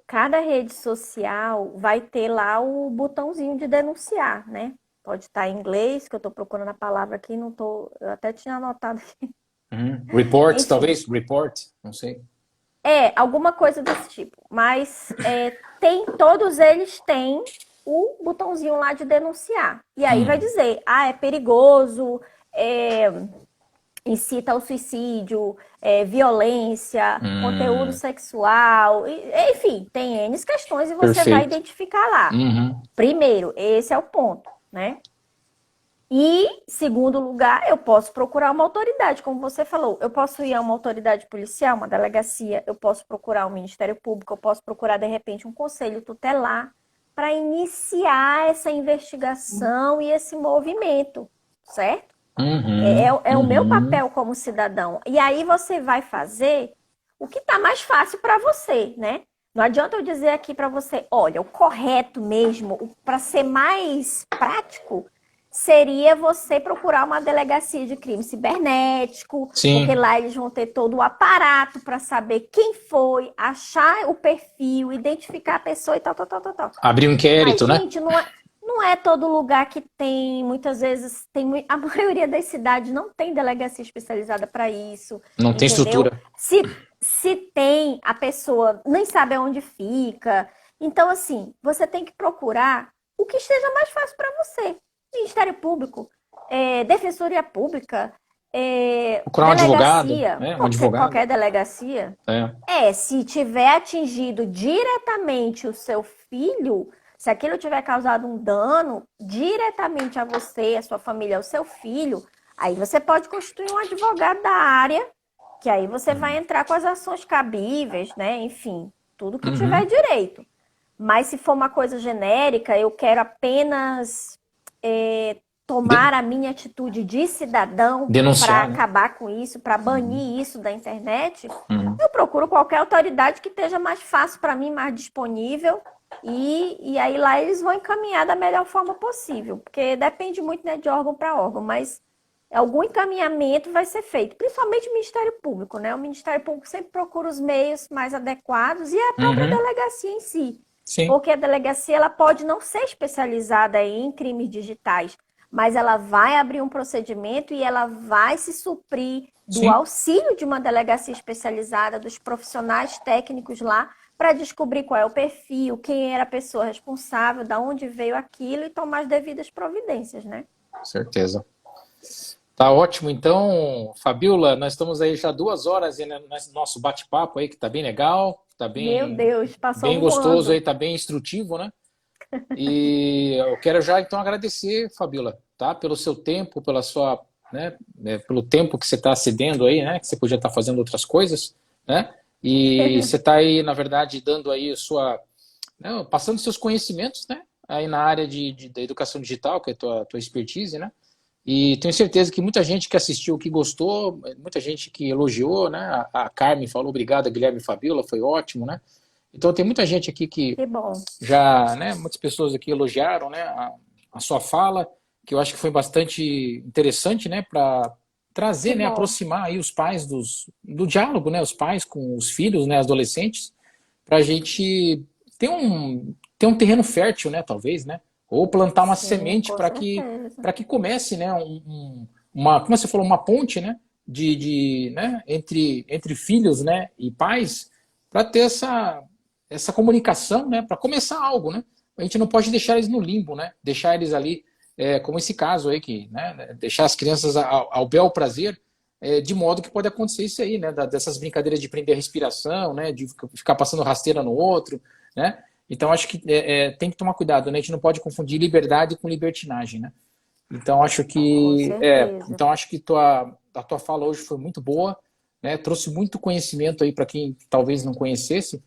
cada rede social vai ter lá o botãozinho de denunciar, né? Pode estar em inglês, que eu estou procurando a palavra aqui, não tô, eu até tinha anotado. Reports, Enfim, talvez? Report? Não sei. alguma coisa desse tipo. Mas todos eles têm o botãozinho lá de denunciar. E aí vai Hum, dizer, é perigoso, é, incita ao suicídio, violência, conteúdo hum, sexual, enfim, tem N questões e você vai perfeito. identificar lá. Uhum, Primeiro, esse é o ponto, né? E, segundo lugar, eu posso procurar uma autoridade, como você falou. Eu posso ir a uma autoridade policial, uma delegacia, eu posso procurar o Ministério Público, eu posso procurar, de repente, um conselho tutelar para iniciar essa investigação e esse movimento, certo? É o meu uhum. papel como cidadão. E aí você vai fazer o que está mais fácil para você, né? Não adianta eu dizer aqui para você, olha, o correto mesmo, para ser mais prático, seria você procurar uma delegacia de crime cibernético, porque Sim, lá eles vão ter todo o aparato para saber quem foi, achar o perfil, identificar a pessoa e tal, tal, tal, tal, tal. abrir um Mas, inquérito, né? gente, não é todo lugar que tem, muitas vezes, a maioria das cidades não tem delegacia especializada para isso, Não tem entendeu? estrutura. Se tem, a pessoa nem sabe aonde fica. Então, assim, você tem que procurar o que esteja mais fácil para você. Ministério Público, Defensoria Pública, Procurar um advogado, delegacia, né? Um pode ser advogado. qualquer delegacia. É. Se tiver atingido diretamente o seu filho, se aquilo tiver causado um dano diretamente a você, a sua família, ao seu filho, aí você pode constituir um advogado da área, que aí você vai entrar com as ações cabíveis, né? Enfim, tudo que tiver Uhum. direito. Mas se for uma coisa genérica, eu quero apenas tomar a minha atitude de cidadão para Denunciar, né? acabar com isso, para banir isso da internet, Uhum. eu procuro qualquer autoridade que esteja mais fácil para mim, mais disponível, e aí lá eles vão encaminhar da melhor forma possível, porque depende muito, né, de órgão para órgão, mas algum encaminhamento vai ser feito, principalmente o Ministério Público, né? O Ministério Público sempre procura os meios mais adequados e a própria Uhum. delegacia em si, Sim, porque a delegacia ela pode não ser especializada em crimes digitais, mas ela vai abrir um procedimento e ela vai se suprir do sim. auxílio de uma delegacia especializada, dos profissionais técnicos lá, para descobrir qual é o perfil, quem era a pessoa responsável, de onde veio aquilo e tomar as devidas providências, né? Certeza. Tá ótimo, então, Fabiola, nós estamos aí já 2 horas aí nesse nosso bate-papo aí, que tá bem legal, tá Meu bem, Deus, passou bem gostoso aí, voando. tá bem instrutivo, né? E eu quero já então agradecer, Fabiola, tá? Pelo seu tempo, pela sua, né, pelo tempo que você está cedendo aí, né? Que você podia estar fazendo outras coisas, né? E você está aí, na verdade, dando aí sua, né, passando seus conhecimentos, né? Aí na área da educação digital, que é a tua expertise, né? E tenho certeza que muita gente que assistiu, que gostou, muita gente que elogiou, né? A Carmen falou obrigado, Guilherme e Fabiola, foi ótimo, né? Então tem muita gente aqui que Que bom. já, né, muitas pessoas aqui elogiaram, né, a sua fala, que eu acho que foi bastante interessante, né, para Que trazer, né, bom. aproximar aí os pais do diálogo, né, os pais com os filhos, né, adolescentes, para a gente ter um terreno fértil, né, talvez, né, ou plantar uma Sim, semente com certeza. para que comece, né, uma, como você falou, uma ponte, né, né, entre filhos, né, e pais, para ter essa comunicação, né, para começar algo, né? A gente não pode deixar eles no limbo, né? Deixar eles ali, como esse caso aí, que, né, deixar as crianças ao bel prazer, de modo que pode acontecer isso aí, né? Dessas brincadeiras de prender a respiração, né? De ficar passando rasteira no outro, né? Então acho que tem que tomar cuidado, né? A gente não pode confundir liberdade com libertinagem, né? Então acho Com que certeza. a tua fala hoje foi muito boa, né? Trouxe muito conhecimento aí para quem talvez não conhecesse